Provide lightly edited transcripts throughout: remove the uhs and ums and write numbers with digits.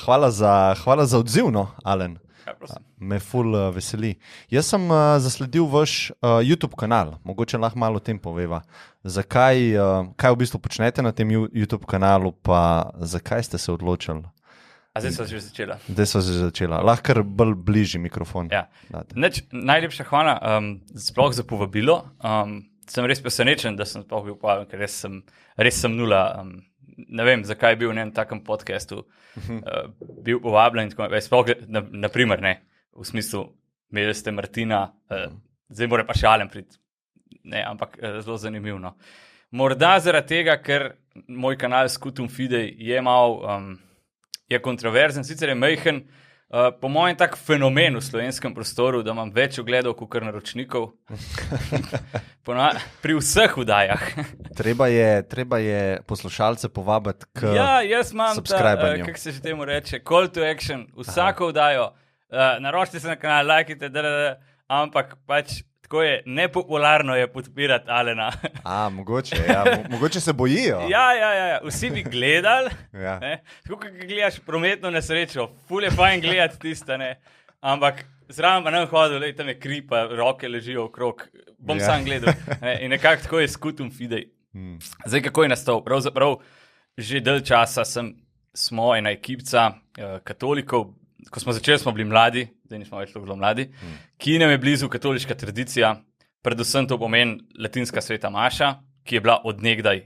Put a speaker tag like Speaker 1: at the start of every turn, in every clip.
Speaker 1: hvala za odziv, no, Alen.
Speaker 2: Ja, prosim.
Speaker 1: Me ful veseli. Jaz sem zasledil vaš YouTube kanal, mogoče lahko malo o tem poveva. Kaj v bistvu počnete na tem YouTube kanalu, pa zakaj ste se odločili?
Speaker 2: A zdaj so že začela.
Speaker 1: Zdaj so že začela. Lahko kar bolj bližji mikrofon.
Speaker 2: Ja. Najlepša hvala sploh za povabilo. Sem res presenečen, da sem sploh bil povabljen, ker res sem nula. Ne vem, zakaj je bil v enem takem podcastu bil povabljen. Sploh, naprimer, ne, v smislu, imeli ste Martina, zdaj mora pa še Alen priti. Ne, ampak zelo zanimivo. Morda zaradi tega, ker moj kanal Scutum Fidei je mal... je kontroverzen, sicer je majhen, po mojem tak fenomen v slovenskem prostoru, da imam več ogledov kot naročnikov. Pri vseh vdajah.
Speaker 1: Treba je poslušalce povabiti k
Speaker 2: jaz imam
Speaker 1: subscribanju.
Speaker 2: Kako se že temu reče, call to action, vsako vdajo, naročite se na kanal, lajkite, ampak pač tako je, nepopularno je podpirati Alena.
Speaker 1: Mogoče se bojijo.
Speaker 2: Ja, vsi bi gledali,
Speaker 1: Ja.
Speaker 2: tako kot gledaš prometno nesrečo, ful je fajn gledati tiste, ne, ampak zraven pa ne hodil, tam je kri, pa roke ležijo okrog, bom sam gledal, ne, in nekako tako je Scutum Fidei. Zdaj, kako je nastal? Pravzaprav že dalj časa smo ena ekipca katolikov, ko smo začeli, smo bili mladi, zdaj nismo več zelo mladi, ki nam je blizu katoliška tradicija, predvsem to pomeni latinska sveta maša, ki je bila od nekdaj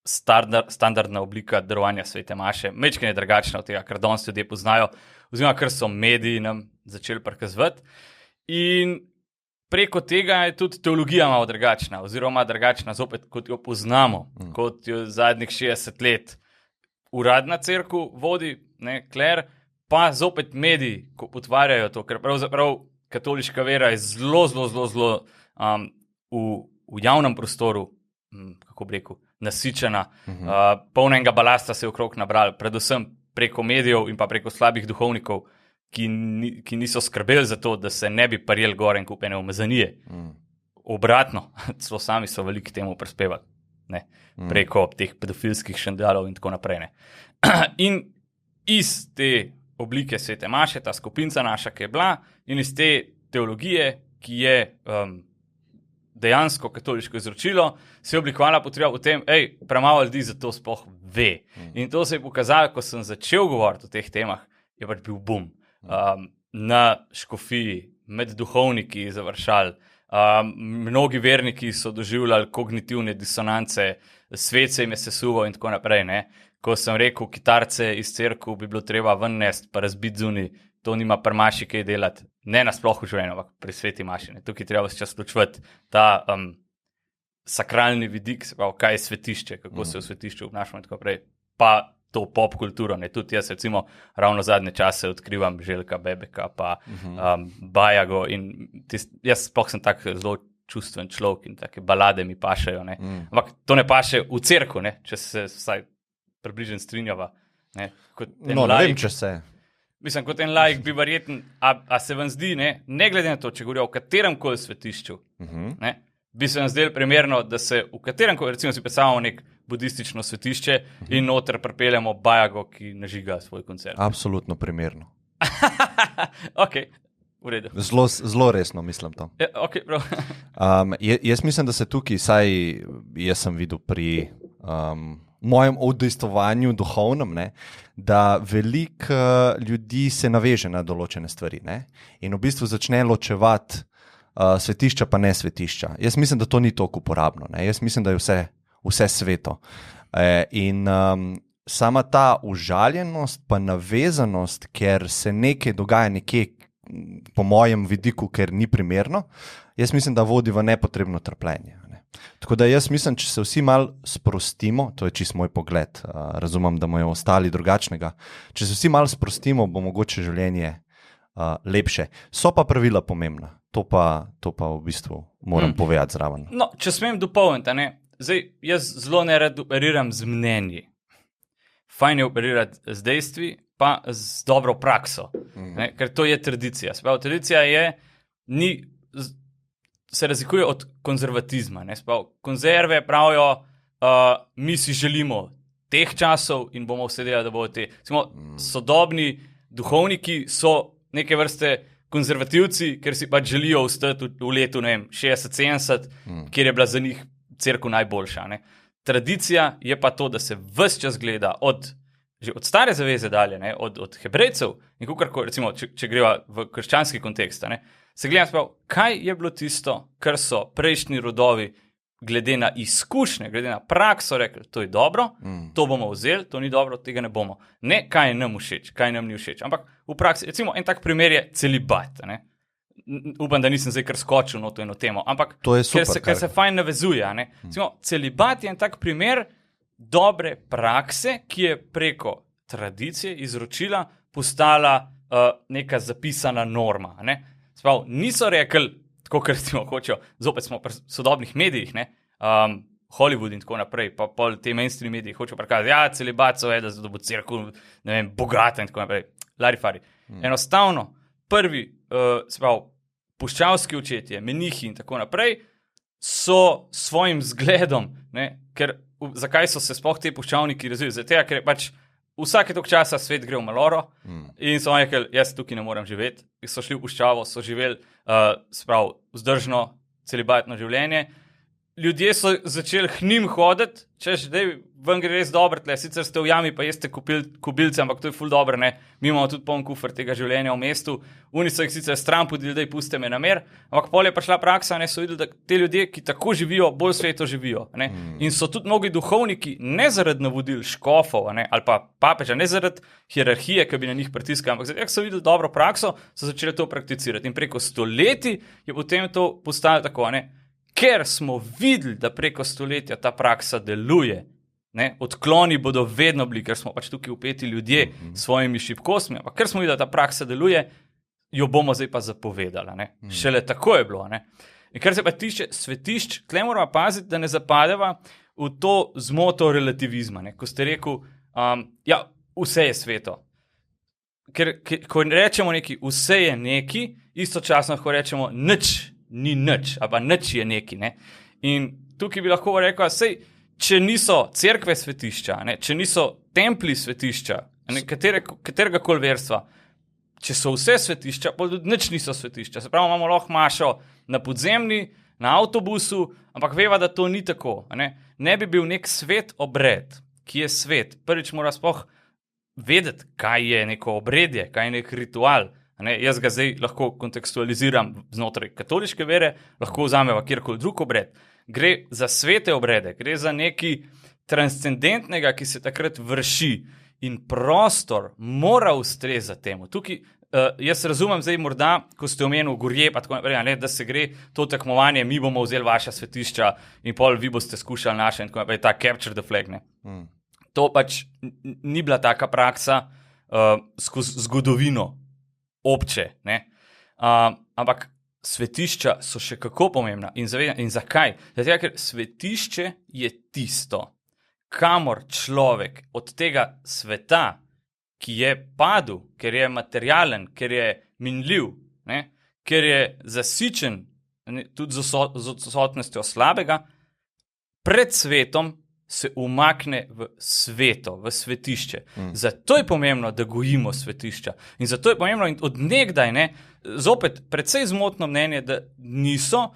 Speaker 2: standardna oblika darovanja svete maše, majčkeno je drugačna od tega, kar danes ljudje poznajo, oziroma kar so mediji nam začeli prikazovati. In preko tega je tudi teologija malo drugačna, oziroma drugačna zopet, kot jo poznamo, kot jo zadnjih 60 let uradna cerkev vodi, ne, kler, pa zopet mediji, ko potvarjajo to, ker pravzaprav katoliška vera je zelo v javnem prostoru, kako bi rekel, nasičena, polnega balasta se je okrog nabral, predvsem preko medijev in pa preko slabih duhovnikov, ki niso skrbeli za to, da se ne bi prijeli gore in kupene umazanije. Obratno, celo sami so veliki temu prispevali, ne, preko teh pedofilskih škandalov in tako naprej. Ne. In iz te oblike svete maše, ta skupinca naša, ki je bila, in iz te teologije, ki je dejansko katoliško izročilo, se je oblikovala potreba v tem, premalo ljudi za to sploh ve. In to se je pokazalo, ko sem začel govoriti o teh temah, je pač bil boom. Na škofiji, med duhovniki završali, mnogi verniki so doživljali kognitivne disonance, svet se jim je sesuval in tako naprej, ne. Ko sem rekel, kitarce iz cerkev bi bilo treba ven nest, pa razbiti zunaj, to nima pri maši kaj delati, ne nasploh v življenju, ampak pri sveti maši. Ne. Tukaj treba vse čas vključevati ta sakralni vidik, se pravi, kaj je svetišče, kako se v svetišču obnašamo in tako naprej, pa to pop kulturo. Ne. Tudi jaz recimo ravno zadnje čase odkrivam Željka Bebeka, pa Bajago in jaz sploh sem tak zelo čustven človek in take balade mi pašejo. Ne. Ampak to ne paše v cerkev, ne, če se vsaj približen strinjava. Ne
Speaker 1: vem, če se.
Speaker 2: Mislim, kot en laik bi verjeten, a se vam zdi, ne glede na to, če govorijo o katerem koli svetišču, ne, bi se vam zdelo primerno, da se v katerem koli, recimo si predstavljamo nek budistično svetišče in noter pripeljamo Bajago, ki nažiga svoj koncert.
Speaker 1: Absolutno primerno.
Speaker 2: Ok, v redu.
Speaker 1: Zelo resno mislim to.
Speaker 2: Ja, ok, prav.
Speaker 1: Jaz mislim, da se tukaj, saj jaz sem videl pri mojem udejstvovanju duhovnem, ne, da veliko ljudi se naveže na določene stvari, ne, in v bistvu začne ločevati svetišča pa ne svetišča. Jaz mislim, da to ni toliko uporabno, ne. Jaz mislim, da je vse sveto. In sama ta užaljenost pa navezanost, ker se nekaj dogaja nekje, po mojem vidiku, ker ni primerno, jaz mislim, da vodi v nepotrebno trpljenje. Tako da jaz mislim, če se vsi malo sprostimo, to je čisto moj pogled, razumem, da imajo ostali drugačnega, če se vsi malo sprostimo, bo mogoče življenje lepše. So pa pravila pomembna, to pa v bistvu moram povedati zraven.
Speaker 2: No, če smem dopolniti, ne, zdaj jaz zelo nerad operiram z mnenji. Fajn je operirati z dejstvi, pa z dobro prakso, ne, ker to je tradicija. Sprav, tradicija se razlikuje od konzervatizma. Ne? Konzerve pravijo, mi si želimo teh časov in bomo vse delali, da bodo te. Sodobni duhovniki so neke vrste konzervativci, ker si pač želijo ostati v letu 60-70, kjer je bila za njih cerkev najboljša. Ne. Tradicija je pa to, da se ves čas gleda že od stare zaveze dalje, ne, od Hebrejcev in kukarko, recimo, če greva v krščanski kontekst, ne, se gleda sprav, kaj je bilo tisto, kar so prejšnji rodovi glede na izkušnje, glede na prakso rekli, to je dobro, to bomo vzeli, to ni dobro, tega ne bomo. Ne, kaj je nam všeč, kaj nam ni všeč. Ampak v praksi, recimo, en tak primer je celibat. Ne. Upam, da nisem zdaj kar skočil na to eno temo, ampak ker se fajn navezuje. Ne. Recimo, celibat je en tak primer dobre prakse, ki je preko tradicije izročila postala neka zapisana norma. Ne. Sprav, niso rekli, tako ker recimo hočejo, zopet smo pri sodobnih medijih, ne, Hollywood in tako naprej, pa pol te mainstream mediji hočejo prikazati, ja, celibat so da bo cerkev, ne vem, bogata in tako naprej. Larifari. Enostavno, prvi, puščavski očetje, menihi in tako naprej, so svojim zgledom, ne, ker zakaj so se sploh te puščavniki razvili? Zato, ker je pač vsake toliko časa svet gre v maloro in so rekli, jaz tukaj ne morem živeti. So šli v puščavo, so živeli vzdržno celibatno življenje. Ljudje so začeli k njim hoditi, češ, dej, ven gre res dobro tle, sicer ste v jami, pa jeste kubilce, ampak to je ful dobro, ne. Mi imamo tudi poln kufer tega življenja v mestu. Oni so jih sicer stran podili, dej, puste me na mer, ampak pol je prišla praksa, ne, so videli, da te ljudje, ki tako živijo, bolj sveto živijo, ne. In so tudi mnogi duhovniki, ne zaradi navodil škofov, ne, ali pa papeža, ne zaradi hierarhije, ki bi na njih pritiskali, ampak zaradi, so videli dobro prakso, so začeli to prakticirati. In preko stoletij je potem to postalo tako, ne. Ker smo videli, da preko stoletja ta praksa deluje, ne, odkloni bodo vedno bili, ker smo pač tukaj upeti ljudje s svojimi šibkostmi, ampak ker smo videli, da ta praksa deluje, jo bomo zdaj pa zapovedali. Ne. Šele tako je bilo. Ne. In kar se pa tiče svetišč, tle moramo paziti, da ne zapadeva v to zmoto relativizma. Ne. Ko ste rekel, ja, vse je sveto. Ker ko rečemo neki, vse je neki, istočasno, ko rečemo nič, ni nič, ali pa nič je neki. Ne? In tukaj bi lahko rekel, sej, če niso cerkve svetišča, ne? Če niso templi svetišča, katerega koli verstva, če so vse svetišča, pa tudi nič niso svetišča. Se pravi, imamo lahko mašo na podzemni, na avtobusu, ampak veva, da to ni tako. Ne bi bil nek svet obred, ki je svet. Prvič mora sploh vedeti, kaj je neko obredje, kaj je nek ritual. Ne, jaz ga zdaj lahko kontekstualiziram znotraj katoliške vere, lahko vzameva kjerkoli drug obred. Gre za svete obrede, gre za nekaj transcendentnega, ki se takrat vrši in prostor mora ustrezati temu. Tukaj jaz razumem zdaj morda, ko ste omenili gorje, pa tako naprej, da se gre to tekmovanje, mi bomo vzeli vaša svetišča in pol vi boste skušali naše in tako naprej, ta capture the flag. Ne. To pač ni bila taka praksa skozi zgodovino obče, ne? Ampak svetišča so še kako pomembna. In zakaj? Zato, ker svetišče je tisto, kamor človek od tega sveta, ki je padel, ker je materialen, ker je minljiv, ne? Ker je zasičen, ne? Tudi z odsotnostjo slabega, pred svetom se umakne v sveto, v svetišče. Zato je pomembno, da gojimo svetišča. In zato je pomembno in od nekdaj, ne, zopet precej zmotno mnenje, da niso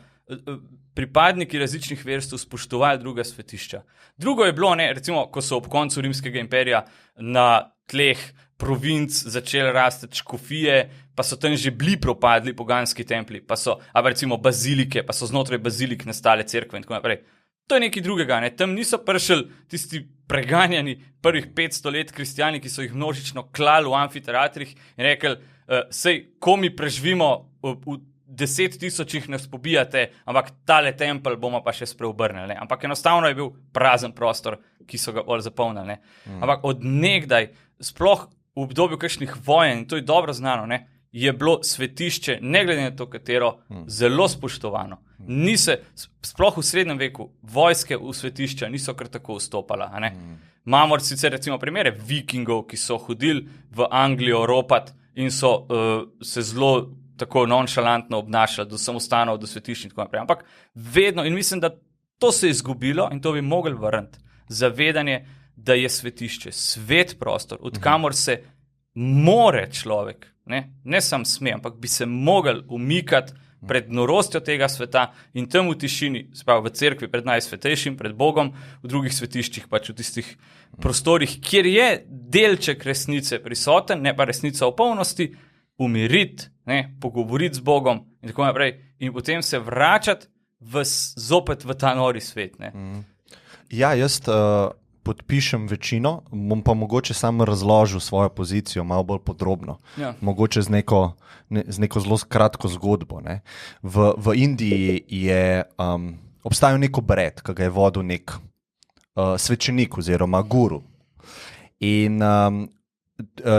Speaker 2: pripadniki različnih verstev spoštovali druga svetišča. Drugo je bilo, ne, recimo, ko so ob koncu Rimskega imperija na tleh provinc začeli rasti škofije, pa so tam že bili propadli poganski templi, pa so, recimo bazilike, pa so znotraj bazilik nastale cerkve in tako naprej. To je nekaj drugega, ne? Tam niso prišli tisti preganjani prvih 500 let kristjani, ki so jih množično klali v amfiteatrih in rekli, sej, ko mi preživimo v 10 000 nas pobijate, ampak tale tempelj bomo pa še spreobrnili. Ne? Ampak enostavno je bil prazen prostor, ki so ga bolj zapolnili. Ampak od nekdaj, sploh v obdobju kakšnih vojen, in to je dobro znano, ne? Je bilo svetišče, ne glede na to, katero, zelo spoštovano. Ni se, sploh v srednjem veku, vojske v svetišča niso kar tako vstopala. Imamo sicer recimo primere vikingov, ki so hodili v Anglijo ropat in so se zelo tako nonšalantno obnašali do samostanov, do svetišč in tako naprej. Ampak vedno, in mislim, da to se je izgubilo in to bi mogli vrniti. Zavedanje, da je svetišče, svet prostor, odkamor se more človek, ne sam sme, ampak bi se mogel umikati pred norostjo tega sveta in tam v tišini, v cerkvi pred najsvetejšim, pred Bogom, v drugih svetiščih, pač v tistih prostorih, kjer je delček resnice prisoten, ne pa resnica v polnosti, umiriti, pogovoriti z Bogom in tako naprej in potem se vračati zopet v ta nori svet.
Speaker 1: Ja, jaz podpišem večino, bom pa mogoče samo razložil svojo pozicijo malo bolj podrobno.
Speaker 2: Ja.
Speaker 1: Mogoče z neko zelo kratko zgodbo. Ne. V Indiji je obstajal nek obred, ki ga je vodil nek svečenik oziroma guru. In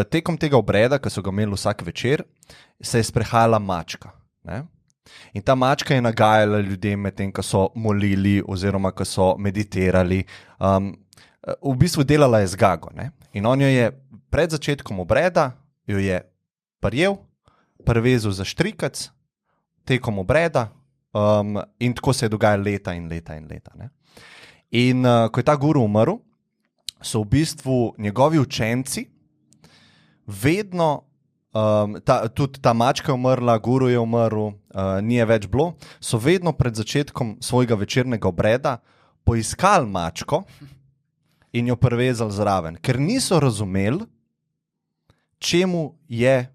Speaker 1: tekom tega obreda, ki so ga imeli vsak večer, se je sprehajala mačka. Ne. In ta mačka je nagajala ljudem medtem, ko so molili oziroma ko so meditirali. V bistvu delala je zgago. Ne? In on jo je pred začetkom obreda jo je prijel, privezal za štrikac tekom obreda in tako se je dogajalo leta in leta in leta. Ne? In ko je ta guru umrl, so v bistvu njegovi učenci vedno, tudi ta mačka je umrla, guru je umrl, ni je več bilo, so vedno pred začetkom svojega večernega obreda poiskali mačko in jo privezali zraven, ker niso razumeli, čemu je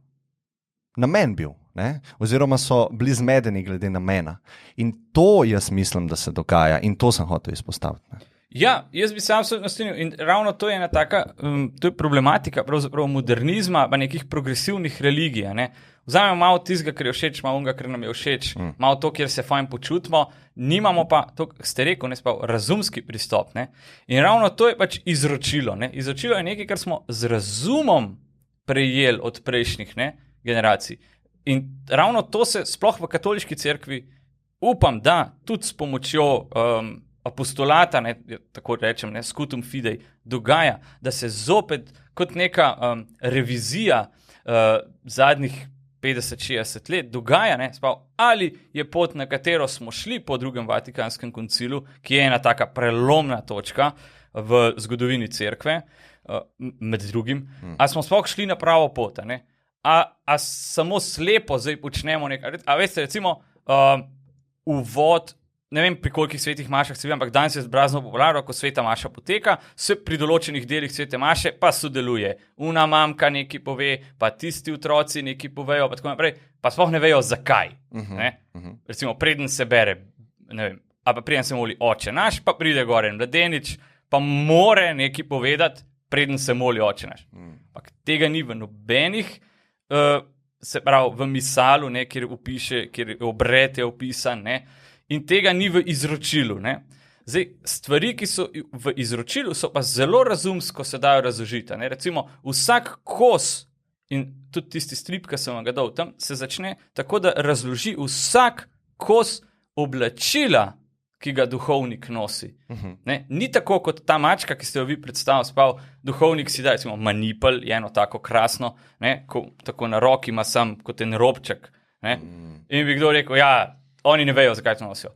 Speaker 1: namen bil, ne? Oziroma so bili zmedeni glede namena. In to jaz mislim, da se dogaja in to sem hotel izpostaviti. Ne?
Speaker 2: Ja, jaz bi se absolutno strinjal in ravno to je ena taka, to je problematika pravzaprav modernizma, pa nekih progresivnih religij, ne. Vzamemo malo tistega, kar je všeč, malo onega, kar nam je všeč, malo to, kjer se fajn počutimo, nimamo pa, to ste rekel, razumski pristop, ne. In ravno to je pač izročilo, ne. Izročilo je nekaj, kar smo z razumom prejeli od prejšnjih, ne, generacij. In ravno to se sploh v katoliški cerkvi, upam, da tudi s pomočjo apostolata, ne, tako rečem, ne, scutum fidei, dogaja, da se zopet kot neka revizija zadnjih 50-60 let dogaja, ne, ali je pot, na katero smo šli po drugem Vatikanskem koncilu, ki je ena taka prelomna točka v zgodovini cerkve, med drugim, a smo sploh šli na pravo pot, ne, a samo slepo zdaj počnemo nekaj, a veste, recimo, uvod, ne vem, pri kolikih svetih mašah se vem, ampak danes je zbrazno popularno, ko sveta maša poteka, se pri določenih delih svete maše pa sodeluje. Una mamka nekaj pove, pa tisti otroci nekaj povejo, pa tako naprej, pa sploh ne vejo, zakaj. Ne? Recimo, preden se bere, ne vem, a pa preden se moli oče naš, pa pride gore mladenič, pa more nekaj povedati, preden se moli oče naš. Ampak tega ni v nobenih, se pravi, v misalu, ne, kjer obred je opisan, ne, in tega ni v izročilu. Ne? Zdaj, stvari, ki so v izročilu, so pa zelo razumsko se dajo razložiti. Ne? Recimo, vsak kos, in tudi tisti strip, ki sem vam ga dal tam, se začne tako, da razloži vsak kos oblačila, ki ga duhovnik nosi. Ne? Ni tako, kot ta mačka, ki ste jo vi predstavili, duhovnik si da, recimo, manipel, je eno tako krasno, ne? Tako na roki ima sam kot en robček. Ne? In bi kdo rekel, ja, oni ne vejo, zakaj to nosijo.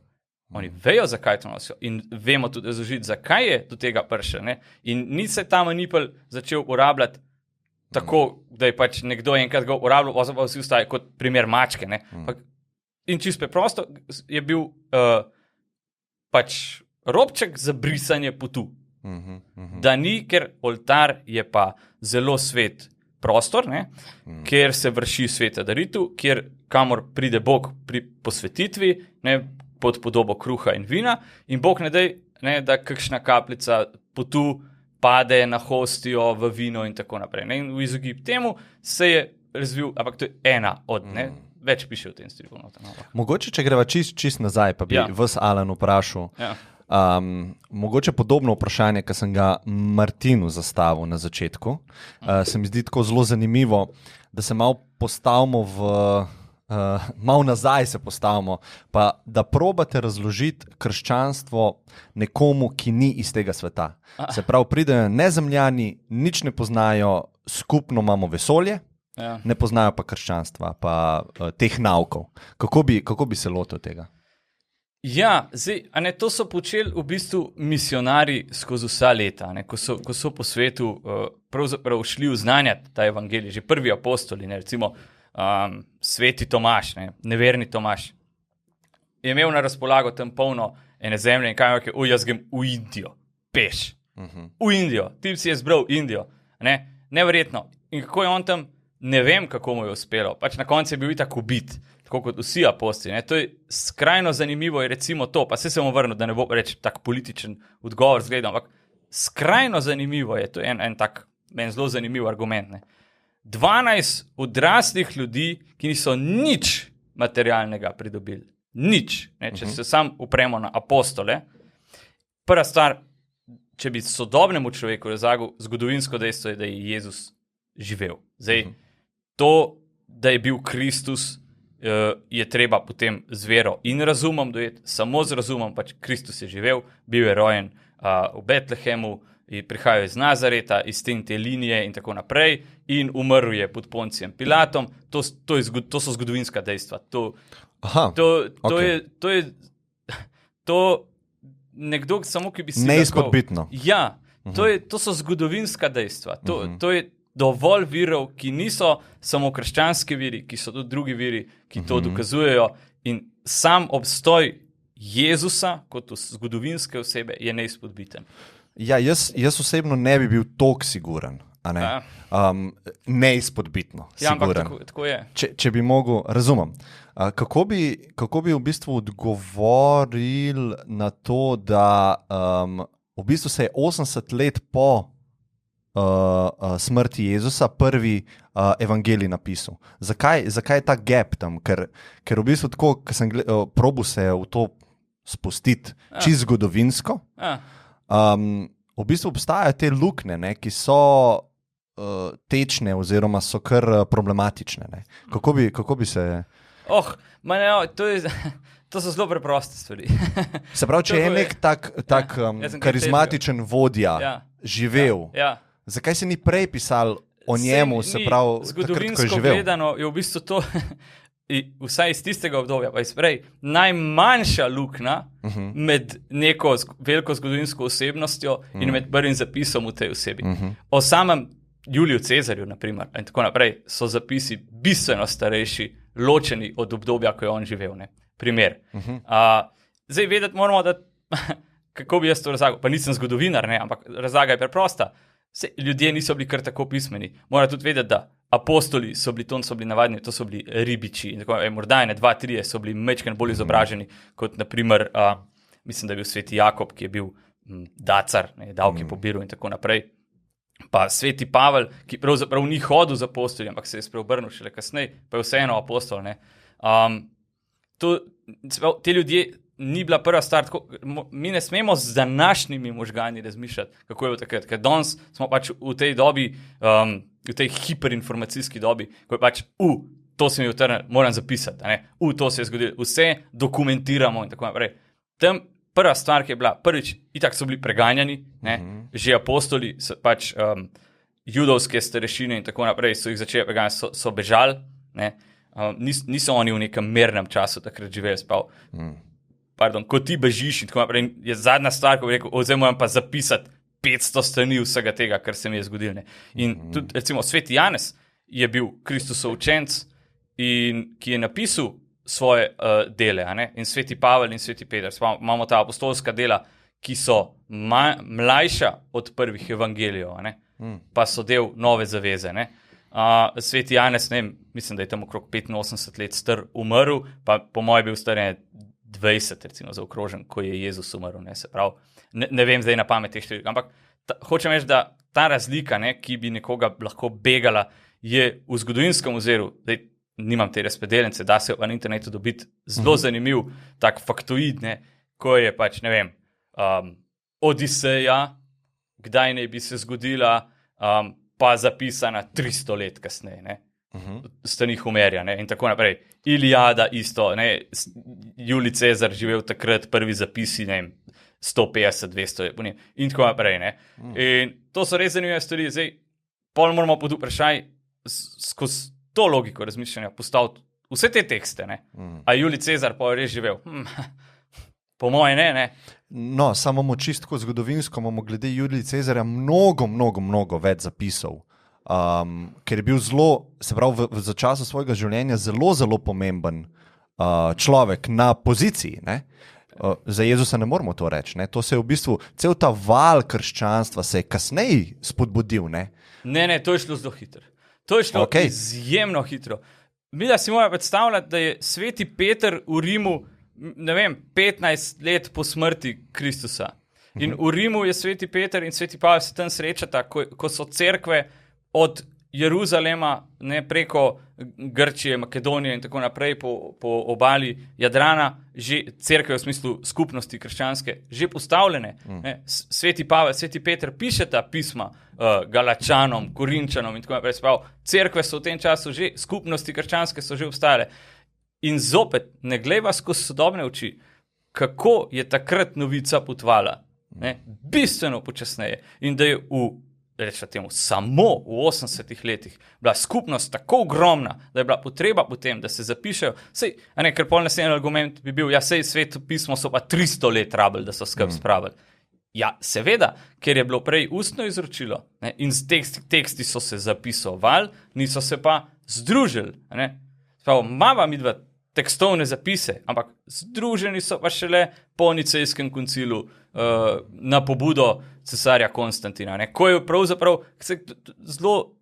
Speaker 2: Oni vejo, zakaj to nosijo in vemo tudi razložiti, zakaj je do tega prišlo. In ni se ta manipel začel uporabljati tako, da je pač nekdo enkrat ga uporabljal, pa vsi ostaje kot primer mačke. Ne? In čisto preprosto je bil pač robček za brisanje potu. Da ni, ker oltar je pa zelo svet prostor, ne? Kjer se vrši sveta daritev, kamor pride Bog pri posvetitvi, ne, pod podobo kruha in vina, in Bog ne daj, ne, da kakšna kapljica potu pade na hostijo v vino in tako naprej. Ne? In v izogib temu se je razvil, ampak to je ena od, ne, več piše v tem stripu.
Speaker 1: Mogoče, če greva čist nazaj, pa bi vas Alan vprašal, mogoče podobno vprašanje, ki sem ga Martinu zastavil na začetku. Se mi zdi tako zelo zanimivo, da se malo postavimo malo nazaj se postavimo, pa da probate razložiti krščanstvo nekomu, ki ni iz tega sveta. Se pravi, pridejo nezemljani, nič ne poznajo, skupno imamo vesolje, ne poznajo pa krščanstva, pa teh naukov. Kako bi se lotil tega?
Speaker 2: Ja, zdaj, to so počeli v bistvu misionari skozi vsa leta, ko so po svetu pravzaprav šli vznanjati ta evangelij, že prvi apostoli, recimo sveti Tomaš, neverni Tomaš, je imel na razpolago tam polno ene zemlje in kaj je, jaz grem v Indijo, peš, v Indijo, tip si je zbral Indijo, neverjetno. In kako je on tam, ne vem, kako mu je uspelo, pač na koncu je bil itak ubit, tako kot vsi apostoli. To je skrajno zanimivo, je recimo to, pa se bom vrnil, da ne bo reči tak političen odgovor zgledam, ampak skrajno zanimivo je, to je en tak, meni zelo zanimiv argument. 12 odraslih ljudi, ki niso nič materialnega pridobili. Nič. Če se sam upremo na apostole. Prva stvar, če bi sodobnemu človeku razlagal zgodovinsko dejstvo, je, da je Jezus živel. Zdaj, to, da je bil Kristus, je treba potem z vero in razumom dojeti, samo z razumom, pač Kristus je živel, bil je rojen v Betlehemu, prihajal iz Nazareta, iz te linije in tako naprej in umrl je pod Poncijem Pilatom. To so zgodovinska dejstva. To nekdo samo, ki bi si
Speaker 1: neizpodbitno.
Speaker 2: Ja, to so zgodovinska dejstva. To je dovolj virov, ki niso samo krščanski viri, ki so tudi drugi viri, ki to dokazujejo in sam obstoj Jezusa kot zgodovinske osebe je neizpodbiten.
Speaker 1: Ja, jaz osebno ne bi bil toliko siguren, neizpodbitno siguren.
Speaker 2: Ja, tako je.
Speaker 1: Če bi mogel, razumem. Kako bi v bistvu odgovoril na to, da v bistvu se je 80 let po smrti Jezusa prvi evangelij napisal? Zakaj je ta gap tam? Ker v bistvu tako, ko sem probil se v to spustiti čisto zgodovinsko, v bistvu obstajajo te luknje, ki so tečne oziroma so kar problematične. Kako bi se...
Speaker 2: To so zelo preproste stvari.
Speaker 1: Se pravi, če je nek tak karizmatičen vodja živel, zakaj se ni prej pisal o njemu, se pravi,
Speaker 2: zgodovinsko gledano je v bistvu to, vsaj iz tistega obdobja, pa izprej, najmanjša luknja med neko veliko zgodovinsko osebnostjo in med prvim zapisom v tej osebi. O samem Juliju Cezarju, naprimer, in tako naprej, so zapisi bistveno starejši, ločeni od obdobja, ko je on živel. Primer. Zdaj vedeti moramo, da kako bi jaz to razlagal, pa nisem zgodovinar, ampak razlaga je preprosta. Ljudje niso bili kar tako pismeni. Mora tudi vedeti, da apostoli so bili navadni, to so bili ribiči. In tako, morda 2, 3 so bili mečken bolj izobraženi, kot naprimer, mislim, da je bil sveti Jakob, ki je bil dacar, davke pobiral in tako naprej. Pa sveti Pavel, ki pravzaprav ni hodil z apostoli, ampak se je spreobrnil šele kasneje, pa je vseeno apostol. Te ljudje ni bila prva stvar, mi ne smemo z današnjimi možgani razmišljati, kako je bilo takrat, ker danes smo pač v tej dobi, v tej hiperinformacijski dobi, ko je pač, to se mi je utrnilo, moram zapisati, to se je zgodilo, vse dokumentiramo in tako naprej. Tam prva stvar, ki je bila, prvič, itak so bili preganjani, že apostoli, pač judovske starešine in tako naprej, so jih začeli preganjati, so bežali, niso oni v nekem mernem času takrat živeli, ko ti bežiš in tako naprej, je zadnja stvar, ko bi rekel, zdaj moram pa zapisati 500 strani vsega tega, kar se mi je zgodilo. In tudi, recimo, sveti Janez je bil Kristusov učenec in ki je napisal svoje dele, in sveti Pavel in sveti Peter. Imamo ta apostolska dela, ki so mlajša od prvih evangelijev, pa so del nove zaveze. Sveti Janez, mislim, da je tam okrog 85 let star umrl, pa po mojem bil star 20, recimo, zaokrožen, ko je Jezus umrl. Se pravi, ne vem zdaj na pamet teh številk, ampak hočem reči, da ta razlika, ki bi nekoga lahko begala, je v zgodovinskem oziru, nimam te razpredelnice, da se na internetu dobiti zelo zanimiv tak faktoid, ko je pač, ne vem, Odiseja, kdaj naj bi se zgodila, pa zapisana 300 let kasneje, strani Homerja, in tako naprej. Iliada isto, Julij Cezar živel takrat, prvi zapisi, 150, 200 in tako naprej. In to so res zanimive stvari. Zdaj, pol moramo pod vprašaj skozi to logiko razmišljanja postaviti vse te tekste. A Julij Cezar pa je res živel? Po moje ne.
Speaker 1: No, samo imamo čisto zgodovinsko, imamo glede Julija Cezarja mnogo več zapisov, ker je bil za času svojega življenja zelo pomemben človek na poziciji, ne? Za Jezusa ne moramo to reči, ne? To se je v bistvu, cel ta val krščanstva se je kasneje spodbudil, ne?
Speaker 2: Ne, to je šlo zelo hitro. To je šlo izjemno hitro. Mi da si moramo predstavljati, da je sveti Peter v Rimu, 15 let po smrti Kristusa. In v Rimu je sveti Peter in sveti Pavel se tam srečata, ko so cerkve od Jeruzalema, ne, preko Grčije, Makedonije in tako naprej po obali Jadrana, že cerkve v smislu skupnosti krščanske, že postavljene. Ne. Sveti Pavel, sveti Peter pišeta pisma Galačanom, Korinčanom in tako naprej. Cerkve so v tem času že, skupnosti krščanske so že obstajale. In zopet, ne glejva skozi sodobne oči, kako je takrat novica potvala. Ne, bistveno počasneje. In da je samo v 80-ih letih bila skupnost tako ogromna, da je bila potreba potem, da se zapišejo. Ker pol naslednji argument bi bil, sveto pismo so pa 300 let rabili, da so spravili. Ja, seveda, ker je bilo prej ustno izročilo, ne, in teksti so se zapisovali, niso se pa združili. Mava midva tekstovne zapise, ampak združeni so pa šele po Nicejskem koncilu na pobudo cesarja Konstantina. Ne? Ko je pravzaprav zelo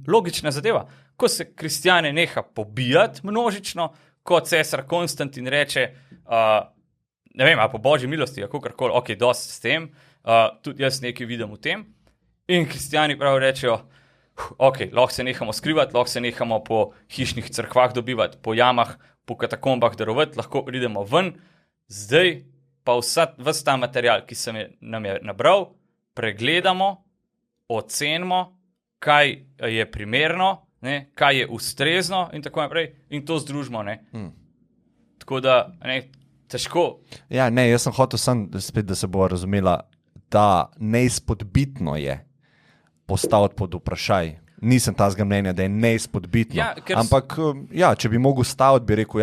Speaker 2: logična zadeva. Ko se kristjane neha pobijati množično, ko cesar Konstantin reče, a po božji milosti, kakorkoli, ok, dosti s tem, tudi jaz nekaj vidim v tem, in kristjani prav rečejo, ok, lahko se nehamo skrivati, lahko se nehamo po hišnih crkvah dobivati, po jamah, po katakombah darovati, lahko pridemo ven, zdaj pa ves ta material, ki nam je nabral, pregledamo, ocenimo, kaj je primerno, ne, kaj je ustrezno in tako naprej, in to združimo. Tako da, težko.
Speaker 1: Ja, ne, jaz sem hotel spet, da se bo razumela, da neizpodbitno je postaviti pod vprašaj. Nisem tazga mnenja, da je neizpodbitno. Ampak, če bi mogel staviti, bi rekel,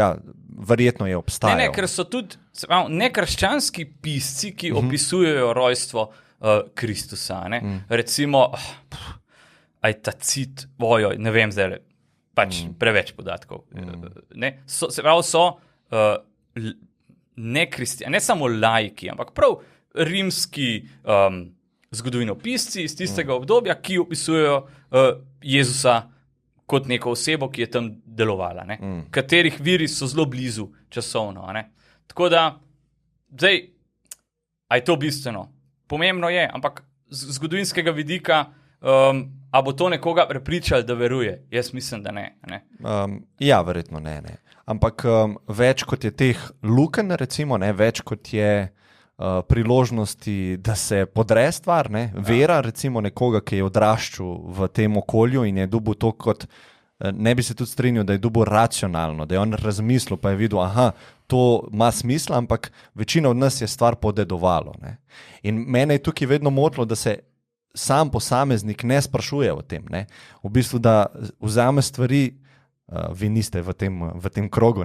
Speaker 1: verjetno je obstajal.
Speaker 2: Ne, ker so tudi nekrščanski pisci, ki opisujejo rojstvo Kristusa. Recimo, Tacit, ne vem zdaj, preveč podatkov. So ne samo laiki, ampak prav rimski zgodovinopisci iz tistega obdobja, ki opisujejo Jezusa kot neko osebo, ki je tam delovala, katerih viri so zelo blizu časovno. Tako da, zdaj, a je to bistveno? Pomembno je, ampak z zgodovinskega vidika, a bo to nekoga prepričal, da veruje? Jaz mislim, da ne.
Speaker 1: Verjetno ne. Ampak več kot je teh lukenj, recimo, več kot je priložnosti, da se podre stvar, vera recimo nekoga, ki je odraščal v tem okolju in je dobil to kot, ne bi se tudi strinjal, da je dobil racionalno, da je on razmislil, pa je videl, to ima smisla, ampak večina od nas je stvar podedovalo. In mene je tukaj vedno motilo, da se sam posameznik ne sprašuje o tem. V bistvu, da vzame stvari, vi niste v tem krogu,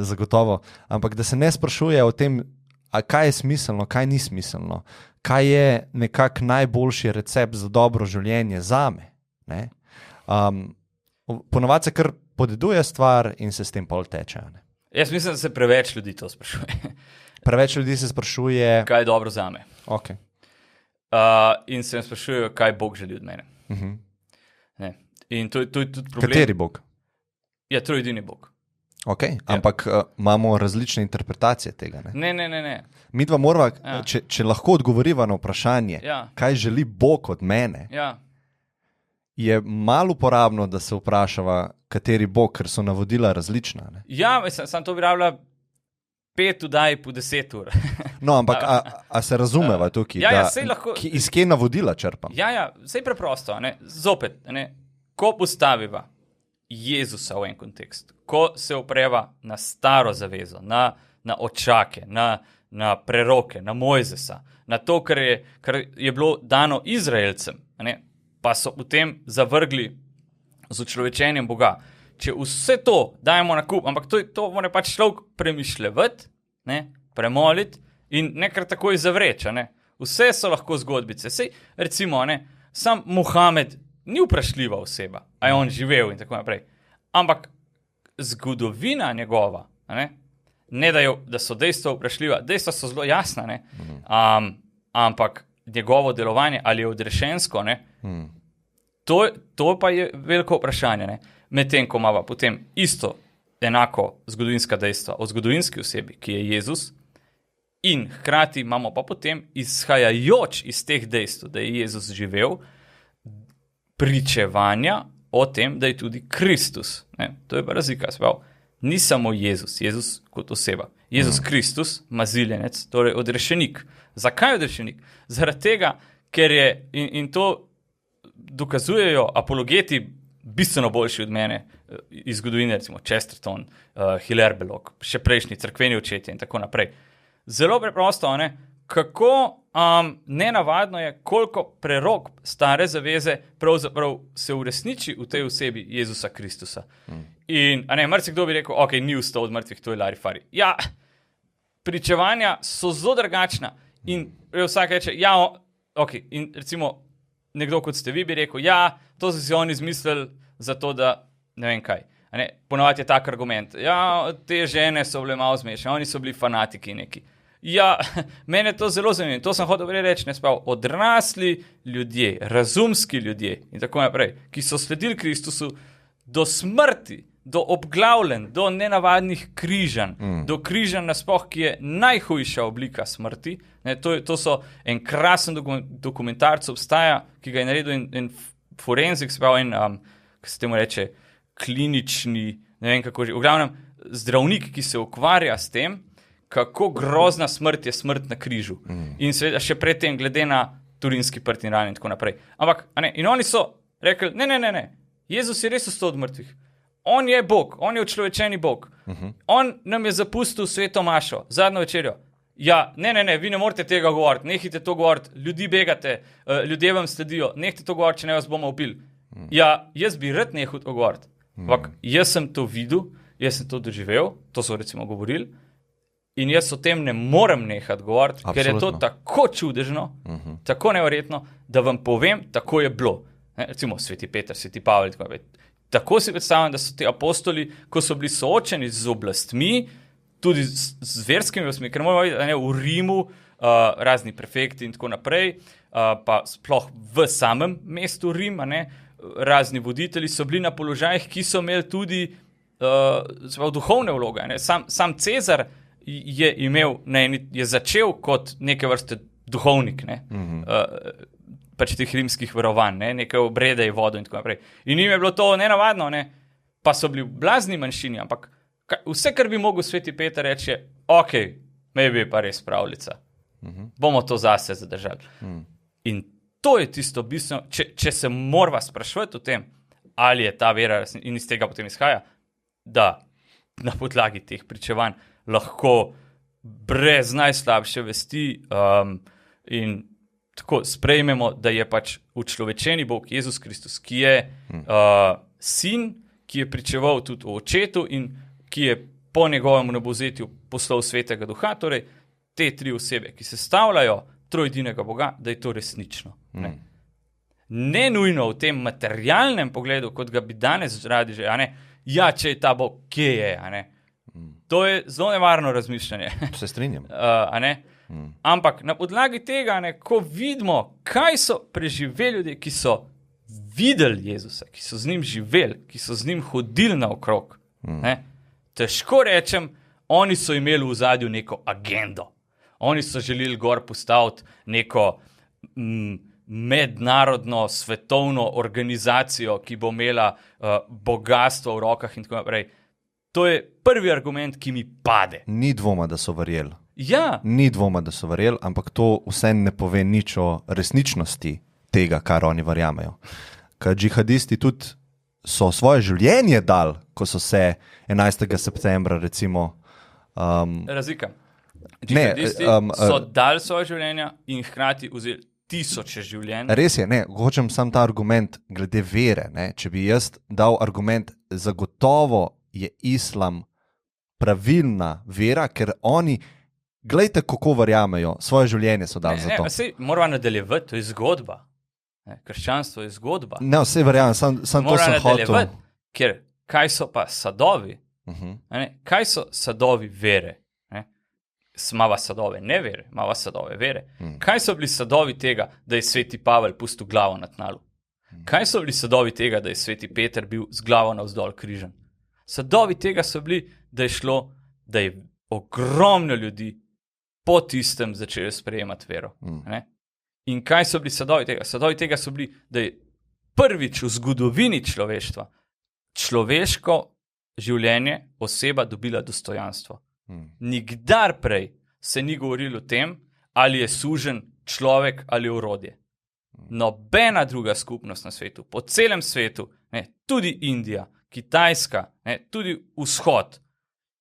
Speaker 1: zagotovo, ampak da se ne sprašuje o tem, a kaj je smiselno, kaj ni smiselno, kaj je nekako najboljši recept za dobro življenje zame. Ponovadi se kar podeduje stvar in se s tem pol teče.
Speaker 2: Jaz mislim, da se preveč ljudi to sprašuje.
Speaker 1: Preveč ljudi se sprašuje...
Speaker 2: Kaj je dobro zame.
Speaker 1: Okay.
Speaker 2: In se sprašujejo, kaj Bog želi od mene. In to je tudi problem.
Speaker 1: Kateri Bog?
Speaker 2: Ja, trojedini Bog.
Speaker 1: Okay, ampak imamo različne interpretacije tega.
Speaker 2: Ne.
Speaker 1: Mi dva morava, če lahko odgovoriva na vprašanje, kaj želi Bog od mene, je malo uporabno, da se vprašava, kateri Bog, ker so navodila različna.
Speaker 2: Sem to bi rabila 5 vdaj po 10 ur.
Speaker 1: No, ampak a se razumeva tukaj, iz kje navodila črpam?
Speaker 2: Sej preprosto. Zopet, ko postaviva Jezusa v en kontekst, ko se opreva na staro zavezo, na očake, na preroke, na Mojzesa, na to, kar je bilo dano Izraelcem, pa so potem zavrgli z učlovečenjem Boga. Če vse to dajemo na kup, ampak to mora pač človek premišljevati, premoliti in nekaj takoj zavreči. Ne? Vse so lahko zgodbice. Sej, recimo, sam Muhamed ni vprašljiva oseba, a je on živel in tako naprej. Ampak zgodovina njegova, ne da so dejstva vprašljiva, dejstva so zelo jasna, ampak njegovo delovanje ali je odrešensko, to pa je veliko vprašanje. Medtem, ko imamo potem isto enako zgodovinska dejstva o zgodovinski osebi, ki je Jezus, in hkrati imamo pa potem izhajajoč iz teh dejstv, da je Jezus živel, pričevanja o tem, da je tudi Kristus. To je pa razlika. Ni samo Jezus kot oseba. Jezus Kristus, maziljenec, torej odrešenik. Zakaj odrešenik? Zaradi tega, ker je, in to dokazujejo apologeti bistveno boljši od mene iz zgodovine, recimo Chesterton, Hilaire Belloc, še prejšnji cerkveni očetje in tako naprej. Zelo preprosto, kako nenavadno je, koliko prerok stare zaveze pravzaprav se uresniči v tej osebi Jezusa Kristusa. In marsikdo bi rekel, ok, ni vstal od mrtvih, to je larifari. Ja, pričevanja so zelo drugačna in vsak reče, ja, ok, in recimo nekdo kot ste vi bi rekel, ja, to so si oni izmislili zato, da ne vem kaj. Ponovadi je tak argument, ja, te žene so bile malo zmešane, oni so bili fanatiki neki. Ja, mene to zelo zanimivo, to sem hotel reči, odrasli ljudje, razumski ljudje in tako naprej, ki so sledili Kristusu do smrti, do obglavljen, do nenavadnih križanj, do križanj nasploh, ki je najhujša oblika smrti. To so en krasen dokumentarc obstaja, ki ga je naredil en forenzik, kako se temu reče, klinični, ne vem kako že, v glavnem zdravnik, ki se ukvarja s tem, kako grozna smrt je smrt na križu. In seveda še predtem glede na turinski prti in rani in tako naprej. Ampak, in oni so rekli, ne, Jezus je res vstal od mrtvih. On je Bog, on je učlovečeni Bog. On nam je zapustil sveto mašo, zadnjo večerjo. Ja, ne, vi ne morete tega govoriti, nehite to govoriti, ljudi begate, ljudje vam sledijo, nehite to govoriti, če ne vas bomo ubili. Ja, jaz bi rad nehal to govoriti. Ampak jaz sem to videl, jaz sem to doživel, to so recimo govorili, in jaz o tem ne morem nehati govoriti, ker je to tako čudežno, tako neverjetno, da vam povem, tako je bilo. Recimo sveti Peter, sveti Pavel, tako si predstavljam, da so ti apostoli, ko so bili soočeni z oblastmi, tudi z verskimi oblastmi, ker moramo videti, v Rimu razni prefekti in tako naprej, pa sploh v samem mestu Rim, razni voditelji so bili na položajih, ki so imeli tudi duhovne vloge. Sam Cezar je začel kot neke vrste duhovnik, pač teh rimskih verovanj, neke obrede je vodo in tako naprej. In njim je bilo to nenavadno, pa so bili blazni manjšini, ampak vse, kar bi mogel sveti Peter reči, je, ok, maybe pa res pravljica. Bomo to zase zadržali. In to je tisto bistveno, če se morava sprašvati o tem, ali je ta vera in iz tega potem izhaja, da na podlagi teh pričevanj lahko brez najslabše vesti in tako sprejmemo, da je pač učlovečeni Bog Jezus Kristus, ki je sin, ki je pričeval tudi o očetu in ki je po njegovem nebozetju poslal svetega duha, torej te tri osebe, ki sestavljajo trojedinega Boga, da je to resnično. Ne nujno v tem materialnem pogledu, kot ga bi danes radi že, ja, če je ta Bog, kje je, To je zelo nevarno razmišljanje.
Speaker 1: Se strinjam.
Speaker 2: Ampak na podlagi tega, ko vidimo, kaj so preživeli ljudje, ki so videli Jezusa, ki so z njim živeli, ki so z njim hodili naokrog, težko rečem, oni so imeli v zadju neko agendo. Oni so želeli gor postaviti neko mednarodno, svetovno organizacijo, ki bo imela bogastvo v rokah in tako naprej. To je prvi argument, ki mi pade.
Speaker 1: Ni dvoma, da so verjeli.
Speaker 2: Ja.
Speaker 1: Ni dvoma, da so verjeli, ampak to vse ne pove nič o resničnosti tega, kar oni verjamejo. Ker džihadisti tudi so svoje življenje dali, ko so se 11. septembra recimo...
Speaker 2: Razlika. Džihadisti so dali svoje življenja in hkrati vzeli 1000 življenj.
Speaker 1: Res je, hočem sam ta argument glede vere. Če bi jaz dal argument, zagotovo je islam pravilna vera, ker oni glejte, kako verjamejo, svoje življenje so dali za to.
Speaker 2: Moramo nadaljevati, to je zgodba. Krščanstvo je zgodba.
Speaker 1: Ne, vse verjamem, sam to sem hotel.
Speaker 2: Ker kaj so pa sadovi? Kaj so sadovi vere? Mava sadove ne vere, mava sadove vere. Kaj so bili sadovi tega, da je sveti Pavel pustil glavo na tnalu? Kaj so bili sadovi tega, da je sveti Peter bil z glavo navzdol križan? Sadovi tega so bili, da je ogromno ljudi po tistem začeli sprejemati vero. In kaj so bili sadovi tega? Sadovi tega so bili, da je prvič v zgodovini človeštva človeško življenje oseba dobila dostojanstvo. Nikdar prej se ni govorilo o tem, ali je sužen človek ali orodje. Nobena druga skupnost na svetu, po celem svetu, tudi Indija, Kitajska, tudi vzhod,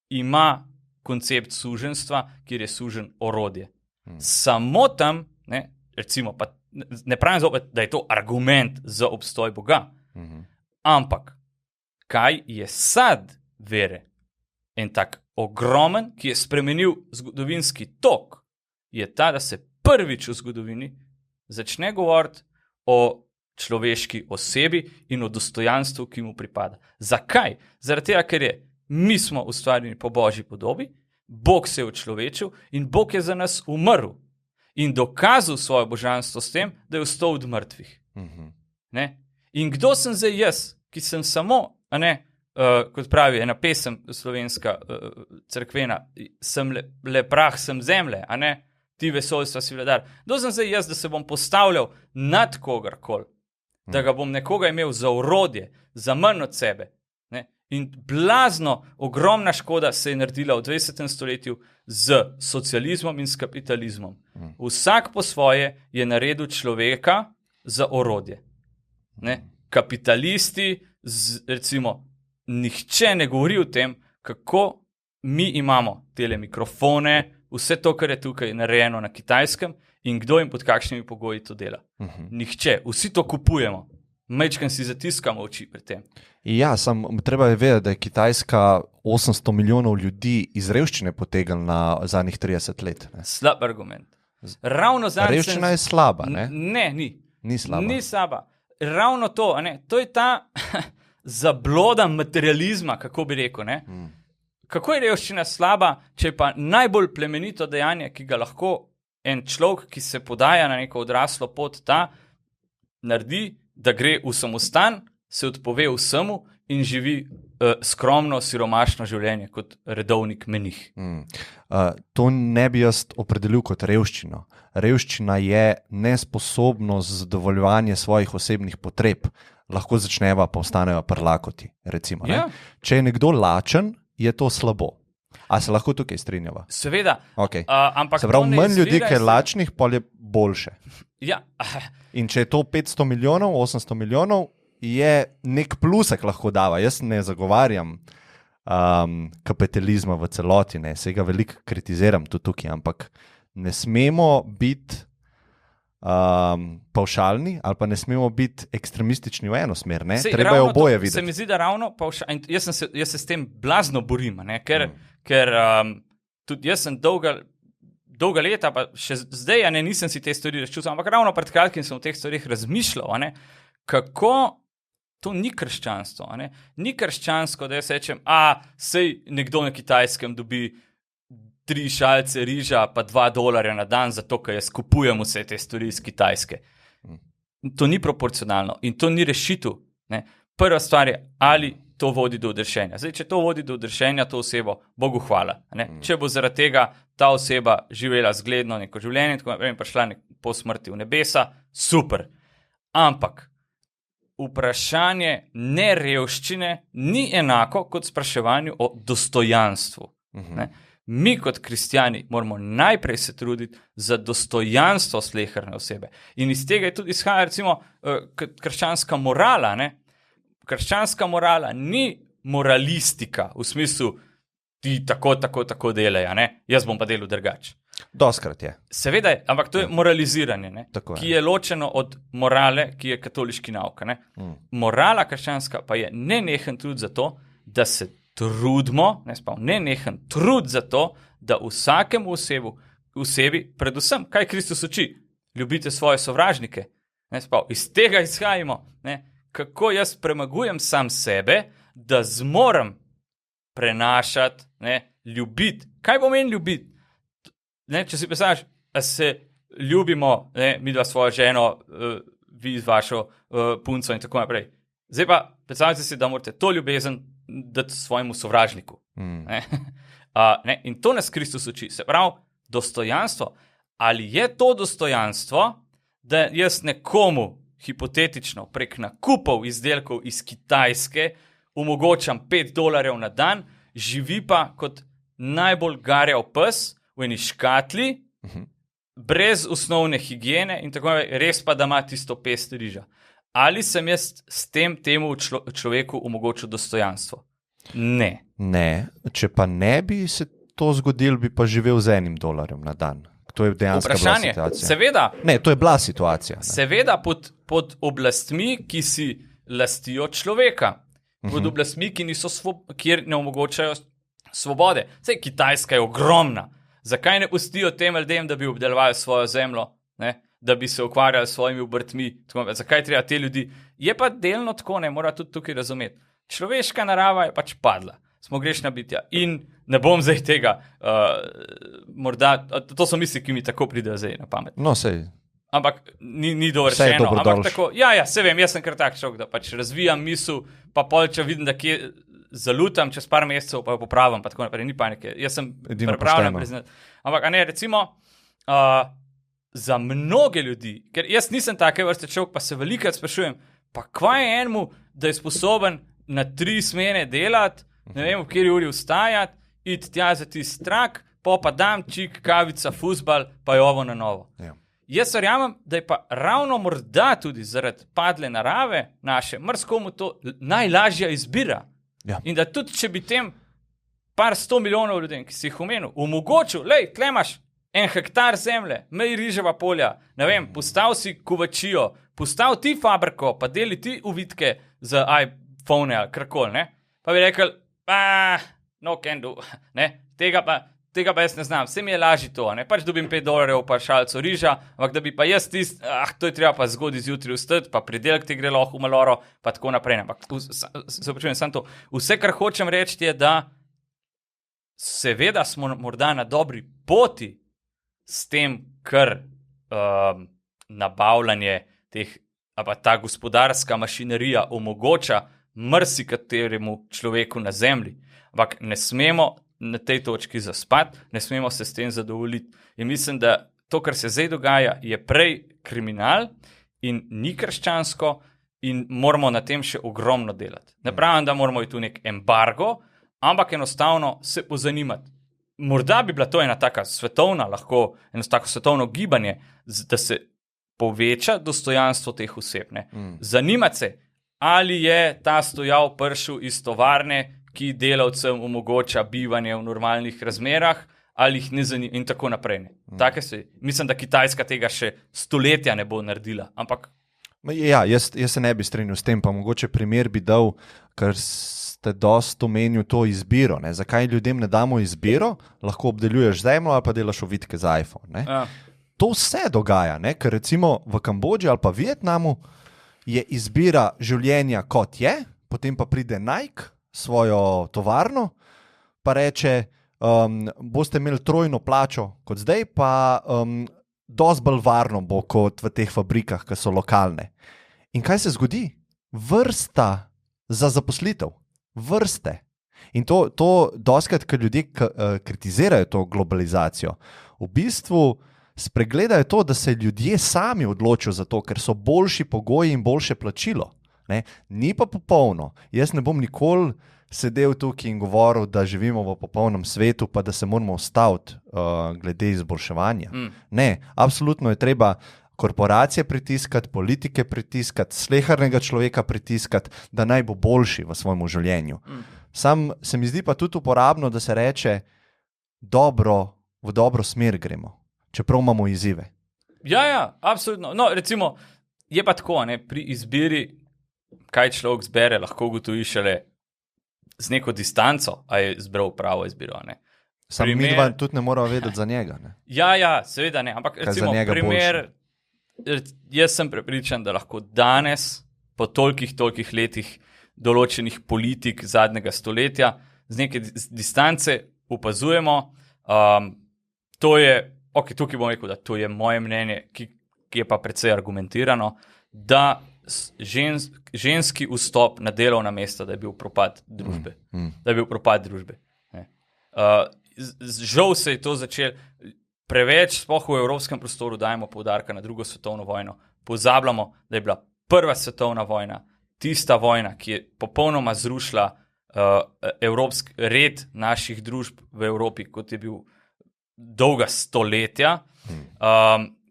Speaker 2: ima koncept suženstva, kjer je sužen orodje. Samo tam, recimo, pa ne pravim zopet, da je to argument za obstoj Boga, ampak kaj je sad vere? En tak ogromen, ki je spremenil zgodovinski tok, je ta, da se prvič v zgodovini začne govoriti o človeški osebi in o dostojanstvu, ki mu pripada. Zakaj? Zaradi tega, mi smo ustvarjeni po Božji podobi, Bog se je učlovečil in Bog je za nas umrl in dokazal svoje božanstvo s tem, da je vstal od mrtvih. In kdo sem zdaj jaz, ki sem samo, kot pravi ena pesem slovenska, cerkvena, sem le prah, sem zemlje, ti vesoljstva si vladar. Kdo sem zdaj jaz, da se bom postavljal nad kogarkoli, da ga bom nekoga imel za orodje, za manj od sebe. In blazno, ogromna škoda se je naredila v 20. stoletju z socializmom in s kapitalizmom. Vsak po svoje je naredil človeka za orodje. Kapitalisti, recimo, nihče ne govori o tem, kako mi imamo tele mikrofone, vse to, kar je tukaj narejeno na Kitajskem in kdo in pod kakšnimi pogoji to dela. Nihče, vsi to kupujemo. Majčkeno si zatiskamo oči pri tem.
Speaker 1: Ja, treba je vedeti, da je Kitajska 800 milijonov ljudi iz revščine potegnila na zadnjih 30 let.
Speaker 2: Slab argument.
Speaker 1: Revščina je slaba, ne?
Speaker 2: Ne, ni.
Speaker 1: Ni slaba.
Speaker 2: Ni slaba. Ravno to, to je ta zabloda materializma, kako bi rekel. Kako je revščina slaba, če je pa najbolj plemenito dejanje, ki ga lahko en človek, ki se podaja na neko odraslo pot, naredi, da gre v samostan, se odpove vsemu in živi skromno, siromašno življenje kot redovnik menih.
Speaker 1: To ne bi jaz opredelil kot revščino. Revščina je nesposobnost za zadovoljevanje svojih osebnih potreb. Lahko začneva pa ostanejo pri lakoti, recimo.
Speaker 2: Ja.
Speaker 1: Če je nekdo lačen, je to slabo. A se lahko tukaj strinjava?
Speaker 2: Seveda.
Speaker 1: Okay.
Speaker 2: Ampak
Speaker 1: se pravi, manj ljudi, ki je lačnih, pa je boljše.
Speaker 2: Ja.
Speaker 1: In če je to 500 milijonov, 800 milijonov, je nek plusek lahko dava. Jaz ne zagovarjam kapitalizma v celoti, se ga veliko kritiziram tudi tukaj, ampak ne smemo biti pavšalni ali pa ne smemo biti ekstremistični v eno smer. Treba je oboje videti.
Speaker 2: Se mi zdi, da ravno jaz se s tem blazno borim, ker tudi jaz sem dolga leta, pa še zdaj nisem si te stvari razčutil, ampak ravno pred kratkim sem o teh stvarih razmišljal, kako to ni krščanstvo. Ni krščansko, da jaz rečem, sej nekdo na Kitajskem dobi 3 šalce riža pa $2 na dan, zato ker jaz kupujem vse te stvari iz Kitajske. To ni proporcionalno in to ni rešitev. Prva stvar je, ali to vodi do odrešenja. Zdaj, če to vodi do odrešenja, to osebo, Bogu hvala. Če bo zaradi tega ta oseba živela zgledno neko življenje, tako naprej, prišla po smrti v nebesa, super. Ampak vprašanje nerevščine ni enako kot spraševanju o dostojanstvu. Mi kot kristjani moramo najprej se truditi za dostojanstvo sleherne osebe. In iz tega je tudi izhaja recimo krščanska morala. Krščanska morala ni moralistika v smislu ti tako delaj, jaz bom pa delal drugače.
Speaker 1: Doskrat je.
Speaker 2: Seveda je, ampak to je moraliziranje, ki je ločeno od morale, ki je katoliški nauk. Morala krščanska pa je nenehen trud za to, da se trudimo, nenehen trud za to, da vsakemu osebi, predvsem, kaj Kristus uči, ljubite svoje sovražnike. Iz tega izhajamo, kako jaz premagujem sam sebe, da zmorem prenašati, ljubiti. Kaj pomeni ljubiti? Če si predstavljaš, da se ljubimo, mi dva svojo ženo, vi z vašo punco in tako naprej. Zdaj pa predstavljajte si, da morate to ljubezen dati svojemu sovražniku. In to nas Kristus uči. Se pravi, dostojanstvo. Ali je to dostojanstvo, da jaz nekomu hipotetično prek nakupov izdelkov iz Kitajske omogočam $5 na dan, živi pa kot najbolj garjav pes v eni škatli, brez osnovne higiene in tako naprej, res pa, da ima tisto pest riža. Ali sem jaz s tem temu človeku omogočil dostojanstvo? Ne.
Speaker 1: Ne, če pa ne bi se to zgodilo, bi pa živel z $1 na dan. To je dejansko bila situacija.
Speaker 2: Seveda.
Speaker 1: Ne, to je bila situacija. Ne.
Speaker 2: Seveda pod oblastmi, ki si lastijo človeka. Pod oblastmi, kjer ne omogočajo svobode. Saj Kitajska je ogromna. Zakaj ne pustijo tem ljudem, da bi obdelovali svojo zemljo, da bi se ukvarjali s svojimi obrtmi? Zakaj treba te ljudi? Je pa delno tako, mora tudi tukaj razumeti. Človeška narava je pač padla. Smo grešna bitja. In ne bom zdaj tega, morda, to so misli, ki mi tako pridejo zdaj na pamet.
Speaker 1: No, sej.
Speaker 2: Ampak ni dovršeno. Ampak tako, se vem, jaz sem kar tak človek, da pač razvijam misel, pa če vidim, da kje zalutam, čez par mesecev pa jo popravim, pa tako naprej, ni panike. Jaz sem pripravljen priznati. Ampak, recimo, za mnoge ljudi, ker jaz nisem take vrste človek, pa se velikrat sprašujem, pa kva je enemu, da je sposoben na 3 smene delati, ne vem, v kateri uri vstajati, iti tja za tisti trak, pa dam čik, kavica, fuzbal, pa je ovo na novo. Ja. Jaz verjamem, da je pa ravno morda tudi zaradi padle narave naše, marskomu to najlažja izbira. Ja. In da tudi, če bi tem par 100 milijonov ljudi, ki si jih omenil, omogočil, tle imaš 1 hektar zemlje, mej riževa polja, ne vem, postav si kovačijo, postav ti fabriko, pa deli ti uvitke za iPhone ali karkoli, pa bi rekel, no can do, tega pa jaz ne znam, vse mi je lažje to, pač dobim $5 pa šalco riža, ampak da bi pa jaz to je treba pa zgodaj zjutraj vstati, pa pridelek ti gre lahko v maloro, pa tako naprej. Ampak se počujem samo to. Vse, kar hočem reči, je, da seveda smo morda na dobri poti s tem, kar nabavljanje teh, pa ta gospodarska mašinerija omogoča marsikateremu človeku na zemlji. Ampak ne smemo na tej točki zaspati, ne smemo se s tem zadovoljiti. In mislim, da to, kar se zdaj dogaja, je prej kriminal in ni krščansko in moramo na tem še ogromno delati. Ne pravim, da moramo iti v nek embargo, ampak enostavno se pozanimati. Morda bi bila to ena taka svetovna, lahko eno tako svetovno gibanje, da se poveča dostojanstvo teh oseb. Zanimati se, ali je ta stojal prišel iz tovarne, ki delavcem omogoča bivanje v normalnih razmerah, ali jih ne zanima in tako naprej. Mislim, da Kitajska tega še stoletja ne bo naredila. Ampak...
Speaker 1: Ja, jaz se ne bi strinjal s tem, pa mogoče primer bi dal, ker ste dosti omenil to izbiro. Zakaj ljudem ne damo izbiro? Lahko obdeluješ zemljo ali pa delaš ovitke za iPhone. Ja. To se dogaja, ker recimo v Kambodži ali pa Vietnamu je izbira življenja kot je, potem pa pride Nike, svojo tovarno, pa reče, boste imeli 3 plačo kot zdaj, pa dosti bolj varno bo kot v teh fabrikah, ki so lokalne. In kaj se zgodi? Vrsta za zaposlitev. Vrste. In to dostikrat, ker ljudje kritizirajo to globalizacijo, v bistvu spregledajo to, da se ljudje sami odločijo za to, ker so boljši pogoji in boljše plačilo. Ni pa popolno. Jaz ne bom nikoli sedel tukaj in govoril, da živimo v popolnem svetu, pa da se moramo ustaviti glede izboljševanja. Ne, absolutno je treba korporacije pritiskati, politike pritiskati, slehernega človeka pritiskati, da naj bo boljši v svojem življenju. Sam se mi zdi pa tudi uporabno, da se reče, v dobro smer gremo, čeprav imamo izzive.
Speaker 2: Ja, absolutno. No, recimo, je pa tako, pri izbiri, kaj človek zbere, lahko ugotovi šele z neko distanco, a je izbral pravo izbiro. Ne.
Speaker 1: Sam midva tudi ne moramo vedeti za njega. Ne?
Speaker 2: Ja, seveda ne, ampak recimo primer, jaz sem prepričan, da lahko danes, po tolikih letih določenih politik zadnjega stoletja, z neke distance opazujemo, to je, tukaj bom rekel, da to je moje mnenje, ki je pa precej argumentirano, da ženski vstop na delovna mesta, da je bil propad družbe. Da je bil propad družbe. Žal se je to začelo, preveč sploh v evropskem prostoru dajemo poudarka na drugo svetovno vojno. Pozabljamo, da je bila prva svetovna vojna, tista vojna, ki je popolnoma zrušila evropski red naših družb v Evropi, kot je bil dolga stoletja,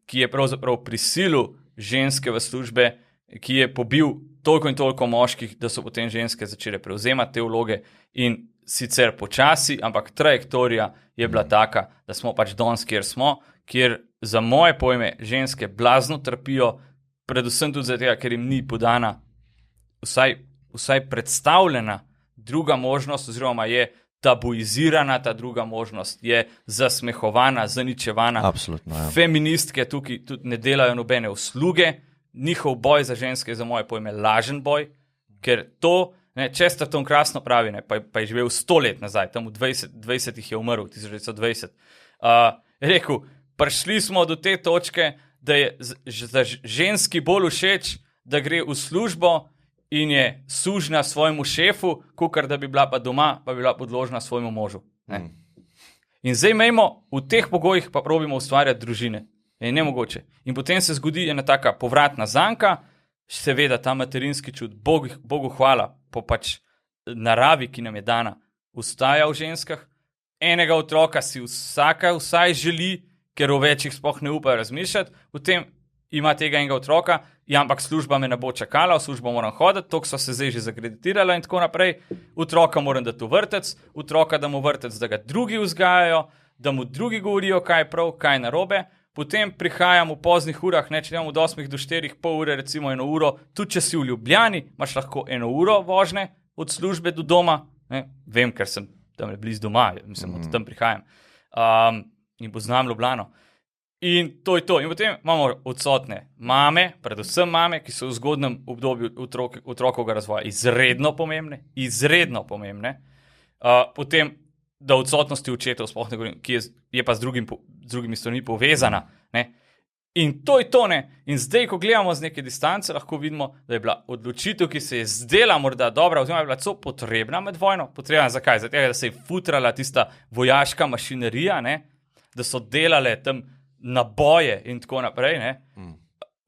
Speaker 2: ki je pravzaprav prisilil ženske v službe, ki je pobil toliko in toliko moških, da so potem ženske začele prevzemati te vloge in sicer počasi, ampak trajektorija je bila taka, da smo pač danes, kjer smo, kjer za moje pojme ženske blazno trpijo, predvsem tudi zato, ker jim ni podana vsaj predstavljena druga možnost, oziroma je tabuizirana ta druga možnost, je zasmehovana, zaničevana.
Speaker 1: Absolutno, ja.
Speaker 2: Feministke tukaj tudi ne delajo nobene usluge, njihov boj za ženske je za moje pojme lažen boj, ker to, Chesterton krasno pravi, pa je živel 100 let nazaj, tam v 20 je umrl, 1920. Rekel, prišli smo do te točke, da je za ženski bolj všeč, da gre v službo in je sužnja svojemu šefu, kakor da bi bila pa doma, pa bi bila podložna svojemu možu. In zdaj imamo v teh pogojih pa probimo ustvarjati družine. Je nemogoče. In potem se zgodi ena taka povratna zanka, seveda ta materinski čud, Bogu hvala, po pač naravi, ki nam je dana, ustaja v ženskah. Enega otroka si vsaka vsaj želi, ker o večjih sploh ne upajo razmišljati, potem ima tega enega otroka, ampak služba me ne bo čakala, v službo moram hoditi, toliko so se zdaj že zakreditirala in tako naprej, otroka moram dati v vrtec, otroka da mu vrtec, da ga drugi vzgajajo, da mu drugi govorijo, kaj je prav, kaj je narobe. Potem prihajam v poznih urah, če imam od 8 do 4, pol ure, recimo 1 uro, tudi če si v Ljubljani, imaš lahko 1 uro vožnje od službe do doma, vem, ker sem tam blizu doma, mislim, od tam prihajam in poznam Ljubljano. In to je to. In potem imamo odsotne mame, predvsem mame, ki so v zgodnem obdobju otrokovega razvoja izredno pomembne. Potem da odsotnosti očetov, sploh ne govorim, ki je pa z drugimi stvarmi povezana. In to je to, In zdaj, ko gledamo z neke distance, lahko vidimo, da je bila odločitev, ki se je zdela morda dobra, oziroma je bila celo potrebna med vojno. Potrebna zakaj? Zato, da se je futrala tista vojaška mašinerija, da so delale tam naboje in tako naprej,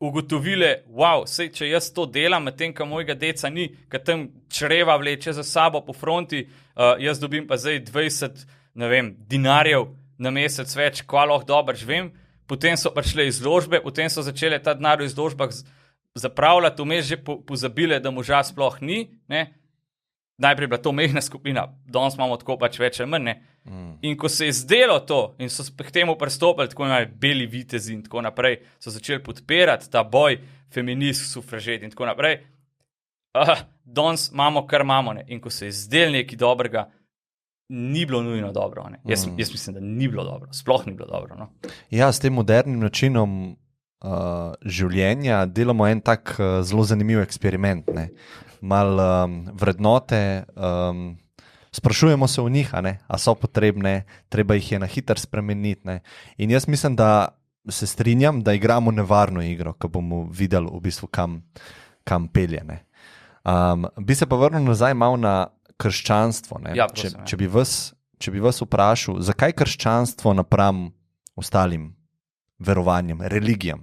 Speaker 2: ugotovile, sej, če jaz to delam, medtem, ko mojega deca ni, ker tam čreva vleče za sabo po fronti, jaz dobim pa zdaj 20, dinarjev na mesec več, kva lahko dobro živim. Potem so prišle izložbe, potem so začele ta denar v izložbah zapravljati, vmes že pozabile, da moža sploh ni. Najprej bila to mehna skupina, danes imamo tako pač več ali manj. In ko se je zdelo to in so k temu pristopili, tako imenovani beli vitezi in tako naprej, so začeli podpirati ta boj feminist, sufražet in tako naprej, danes imamo, kar imamo. In ko se je zdelo nekaj dobrega, ni bilo nujno dobro. Jaz mislim, da ni bilo dobro, sploh ni bilo dobro.
Speaker 1: Ja, s tem modernim načinom življenja delamo en tak zelo zanimiv eksperiment. Mal vrednote, sprašujemo se o njih, a so potrebne, treba jih je na hitro spremeniti. In jaz mislim, da se strinjam, da igramo nevarno igro, ko bomo videli v bistvu kam pelje. Bi se pa vrnil nazaj malo na krščanstvo.
Speaker 2: Ja,
Speaker 1: če bi vas vprašal, zakaj krščanstvo napram ostalim verovanjem, religijam?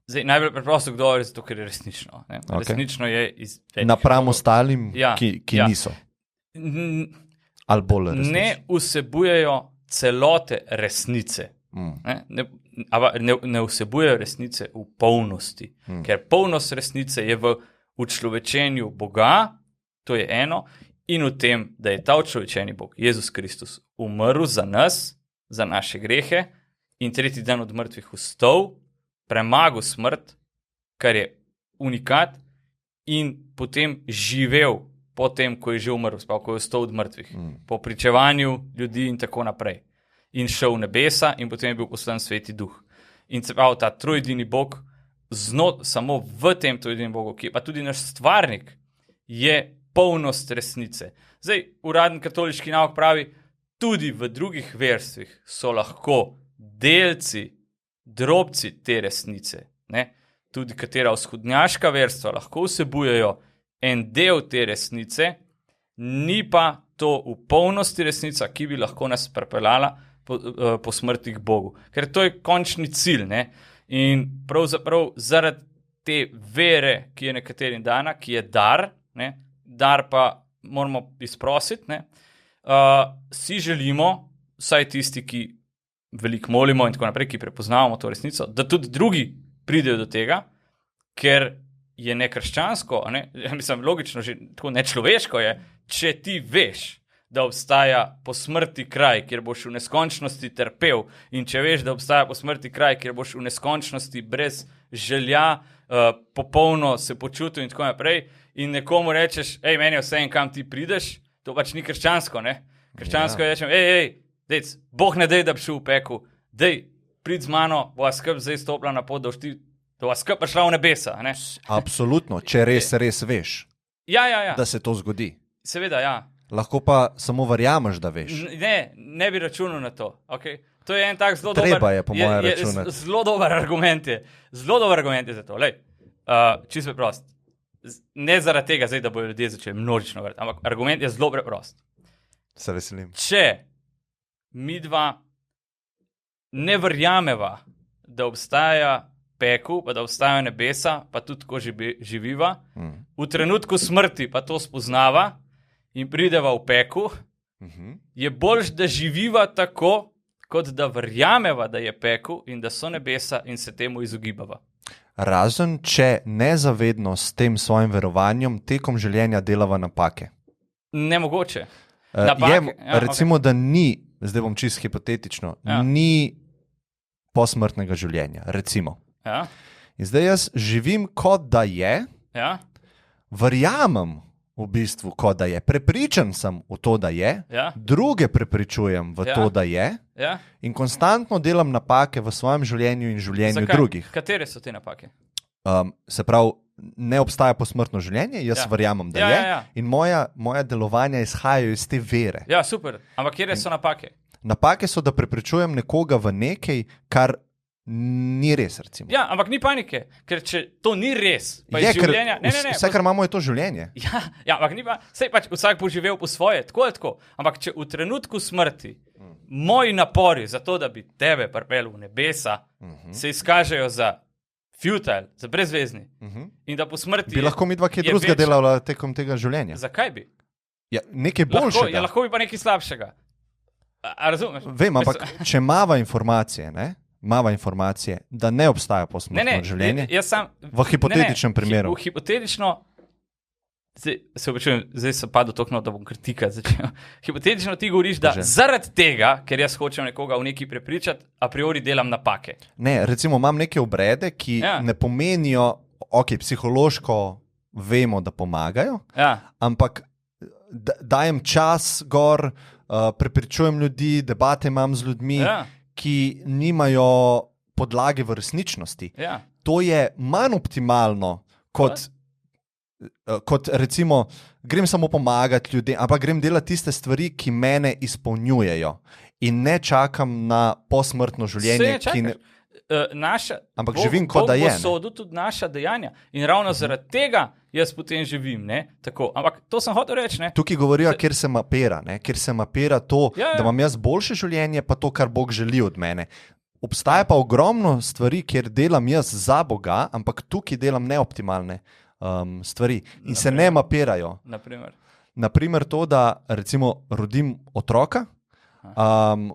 Speaker 2: Zdaj, najbolj preprosto odgovor je zato, ker je resnično. Okay. Resnično je
Speaker 1: napram ostalim, ki niso. Ali bolj resnično.
Speaker 2: Ne vsebujejo celote resnice. Ne vsebujejo resnice v polnosti. Ker polnost resnice je v učlovečenju Boga, to je eno, in v tem, da je ta učlovečeni Bog, Jezus Kristus, umrl za nas, za naše grehe in 3. dan od mrtvih vstal, premagal smrt, kar je unikat, in potem živel potem, ko je že umrl, spal, ko je vstal od mrtvih, po pričevanju ljudi in tako naprej. In šel v nebesa in potem je bil poslan Sveti Duh. In se pravi, ta trojedini Bog, samo v tem trojedinem Bogu, ki je pa tudi naš stvarnik, je polnost resnice. Zdaj, uraden katoliški nauk pravi, tudi v drugih verstvih so lahko delci, drobci te resnice. Ne? Tudi katera vzhodnjaška verstva lahko vsebujejo en del te resnice, ni pa to v polnosti resnica, ki bi lahko nas pripeljala po smrti k Bogu. Ker to je končni cilj. Ne? In pravzaprav zaradi te vere, ki je nekaterim dana, ki je dar, ne? Dar pa moramo izprositi, ne? Si želimo, vsaj tisti, ki veliko molimo in tako naprej, ki prepoznavamo to resnico, da tudi drugi pridejo do tega, ker je nekrščansko, ne? Mislim, logično, že tako nečloveško je, če ti veš, da obstaja po smrti kraj, kjer boš v neskončnosti trpel, in če veš, da obstaja po smrti kraj, kjer boš v neskončnosti brez želja, popolno se počutil in tako naprej, in nekomu rečeš, meni je vseeno, kam ti prideš, to pač ni krščansko, ne? Krščansko je rečem, dec, Bog ne dej, da bi šel v peku, dej, prid z mano, bova skrb zdaj stopila na pot, da bova skrb prišla v nebesa, ne?
Speaker 1: Absolutno, če res veš, da se to zgodi.
Speaker 2: Seveda, ja.
Speaker 1: Lahko pa samo verjameš, da veš.
Speaker 2: Ne bi računal na to. Okay? To je en tak zelo
Speaker 1: dober... Treba
Speaker 2: je,
Speaker 1: po mojem, računati.
Speaker 2: Zelo dober argument je. Zelo dober argument je za to. Čisto preprost. Ne zaradi tega, zdaj, da bodo ljudje začeli množično govoriti, ampak argument je zelo preprost.
Speaker 1: Se veselim.
Speaker 2: Če midva ne verjameva, da obstaja pekel, pa da obstajajo nebesa, pa tudi ko živiva, v trenutku smrti pa to spoznava, in prideva v peku, je boljš, da živiva tako, kot da verjameva, da je pekel in da so nebesa in se temu izogibava.
Speaker 1: Razen, če nezavedno s tem svojim verovanjem tekom življenja delava napake.
Speaker 2: Nemogoče.
Speaker 1: Recimo, da ni, zdaj bom čisto hipotetično, ni posmrtnega življenja, recimo.
Speaker 2: Ja.
Speaker 1: In zdaj jaz živim, kot da je, verjamem, v bistvu, kot da je. Prepričan sem v to, da je, druge prepričujem v to, da je, in konstantno delam napake v svojem življenju in življenju drugih.
Speaker 2: Katere so te napake?
Speaker 1: Se pravi, ne obstaja posmrtno življenje, jaz verjamem, da je, in moja delovanja izhajajo iz te vere.
Speaker 2: Ja, super. Ampak kje so napake?
Speaker 1: Napake so, da prepričujem nekoga v nekaj, kar ni res, recimo.
Speaker 2: Ja, ampak ni panike, ker če to ni res, pa je življenja...
Speaker 1: Vse, kar imamo, je to življenje.
Speaker 2: Ja, ampak ni pa... Sej pač vsak bo živel po svoje, tako je tako. Ampak če v trenutku smrti moji napori za to, da bi tebe pripeljal v nebesa, se izkažejo za futile, za brezvezni, in da po smrti...
Speaker 1: Bi lahko midva kaj drugega delala tekom tega življenja.
Speaker 2: Zakaj bi?
Speaker 1: Ja, nekaj boljšega.
Speaker 2: Lahko bi pa nekaj slabšega. A razumeš?
Speaker 1: Vem, ampak če mava informacije, da ne obstaja posmrtno življenje, v hipotetičnem primeru.
Speaker 2: V hipotetično, zdaj se padel tokno, da bom kritika začel. Hipotetično ti govoriš, da zaradi tega, ker jaz hočem nekoga v nekaj prepričati, a priori delam napake.
Speaker 1: Ne, recimo imam neke obrede, ki ne pomenijo, psihološko vemo, da pomagajo, ampak dajem čas gor, prepričujem ljudi, debate imam z ljudmi, ki nimajo podlage v resničnosti. To je manj optimalno, kot recimo, grem samo pomagati ljudem, ampak grem delati tiste stvari, ki mene izpolnjujejo in ne čakam na posmrtno življenje. Ampak živim, kot da je.
Speaker 2: Bog bo sodil tudi naša dejanja. In ravno zaradi tega jaz potem živim. Tako. Ampak to sem hotel reči.
Speaker 1: Tukaj govorijo, kjer se mapira to, da imam jaz boljše življenje, pa to, kar Bog želi od mene. Obstaja pa ogromno stvari, kjer delam jaz za Boga, ampak tukaj delam neoptimalne stvari in se ne mapirajo. Naprimer to, da recimo rodim otroka,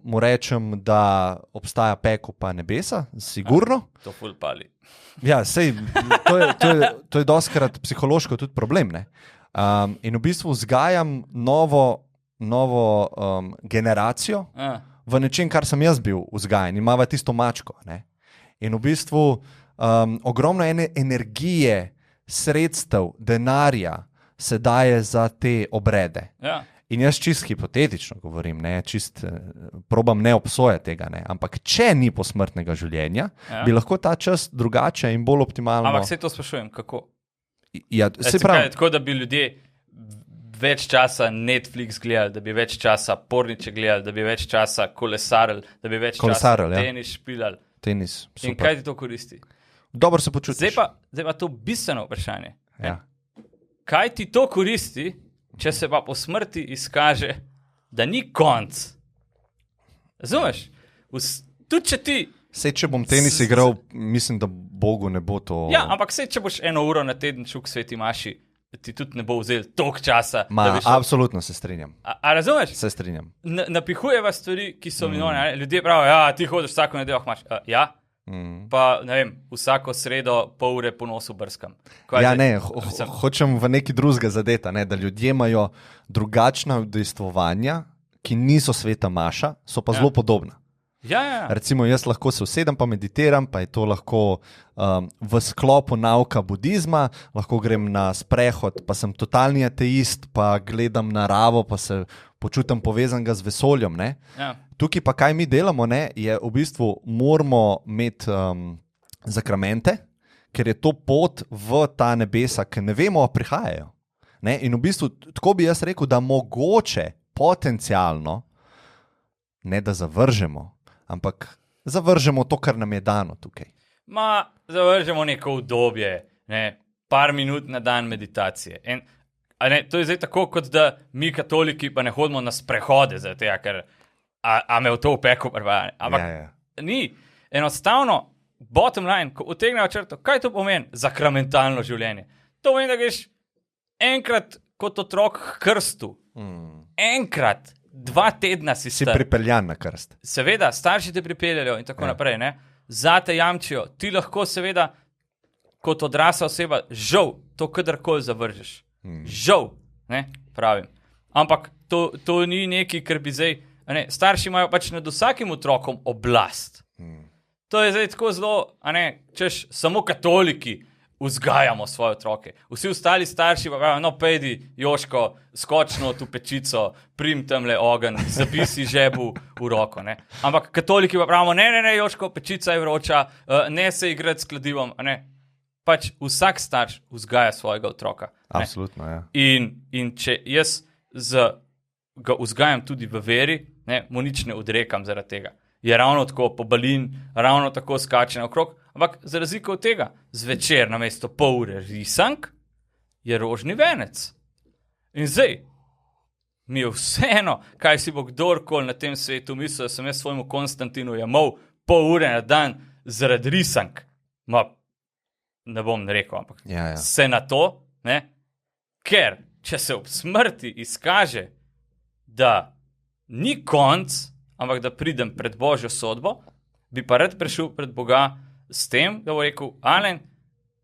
Speaker 1: mu rečem, da obstaja pekel pa nebesa, sigurno.
Speaker 2: To ful pali.
Speaker 1: Ja, sej, to je dostikrat psihološko tudi problem. In v bistvu vzgajam novo generacijo v nečem, kar sem jaz bil vzgajan. Imava tisto mačko. In v bistvu ogromno energije, sredstev, denarja se daje za te obrede.
Speaker 2: Ja.
Speaker 1: In jaz čist hipotetično govorim, probam ne obsojati tega, ampak če ni posmrtnega življenja, bi lahko ta čas drugače in bolj optimalno.
Speaker 2: Ampak se to sprašujem, kako?
Speaker 1: Ja, se pravi,
Speaker 2: tako, da bi ljudje več časa Netflix gledali, da bi več časa porniče gledali, da bi več časa kolesarili, da bi več časa tenis špilali.
Speaker 1: Tenis, super.
Speaker 2: In kaj ti to koristi?
Speaker 1: Dobro se počutiš.
Speaker 2: Zdaj pa to bistveno vprašanje.
Speaker 1: Ja.
Speaker 2: Kaj ti to koristi, če se pa po smrti izkaže, da ni konc? Razumeš? Tudi če ti...
Speaker 1: Sej, če bom tenis igral, mislim, da Bogu ne bo to...
Speaker 2: Ja, ampak sej, če boš 1 uro na teden šel k Sveti maši, ti tudi ne bo vzel toliko časa.
Speaker 1: Absolutno se strinjam.
Speaker 2: A razumeš?
Speaker 1: Se strinjam.
Speaker 2: Napihujeva stvari, ki so milijone. Ljudje pravijo, ja, ti hodiš vsako nedeljo k maši. Ja. Pa, ne vem, vsako sredo pol ure po nosu brskam.
Speaker 1: Ja, ne, hočem v neki drugega zadeta, da ljudje imajo drugačna udejstvovanja, ki niso sveta maša, so pa zelo podobna.
Speaker 2: Ja.
Speaker 1: Recimo, jaz lahko se usedem pa meditiram, pa je to lahko v sklopu nauka budizma, lahko grem na sprehod, pa sem totalni ateist, pa gledam naravo, pa se počutim povezanega z vesoljem.
Speaker 2: Ja.
Speaker 1: Tukaj pa kaj mi delamo, je v bistvu moramo imeti zakramente, ker je to pot v ta nebesa, ki ne vemo, prihajajo. In v bistvu, tako bi jaz rekel, da mogoče potencialno, ne da zavržemo, ampak zavržemo to, kar nam je dano tukaj.
Speaker 2: Zavržemo neko obdobje, par minut na dan meditacije. To je zdaj tako, kot da mi katoliki pa ne hodimo na sprehode, ker me v to upeko prvaja. Ampak ni. Enostavno, bottom line, ko utegnemo črto, kaj to pomeni zakramentalno življenje? To pomeni, da greš enkrat kot otrok k krstu. Enkrat. 2 tedna si
Speaker 1: pripeljan na krst.
Speaker 2: Seveda, starši te pripeljajo in tako naprej. Zate jamčijo. Ti lahko seveda kot odrasla oseba žal to kadarkoli zavržeš. Žal, pravim. Ampak to ni nekaj, kar bi zdaj... Starši imajo pač nad vsakim otrokom oblast. To je zdaj tako zelo, češ samo katoliki vzgajamo svoje otroke. Vsi ostali starši pa pravijo, pejdi, Joško, skočno v pečico, prim tamle ogenj, zabij si žebu v roko. Ampak katoliki pa pravimo, ne, Joško, pečica je vroča, ne se igrati s kladivom. Pač vsak starš vzgaja svojega otroka.
Speaker 1: Absolutno, ja.
Speaker 2: In če jaz ga vzgajam tudi v veri, mu nič ne odrekam zaradi tega. Je ravno tako pobalin, ravno tako skače naokrog, ampak za razliko od tega, zvečer namesto pol ure risank, je rožni venec. In zdaj, mi je vseeno, kaj si bo kdorkoli na tem svetu mislil, da sem jaz svojemu Konstantinu jemal pol ure na dan zaradi risank. Ne bom rekel, ampak se na to, ker če se ob smrti izkaže, da ni konc, ampak da pridem pred Božjo sodbo, bi pa rad prišel pred Boga s tem, da bo rekel, Alen,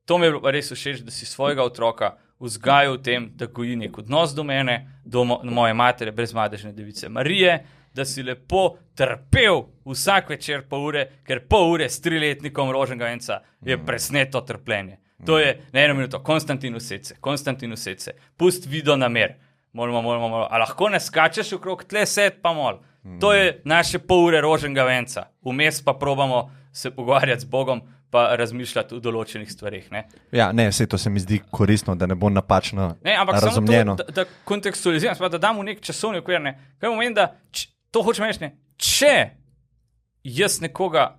Speaker 2: to mi je bilo res všeč, da si svojega otroka vzgajal v tem, da goji nek odnos do mene, do moje matere brezmadežne device Marije, da si lepo trpel vsak večer pol ure, ker pol ure s 3-letnikom rožnega venca je presneto trpljenje. To je na 1 minuto, Konstantinu sece, pust video namer, molimo, a lahko ne skačeš okrog tle set pa mol. To je naše pol ure rožnega venca. Vmes pa probamo se pogovarjati z Bogom pa razmišljati o določenih stvarih.
Speaker 1: Ja, vse to se mi zdi koristno, da ne bo napačno razumljeno.
Speaker 2: Ampak samo to, da kontekstualiziram, da dam v nek časovni okvir. Kaj pomeni, da to hočem reči, če jaz nekoga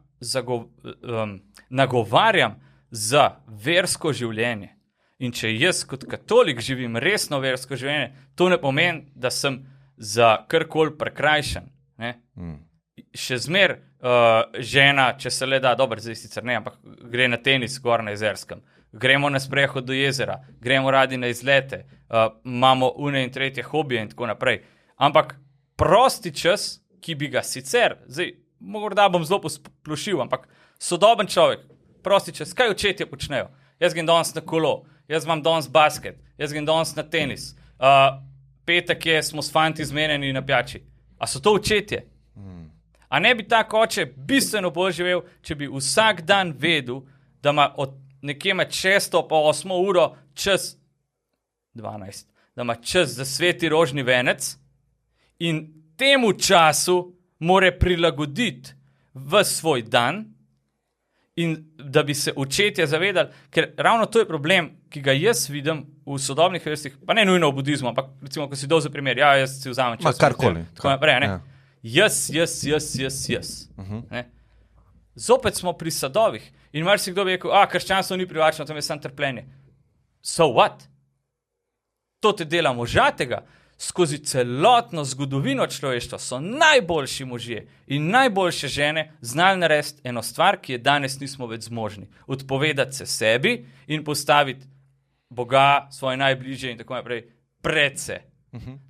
Speaker 2: nagovarjam za versko življenje in če jaz kot katolik živim resno versko življenje, to ne pomeni, da sem za karkoli prekrajšan. Še zmer žena, če se le da, dobro, zdaj sicer ne, ampak gre na tenis gor na Jezerskem, gremo na sprehod do jezera, gremo radi na izlete, imamo une in tretje hobije in tako naprej. Ampak prosti čas, ki bi ga sicer, zdaj, morda bom zelo posplošil, ampak sodoben človek, prosti čas, kaj očetje počnejo? Jaz grem danes na kolo, jaz imam danes basket, jaz grem danes na tenis, petek je, smo s fanti zmenjeni na pijači. A so to očetje? A ne bi tak oče bistveno bolj živel, če bi vsak dan vedel, da ima od nekje med 6 pa 8 uro čas 12, da ima čas za sveti rožni venec in temu času more prilagoditi v svoj dan in da bi se očetje zavedali, ker ravno to je problem, ki ga jaz vidim v sodobnih verskih, pa ne nujno v budizmu, ampak recimo, ko si dal za primer, jaz si vzamem čas.
Speaker 1: Karkoli.
Speaker 2: Tako naprej, ne? Ja. Jaz. Ne? Zopet smo pri sadovih in marsikdo bi rekel, krščanstvo ni privlačno, tam je samo trpljenje. So what? To te dela možatega. Skozi celotno zgodovino človeštva so najboljši možje in najboljše žene znali narediti eno stvar, ki je danes nismo več zmožni. Odpovedati se sebi in postaviti Boga, svoje najbližje in tako naprej pred se.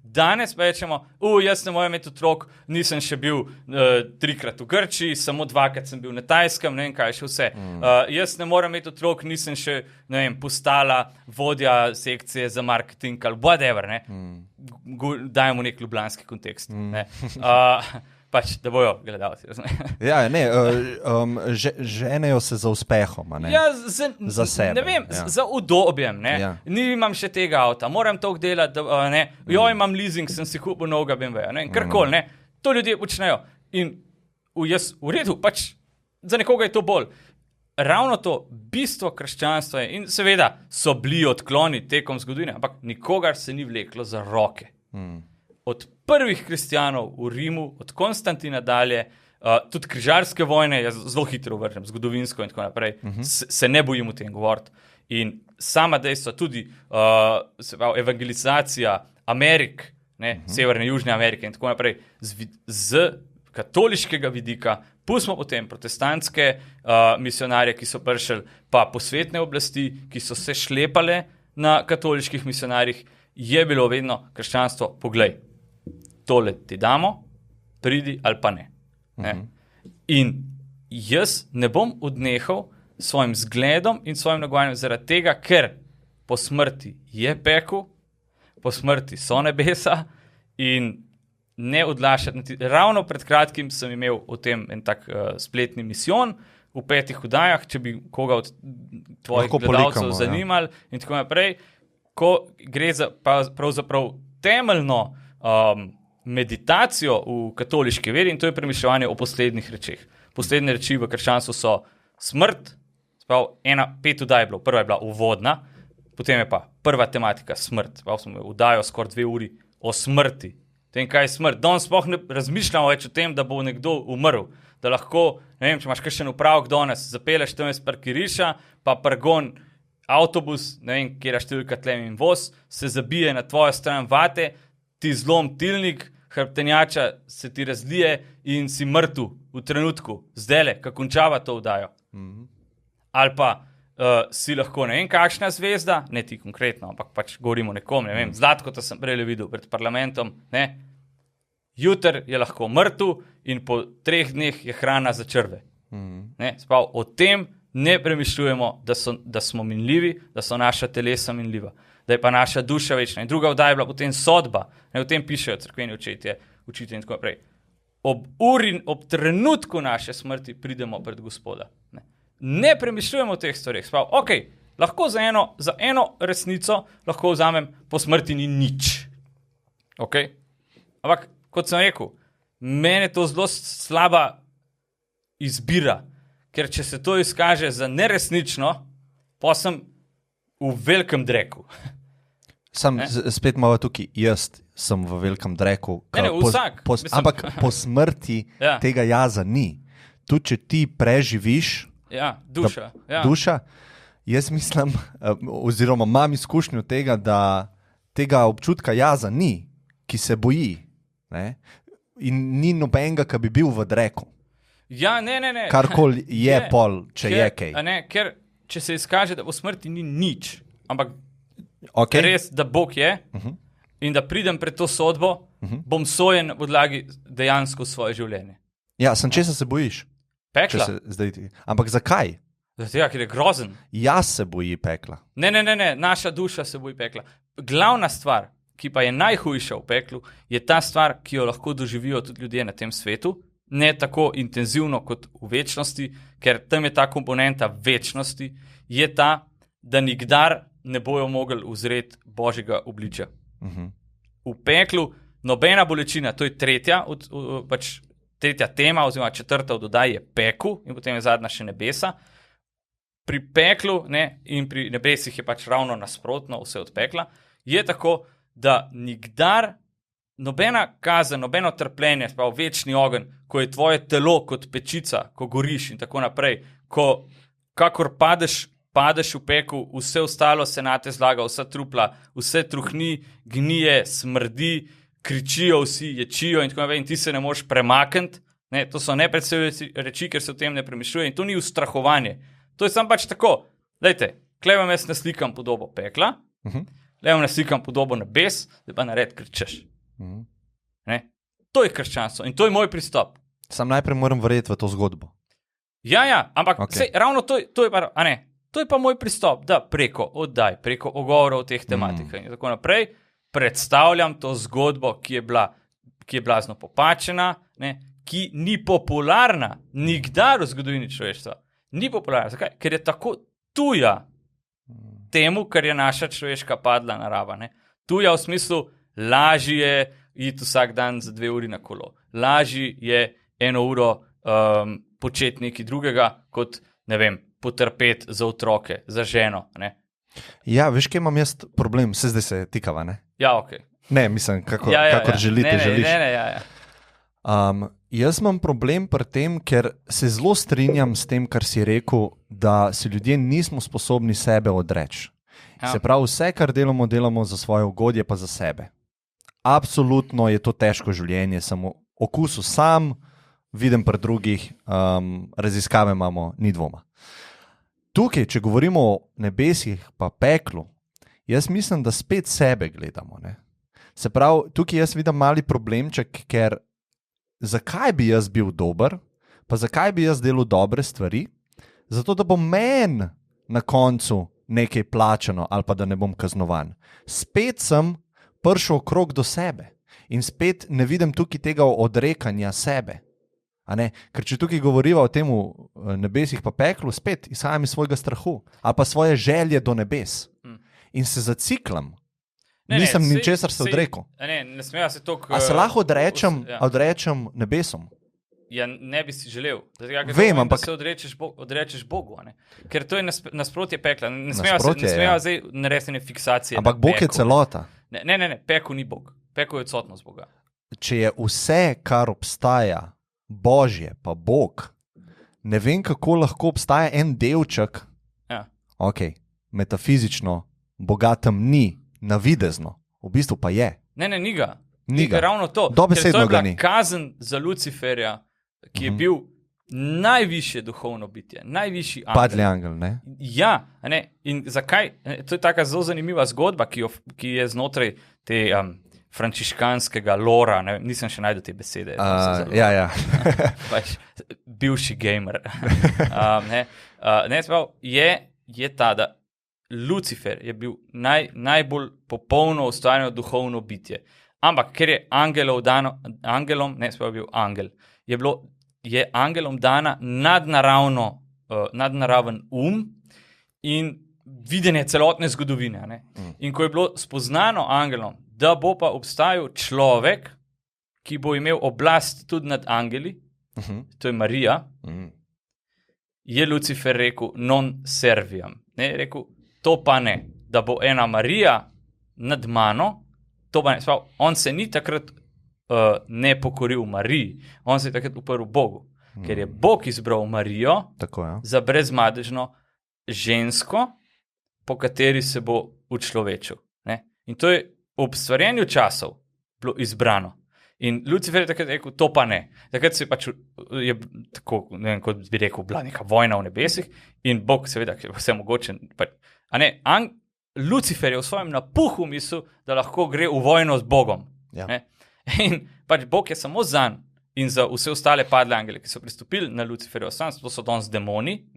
Speaker 2: Danes pa rečemo, jaz ne morem imeti otrok, nisem še bil 3-krat v Grčiji, samo 2-krat sem bil na Tajskem, ne vem kaj še vse. Jaz ne morem imeti otrok, nisem še, ne vem, postala vodja sekcije za marketing ali whatever, ne. Dajemo nek ljubljanski kontekst, ne. Pač, da bojo gledalci.
Speaker 1: Ja, ne, ženejo se za uspehom, ne?
Speaker 2: Ja,
Speaker 1: za sebe.
Speaker 2: Ne vem, za udobjem, ne? Ja. Nimam še tega avta, moram toliko delati, ne? Imam leasing, sem si kupil novega BMW-ja, ne? Karkoli, ne? To ljudje počnejo. In v redu, pač za nekoga je to bolj. Ravno to bistvo krščanstva je, in seveda so bili odkloni tekom zgodovine, ampak nikogar se ni vleklo za roke. Od prvih kristjanov v Rimu, od Konstantina dalje, tudi križarske vojne, jaz zelo hitro vržem, zgodovinsko in tako naprej, se ne bojim o tem govoriti. In sama dejstva tudi evangelizacija Amerik, ne, Severne, Južne Amerike in tako naprej, z katoliškega vidika, pustimo potem protestantske misionarje, ki so prišli, pa posvetne oblasti, ki so se šlepale na katoliških misionarjih, je bilo vedno krščanstvo, poglej, tole ti damo, pridi ali pa ne. In jaz ne bom odnehal svojim zgledom in svojim nagovarjanjem zaradi tega, ker po smrti je pekel, po smrti so nebesa in ne odlašati. Ravno pred kratkim sem imel o tem en tak spletni misijon v 5 oddajah, če bi koga od tvojih gledalcev zanimali in tako naprej, ko gre za pravzaprav temeljno meditacijo v katoliški veri in to je premišljevanje o poslednjih rečeh. Poslednje reči v krščanstvu so smrt, 5 oddaj je bilo, prva je bila uvodna, potem je pa prva tematika smrt, smo vdajo skoraj 2 uri o smrti. Tem, kaj je smrt. Danes sploh ne razmišljamo več o tem, da bo nekdo umrl, da lahko, ne vem, če imaš kakšen upravek danes, zapeleš tam iz parkirišča, pa prgon avtobus, ne vem, kjera številka tlem in voz, se zabije na tvojo stran vate, ti zlom tilnik, hrbtenjača se ti razlije in si mrtev v trenutku, zdajle, ko končava to vdajo. Ali pa si lahko ne vem kakšna zvezda, ne ti konkretno, ampak pač govorimo nekom, ne vem, Zlatkota sem prej videl pred parlamentom, ne, jutr je lahko mrtev in po 3 dneh je hrana za črve. Ne, o tem ne premišljujemo, da smo minljivi, da so naša telesa minljiva, da je pa naša duša večna. In druga vdaja je bila potem sodba, ne, o tem pišejo cerkveni učitelji in tako naprej. Ob trenutku naše smrti pridemo pred Gospoda. Ne premišljujemo o teh stvareh. Lahko za eno resnico lahko vzamem, po smrti ni nič. Ampak, kot sem rekel, mene to zelo slaba izbira, ker če se to izkaže za neresnično, pa sem v velikem dreku.
Speaker 1: Spet malo tukaj, jaz sem v velikem dreku. Ampak po smrti tega jaza ni. Tu, če ti preživiš, duša, jaz mislim, oziroma imam izkušnjo tega, da tega občutka jaza ni, ki se boji. Ne? In ni nobenega, ki bi bil v dreku.
Speaker 2: Ja, ne.
Speaker 1: Karkoli je pol, če je kaj.
Speaker 2: Ker če se izkaže, da po smrti ni nič, ampak res, da Bog je in da pridem pred to sodbo, bom sojen na podlagi dejansko svoje življenje.
Speaker 1: Ja, sem česa se bojiš?
Speaker 2: Pekla.
Speaker 1: Ampak zakaj?
Speaker 2: Zato, ker je grozen.
Speaker 1: Jaz se boji pekla.
Speaker 2: Ne, naša duša se boji pekla. Glavna stvar, ki pa je najhujša v peklu, je ta stvar, ki jo lahko doživijo tudi ljudje na tem svetu, ne tako intenzivno kot v večnosti, ker tam je ta komponenta večnosti, je ta, da nikdar ne bojo mogli uzreti božjega obličja.
Speaker 1: Mhm.
Speaker 2: V peklu nobena bolečina, to je tretja tema, oziroma četrta od oddaj je pekel in potem je zadnja še nebesa. Pri peklu in pri nebesih je pač ravno nasprotno, vse od pekla, je tako, da nikdar nobena kazen, nobeno trpljenje, sprav večni ogenj, ko je tvoje telo kot pečica, ko goriš in tako naprej, kakor padeš v peku, vse ostalo se nate zlaga, vsa trupla, vse truhni, gnije, smrdi, kričijo vsi, ječijo in tako naprej in ti se ne moreš premakniti. To so nepredstavljive reči, ker se o tem ne premišljuje in to ni ustrahovanje. To je samo pač tako. Dajte, klej vam jaz naslikam podobo pekla, klej vam naslikam podobo nebes, da pa nared kričeš. To je krščanstvo in to je moj pristop.
Speaker 1: Sam najprej moram verjeti v to zgodbo.
Speaker 2: Ja, ampak
Speaker 1: Okay.
Speaker 2: ravno to je pa, to je pa moj pristop, da preko oddaj, preko ogovorov teh tematikah in tako naprej predstavljam to zgodbo, ki je blazno popačena, ki ni popularna, nikdar v zgodovini človeštva. Ni popularna. Zakaj? Ker je tako tuja temu, kar je naša človeška padla narava. Tuja v smislu, lažje je iti vsak dan za 2 uri na kolo. Lažje je 1 uro početi nekaj drugega, kot, potrpeti za otroke, za ženo.
Speaker 1: Ja, veš, kje imam jaz problem? Zdaj se tikava, ne?
Speaker 2: Ja, ok.
Speaker 1: Ne, mislim, kakor želite, želiš.
Speaker 2: Ne.
Speaker 1: Jaz imam problem pri tem, ker se zelo strinjam s tem, kar si rekel, da se ljudje nismo sposobni sebe odreči.
Speaker 2: Ja.
Speaker 1: Se pravi, vse, kar delamo za svoje ugodje, pa za sebe. Absolutno je to težko življenje, samo okusu sam, vidim pri drugih, raziskave imamo, ni dvoma. Tukaj, če govorimo o nebesih pa peklu, jaz mislim, da spet sebe gledamo. Ne? Se pravi, tukaj jaz vidim mali problemček, ker zakaj bi jaz bil dober, pa zakaj bi jaz delal dobre stvari, zato da bo meni na koncu nekaj plačano ali pa da ne bom kaznovan. Spet sem prišel okrog do sebe in spet ne vidim tukaj tega odrekanja sebe. Ker če tukaj govoriva o tem nebesih pa peklu, spet izhajam iz svojega strahu ali pa svoje želje do nebes in se zaciklam. Nisem ničesar se odrekel.
Speaker 2: Ne smeva se toliko...
Speaker 1: A se lahko odrečem nebesom?
Speaker 2: Ja, ne bi si želel.
Speaker 1: Vem, ampak...
Speaker 2: Da se odrečeš Bogu. Ker to je nasprotje pekla. Ne smeva zdaj narediti fiksacije.
Speaker 1: Ampak Bog je celota.
Speaker 2: Ne, pekel ni Bog. Pekel je odsotnost Boga.
Speaker 1: Če je vse, kar obstaja, Božje pa Bog, ne vem, kako lahko obstaja en delček, metafizično, Boga tam ni, navidezno, v bistvu pa je.
Speaker 2: Ne, ni ga. Ni ga. Ravno to.
Speaker 1: Dobesedno ga ni.
Speaker 2: To je bila kazen za Luciferja, ki je bil najvišje duhovno bitje, najvišji angel.
Speaker 1: Padli angel, ne?
Speaker 2: Ja, in zakaj? To je taka zelo zanimiva zgodba, ki je znotraj te frančiškanskega lora, nisem še najdel te besede.
Speaker 1: Ja.
Speaker 2: Pač, bivši gamer. Je ta, da Lucifer je bil najbolj popolno ustvarjeno duhovno bitje. Ampak, ker je angelom, bil angel, je angelom dana nadnaraven in videnje celotne zgodovine. In ko je bilo spoznano angelom, da bo pa obstajal človek, ki bo imel oblast tudi nad angeli, to je Marija, je Lucifer rekel, non serviam. Rekel, to pa ne, da bo ena Marija nad mano, to pa ne. On se ni takrat ne pokoril Mariji, on se je takrat uprl Bogu, ker je Bog izbral Marijo za brezmadežno žensko, po kateri se bo učlovečil. In to je ob stvarjenju časov bilo izbrano. In Lucifer je takrat rekel, to pa ne. Takrat se pač je tako, kot bi rekel, bila neka vojna v nebesih in Bog seveda, ki je vse mogočen. Lucifer je v svojem napuhu mislil, da lahko gre v vojno z Bogom.
Speaker 1: Ja.
Speaker 2: In pač Bog je samo zanj in za vse ostale padle angele, ki so pristopili na Luciferjevo stran, to so danes demoni,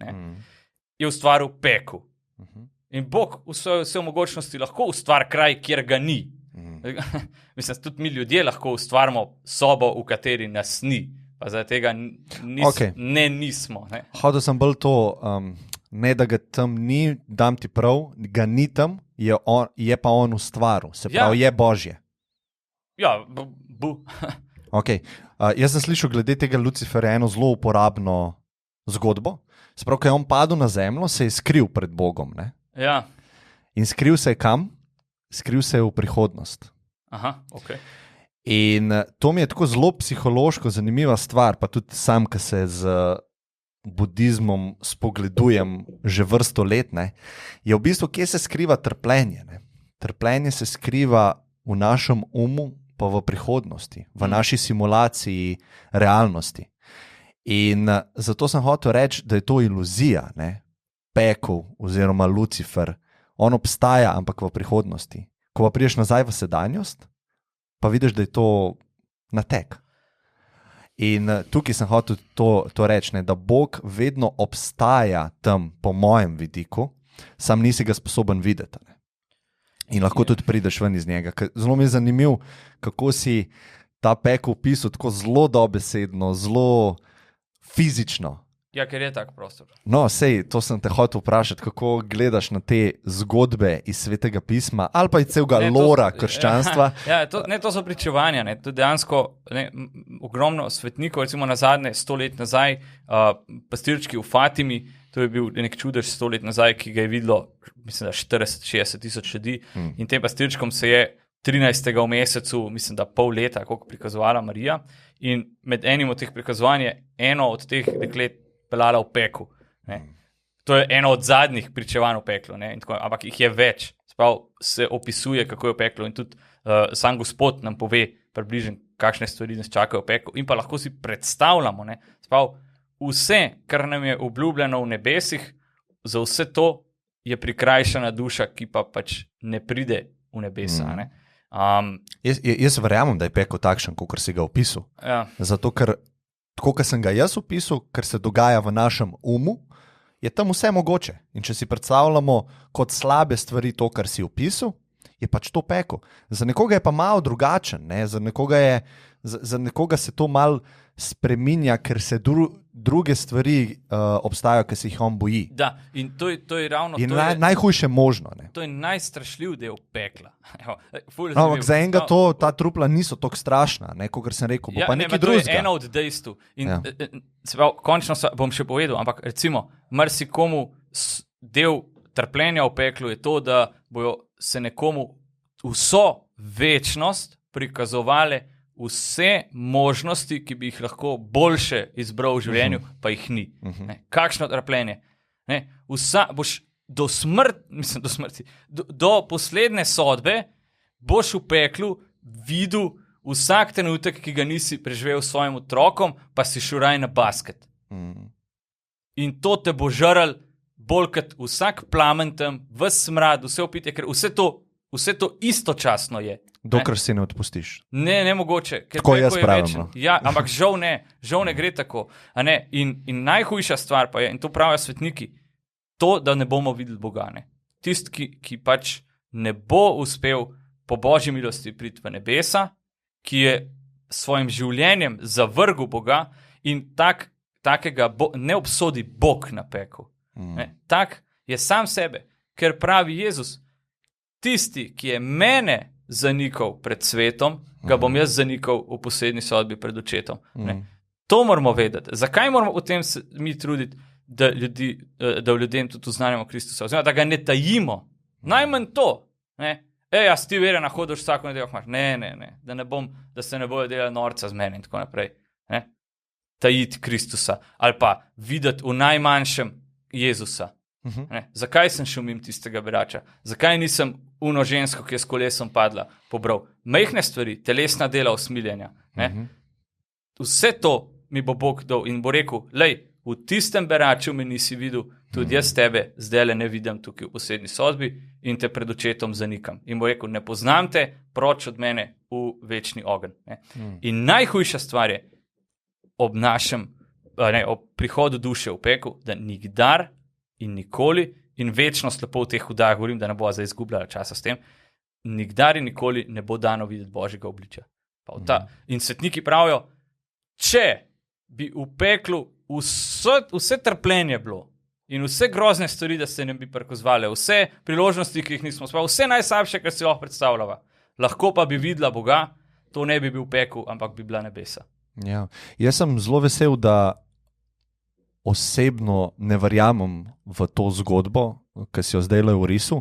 Speaker 2: je ustvaril pekel. In Bog v svoje vse mogočnosti lahko ustvari kraj, kjer ga ni. Mislim, tudi mi ljudje lahko ustvarimo sobo, v kateri nas ni. Pa zaradi tega nismo.
Speaker 1: Hodil sem bolj to ne da ga tam ni, dam ti prav, ga ni tam, je pa on ustvaril, se pravi, je Božje.
Speaker 2: Ja,
Speaker 1: Okay. Jaz sem slišal glede tega Luciferja eno zelo uporabno zgodbo. Sprav, ko je on padel na zemljo, se je skril pred Bogom. Ne?
Speaker 2: Ja.
Speaker 1: In skril se je kam? Skril se je v prihodnost.
Speaker 2: Aha, ok.
Speaker 1: In to mi je tako zelo psihološko zanimiva stvar, pa tudi sam, ki se z budizmom spogledujem že vrsto let, ne, je v bistvu, kje se skriva trpljenje. Ne? Trpljenje se skriva v našem umu, pa v prihodnosti, v naši simulaciji realnosti. In zato sem hotel reči, da je to iluzija, ne? Pekel oziroma Lucifer, on obstaja, ampak v prihodnosti. Ko pa prideš nazaj v sedanjost, pa vidiš, da je to natek. In tukaj sem hotel to reči, ne? Da Bog vedno obstaja tam, po mojem vidiku, sam nisi ga sposoben videti. Ne? In lahko tudi prideš ven iz njega. Zelo mi je zanimiv, kako si ta pekel opisal tako zelo dobesedno, zelo fizično.
Speaker 2: Ja, ker je tak prostor.
Speaker 1: No, sej, to sem te hotel vprašati, kako gledaš na te zgodbe iz Svetega pisma ali pa iz celega lora krščanstva.
Speaker 2: To so pričevanja. To dejansko ogromno svetnikov, recimo nazadnje 100 let nazaj, pastirčki v Fatimi, to je bil nek čudež 100 let nazaj, ki ga je videlo, mislim, da 40-60 tisoč ljudi. In tem pastirčkom se je 13. v mesecu, mislim, da pol leta, koliko prikazovala Marija. In med enim od teh prikazovanj je eno od teh deklet pelala v peku. To je eno od zadnjih pričevanj v peklu. Ampak jih je več. Sprav se opisuje, kako je v peklu. In tudi sam Gospod nam pove približno, kakšne stvari nas čakajo v peklu. In pa lahko si predstavljamo. Sprav vse, kar nam je obljubljeno v nebesih, za vse to je prikrajšana duša, ki pa pač ne pride v nebesa.
Speaker 1: Jaz verjamem, da je pekel takšen, kot si ga opisal.
Speaker 2: Ja.
Speaker 1: Zato, ker tako, kot sem ga jaz opisal, ker se dogaja v našem umu, je tam vse mogoče. In če si predstavljamo kot slabe stvari to, kar si opisal, je pač to pekel. Za nekoga je pa malo drugačen, ne? Za nekoga se to malo spreminja, ker se druge stvari obstajajo, ki se jih on boji.
Speaker 2: Da, in to je ravno
Speaker 1: in najhujše možno. Ne?
Speaker 2: To je najstrašljiv del pekla.
Speaker 1: Ampak za enega ta trupla niso tako strašna, kot sem rekel, bo pa nekaj drugega.
Speaker 2: To je eno od dejstv. Končno bom še povedal, ampak recimo, marsikomu del trpljenja v peklu je to, da bojo se nekomu vso večnost prikazovale vse možnosti, ki bi jih lahko boljše izbral v življenju, pa jih ni. Kakšno trpljenje. Boš do smrti, do posledne sodbe, boš v peklu videl vsak trenutek, ki ga nisi preživel s svojim otrokom, pa si šuraj na basket. In to te bo žaral bolj kot vsak plamen tam, ves smrad, vse opitje, ker vse to istočasno je.
Speaker 1: Dokler si ne odpustiš.
Speaker 2: Ne mogoče.
Speaker 1: Tako jaz pravim.
Speaker 2: Ja, ampak žal ne gre tako. In najhujša stvar pa je, in to pravijo svetniki, to, da ne bomo videli Boga. Tisti, ki pač ne bo uspel po Božji milosti priti v nebesa, ki je svojim življenjem zavrgel Boga in takega ne obsodi Bog na peku. Tak je sam sebe, ker pravi Jezus, tisti, ki je mene zanikal pred svetom, ga bom jaz zanikal v poslednji sodbi pred očetom. To moramo vedeti. Zakaj moramo v tem se mi truditi, da ljudem tudi uznanjamo Kristusa? Oziroma, da ga ne tajimo. Najmanj to. Jaz ti verjena hodiš vsako nedeljo. Ne. Da se ne bojo delali norca z meni in tako naprej. Tajiti Kristusa. Ali pa videti v najmanjšem Jezusa. Zakaj sem šel mimo tistega berača? Zakaj nisem uno žensko, ki je s kolesom padla, pobral? Majhne stvari, telesna dela usmiljenja. Vse to mi bo Bog dal in bo rekel, lej, v tistem beraču me nisi videl, tudi jaz tebe zdajle ne vidim tukaj v poslednji sodbi in te pred očetom zanikam. In bo rekel, ne poznam te, proč od mene v večni ogenj. In najhujša stvar je ob prihodu duše v peku, da nikdar in nikoli, in večnost lepo v teh vdajah govorim, da ne bo zdaj izgubljala časa s tem, nikdar in nikoli ne bo dano videti Božjega obličja. In svetniki pravijo, če bi v peklu vse trpljenje bilo, In vse grozne stvari, da se ne bi prekozvale, vse priložnosti, ki jih nismo spali, vse najslabše, kar si lahko predstavljava. Lahko pa bi videla Boga, to ne bi bil pekel, ampak bi bila nebesa.
Speaker 1: Ja. Jaz sem zelo vesel, da osebno ne verjamem v to zgodbo, ki si jo zdaj le vrisil,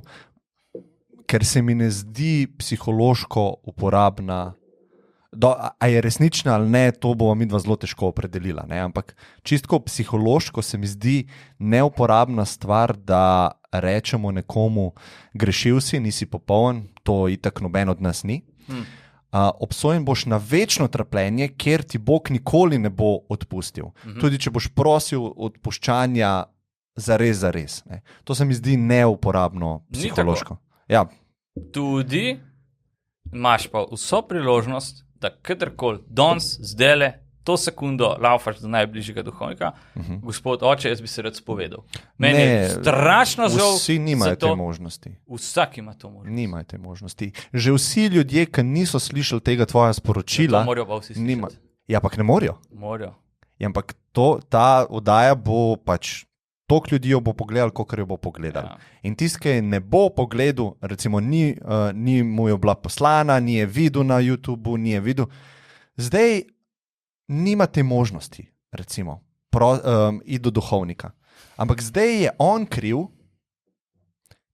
Speaker 1: ker se mi ne zdi psihološko uporabna. A je resnična ali ne, to bomo midva zelo težko opredelila. Ne? Ampak čisto psihološko se mi zdi neuporabna stvar, da rečemo nekomu, grešil si, nisi popoln, to itak noben od nas ni. Obsojen boš na večno trpljenje, ker ti Bog nikoli ne bo odpustil. Tudi če boš prosil odpuščanja zares. Ne? To se mi zdi neuporabno psihološko. Ja.
Speaker 2: Tudi imaš pa vso priložnost, da kadarkoli, danes, zdajle, to sekundo laufaš do najbližjega duhovnika, gospod oče, jaz bi se rad spovedal. Meni je strašno žal.
Speaker 1: Vsi nimajo te možnosti.
Speaker 2: Vsak ima to možnost.
Speaker 1: Nimajo te možnosti. Že vsi ljudje, ki niso slišali tega tvoja sporočila,
Speaker 2: to morajo pa vsi slišati.
Speaker 1: Ja, ampak ne morajo.
Speaker 2: Morajo.
Speaker 1: Ja, ampak ta oddaja bo pač, toliko ljudi jo bo pogledal, kolikor jo bo pogledal. Ja. In tisti, ki ne bo pogledal, recimo ni mu jo bila poslana, ni je videl na YouTubu, ni je videl, zdaj nima te možnosti, recimo, iti do duhovnika. Ampak zdaj je on kriv,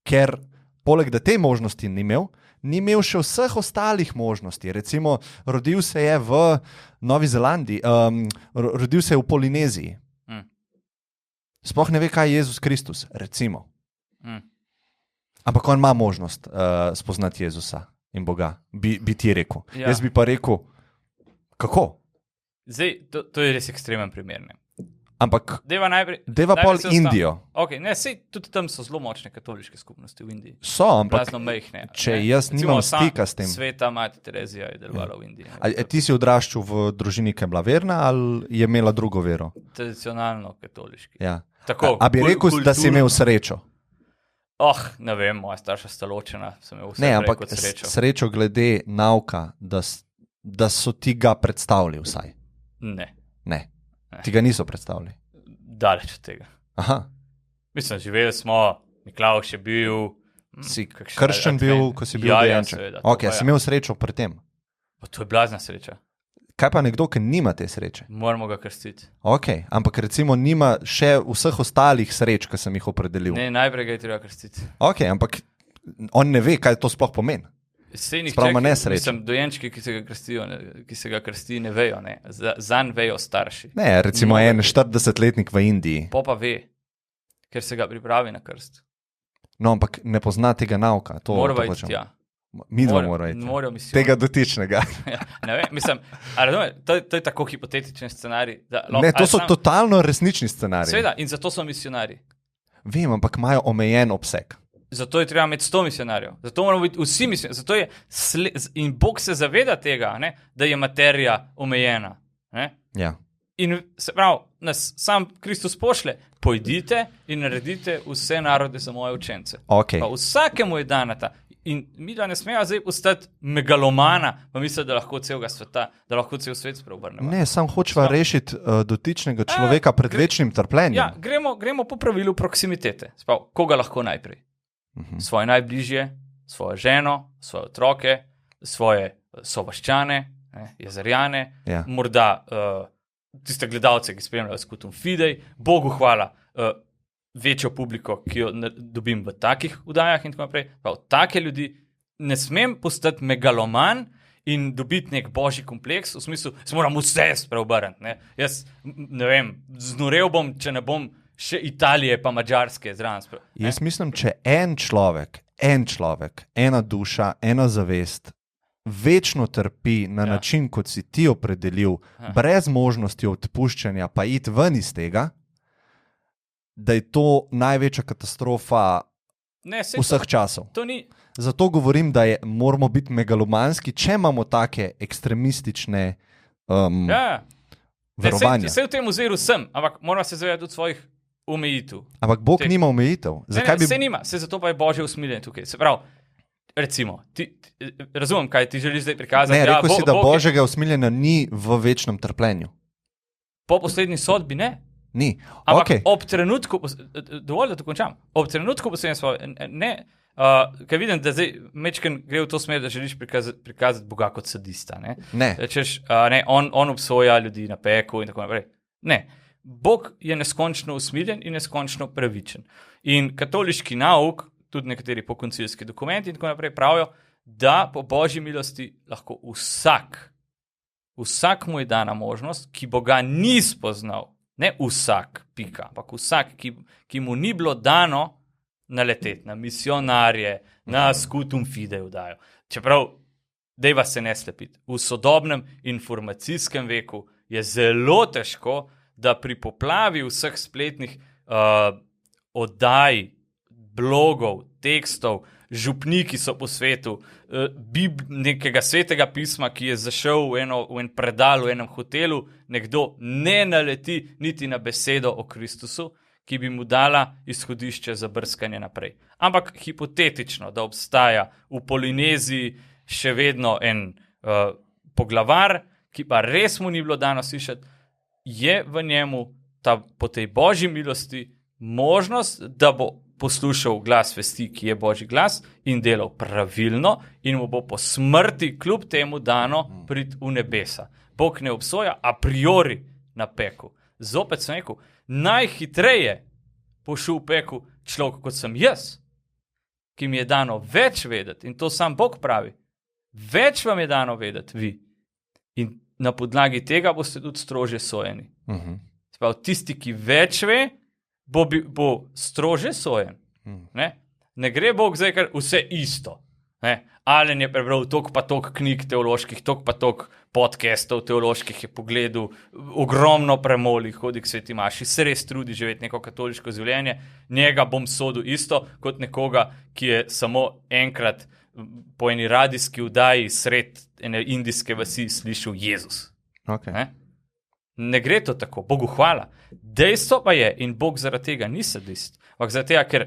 Speaker 1: ker poleg da te možnosti ni imel še vseh ostalih možnosti. Recimo, rodil se je v Novi Zelandiji, rodil se je v Polineziji. Sploh ne ve, kaj je Jezus Kristus, recimo. Ampak on ima možnost spoznati Jezusa in Boga, bi ti rekel. Ja. Jaz bi pa rekel, kako?
Speaker 2: Zdaj, to je res ekstremen primer. Ne?
Speaker 1: Ampak
Speaker 2: deva
Speaker 1: pol Indijo.
Speaker 2: Okay, ne, tudi tam so zelo močne katoliške skupnosti v Indiji.
Speaker 1: So, ampak
Speaker 2: mejhne,
Speaker 1: če jaz nimam stika s tem.
Speaker 2: Sveta mati Terezija je delovala v Indiji.
Speaker 1: Ti si odraščal v družini, ki je bila verna, ali je imela drugo vero?
Speaker 2: Tradicionalno katoliški.
Speaker 1: Ja.
Speaker 2: Tako,
Speaker 1: a bi rekel, da si imel srečo?
Speaker 2: Ne vem, moja starša sta ločena, sem imel vse
Speaker 1: prej kot srečo. Srečo glede nauka, da so ti ga predstavili vsaj. Ne. Ti ga niso predstavili?
Speaker 2: Daleč od tega.
Speaker 1: Aha.
Speaker 2: Mislim, živeli smo, Miklavž je bil.
Speaker 1: Si krščen bil, ko si bil dojenček?
Speaker 2: Ja, seveda.
Speaker 1: Ok, si imel srečo pri tem?
Speaker 2: To je blazna sreča.
Speaker 1: Kaj pa nekdo, ki nima te sreče?
Speaker 2: Moramo ga krstiti.
Speaker 1: Ok, ampak recimo nima še vseh ostalih sreč, ki sem jih opredelil.
Speaker 2: Ne, najprej ga je treba krstiti.
Speaker 1: Ok, ampak on ne ve, kaj to sploh pomeni. Spravo nesreča.
Speaker 2: Mislim, dojenčki, ki se ga krstijo, ki se ga krsti, ne vejo. Ne. Zanj vejo starši.
Speaker 1: Ne, recimo en 40-letnik v Indiji.
Speaker 2: Pa ve, ker se ga pripravi na krst.
Speaker 1: No, ampak ne pozna tega nauka.
Speaker 2: Morava iti tja.
Speaker 1: Mi dva moramo iti. Tega dotičnega.
Speaker 2: Ja, ne vem, mislim, to je tako hipotetičen scenarij.
Speaker 1: To so totalno resnični scenariji.
Speaker 2: Seveda, in zato so misionarji.
Speaker 1: Vem, ampak imajo omejen obseg.
Speaker 2: Zato je treba imeti 100 misionarjev. Zato moramo biti vsi misionarji. In Bog se zaveda tega, ne, da je materija omejena. Ne?
Speaker 1: Ja.
Speaker 2: In se pravi, nas sam Kristus pošle, pojdite in naredite vse narode za moje učence.
Speaker 1: Okay.
Speaker 2: Pa vsakemu je dana ta. In mi da ne smemo zdaj postati megalomana, pa misli, da lahko celega sveta, da lahko cel svet spreobrnemo.
Speaker 1: Ne, sam hočeva rešiti dotičnega človeka pred večnim trpljenjem.
Speaker 2: Ja, gremo po pravilu proksimitete. Sprav, koga lahko najprej? Svoje najbližje, svojo ženo, svoje otroke, svoje sovaščane, jezerjane, morda tiste gledalce, ki spremljajo Skutum Fidej, Bogu hvala, večjo publiko, ki jo dobim v takih vdajah in tako naprej. Take ljudi ne smem postati megaloman in dobiti nek božji kompleks, v smislu, se moram vse spreobrniti. Jaz ne vem, znorel bom, če ne bom še Italije pa Madžarske zraven.
Speaker 1: Jaz mislim, če en človek, ena duša, ena zavest večno trpi na način, kot si ti opredelil, brez možnosti odpuščanja, pa iti ven iz tega, da je to največja katastrofa vseh časov. Zato govorim, da moramo biti megalomanski, če imamo take ekstremistične verovanja.
Speaker 2: Vse v tem oziru sem, ampak moramo se zavedati tudi svojih omejitev.
Speaker 1: Ampak Bog nima omejitev.
Speaker 2: Se nima, zato pa je Božje usmiljenje tukaj. Se pravi, recimo, razumem, kaj ti želiš zdaj prikazati.
Speaker 1: Ne, rekel si, da Božjega usmiljenja ni v večnem trpljenju.
Speaker 2: Po poslednji sodbi ne.
Speaker 1: Ni.
Speaker 2: Ampak
Speaker 1: Okay.
Speaker 2: ob trenutku, dovolj, da to končam, ob trenutku posebej svoje, ker vidim, da zdaj mečken gre v to smer, da želiš prikazati Boga kot sadista.
Speaker 1: Ne.
Speaker 2: Češ, on obsoja ljudi na peku in tako naprej. Ne. Bog je neskončno usmiljen in neskončno pravičen. In katoliški nauk, tudi nekateri pokoncilski dokumenti in tako naprej pravijo, da po božji milosti lahko vsak mu je dana možnost, ki Boga ni spoznal, ne vsak, pika, ampak vsak, ki mu ni bilo dano naleteti na misionarje, na Scutum Fidei vdajo. Čeprav, dejva se ne slepiti, v sodobnem informacijskem veku je zelo težko, da pri poplavi vseh spletnih oddaj, blogov, tekstov, župniki so po svetu, nekega svetega pisma, ki je zašel v en predal v enem hotelu, nekdo ne naleti niti na besedo o Kristusu, ki bi mu dala izhodišče za brskanje naprej. Ampak hipotetično, da obstaja v Polineziji še vedno en poglavar, ki pa res mu ni bilo dano slišati, je v njemu po tej božji milosti možnost, da bo poslušal glas vesti, ki je božji glas in delal pravilno in mu bo po smrti kljub temu dano priti v nebesa. Bog ne obsoja a priori na peku. Zopet sem rekel, najhitreje pošel v peku človek, kot sem jaz, ki mi je dano več vedeti in to sam Bog pravi. Več vam je dano vedeti vi. In na podlagi tega boste tudi strože sojeni. Sprav, tisti, ki več ve, bo strože sojen. Ne gre Bog zdaj kar vse isto. Alen je prebral toliko pa toliko knjig teoloških, toliko pa toliko podcastov teoloških je pogledal, ogromno premoli, hodi k sveti maši, se res trudi živeti neko katoliško življenje, njega bom sodil isto kot nekoga, ki je samo enkrat po eni radijski vdaji sred ene indijske vasi slišal Jezus.
Speaker 1: Okay.
Speaker 2: Ne gre to tako, Bogu hvala. Dejstvo pa je, in Bog zaradi tega ni sadist, ampak zaradi tega, ker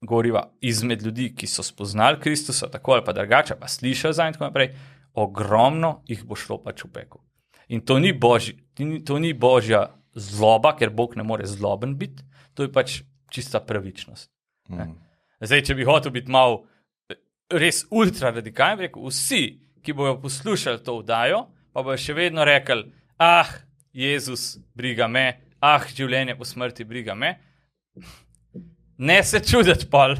Speaker 2: govoriva izmed ljudi, ki so spoznali Kristusa, tako ali pa drugače, pa slišali za in tako naprej, ogromno jih bo šlo pač v peku. In to ni božja zloba, ker Bog ne more zloben biti, to je pač čista pravičnost. Zdaj, če bi hotel biti malo res ultra radikalen, bi rekel, vsi, ki bojo poslušali to vdajo, pa bojo še vedno rekli, Jezus, briga me, življenje po smrti, briga me. Ne se čuditi pol,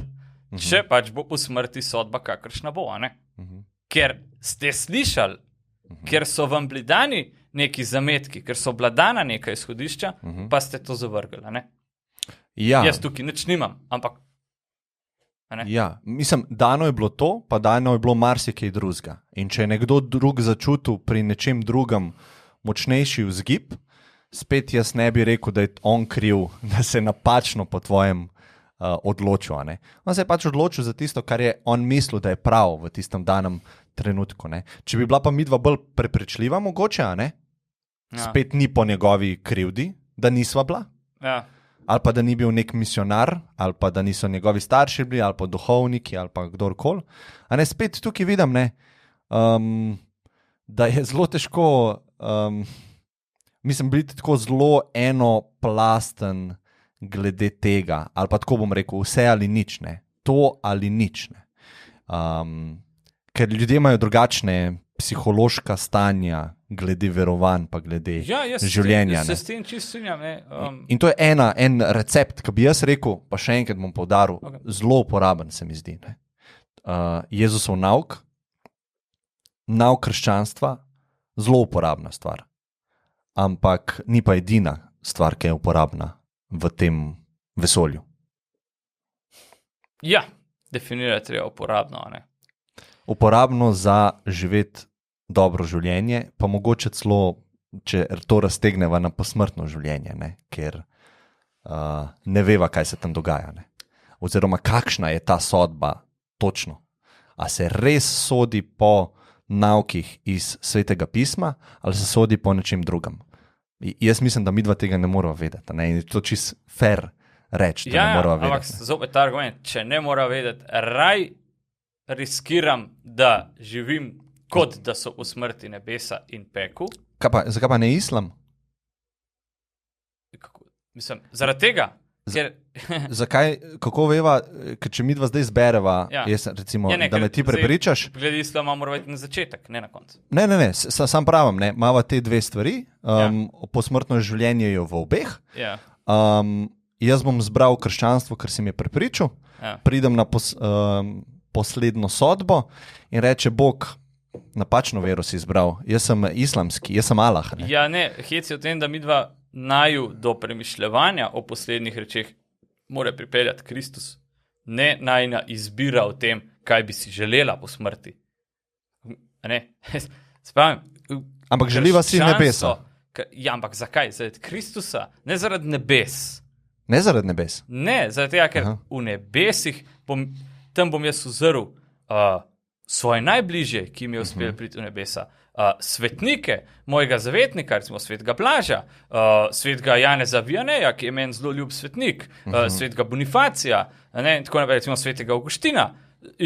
Speaker 2: če pač bo po smrti sodba kakršna bo, ne? Ker ste slišali, ker so vam bili dani neki zametki, ker so bila dana neka izhodišča, pa ste to zavrgli, ne?
Speaker 1: Ja.
Speaker 2: Jaz tukaj nič nimam, ampak
Speaker 1: ja, mislim, dano je bilo to, pa dano je bilo marsikaj drugega. In če je nekdo drug začutil pri nečem drugem močnejši vzgib, spet jaz ne bi rekel, da je on kriv, da se napačno po tvojem odločil. Ne? On se je pač odločil za tisto, kar je on mislil, da je prav v tistem danem trenutku. Ne? Če bi bila pa midva bolj prepričljiva mogoče, ne? Spet ni po njegovi krivdi, da nisva bila.
Speaker 2: Ja.
Speaker 1: Ali pa da ni bil nek misionar, ali pa da niso njegovi starši bili, ali pa duhovniki, ali pa kdorkoli. A ne, spet tukaj vidim, da je zelo težko, mislim, biti tako zelo enoplasten glede tega, ali pa tako bom rekel, vse ali nič, ne. To ali nič, ne. Ker ljudje imajo drugačne psihološka stanja glede verovanj, pa glede življenja.
Speaker 2: Se s tem čisto strinjam.
Speaker 1: In to je en recept, ki bi jaz rekel, pa še enkrat bom poudaril, zelo uporaben se mi zdi. Jezusov nauk krščanstva, zelo uporabna stvar. Ampak ni pa edina stvar, ki je uporabna v tem vesolju.
Speaker 2: Ja, definirati treba uporabno, ne?
Speaker 1: Uporabno za živeti dobro življenje, pa mogoče celo, če to raztegneva na posmrtno življenje, ne? Ker ne veva, kaj se tam dogaja. Ne? Oziroma, kakšna je ta sodba točno. A se res sodi po naukih iz Svetega pisma, ali se sodi po nečem drugem. Jaz mislim, da midva tega ne morava vedeti. Ne? In je to čist fair reči, da ne morava vedeti.
Speaker 2: Ampak zopet ta argument, če ne morava vedeti, raj riskiram, da živim kot da so v smrti nebesa in peku.
Speaker 1: Zakaj pa ne islam?
Speaker 2: Mislim, zaradi tega, ker...
Speaker 1: Zakaj, kako veva, ker če mi dva zdaj zbereva, recimo, da me ti prepričaš?
Speaker 2: Glede islama mora biti na začetek, ne na koncu.
Speaker 1: Ne, sam pravim, ne, imava te dve stvari, posmrtno življenje je v obeh. Jaz bom zbral krščanstvo, ker si mi je prepričal, pridem na poslednjo sodbo in reče Bog, napačno vero si izbral, jaz sem islamski, jaz sem Allah. Ne?
Speaker 2: Ja, ne, hec je o tem, da mi dva naju do premišljevanja o poslednjih rečeh mora pripeljati Kristus, ne najna izbira o tem, kaj bi si želela po smrti. Ne? Spravim,
Speaker 1: ampak želiva si nebesa.
Speaker 2: Ja, ampak zakaj? Zaradi Kristusa, ne zaradi nebes.
Speaker 1: Ne zaradi nebes?
Speaker 2: Ne, zaradi tega, ker v nebesih, tam bom jaz uzrl svoje najbližje, ki mi je uspel priti v nebesa, svetnike, mojega zavetnika, recimo svetega Blaža, svetega Janeza Vianeja, ki je meni zelo ljub svetnik, svetega Bonifacija, ne, in tako naprej, recimo svetega Augustina.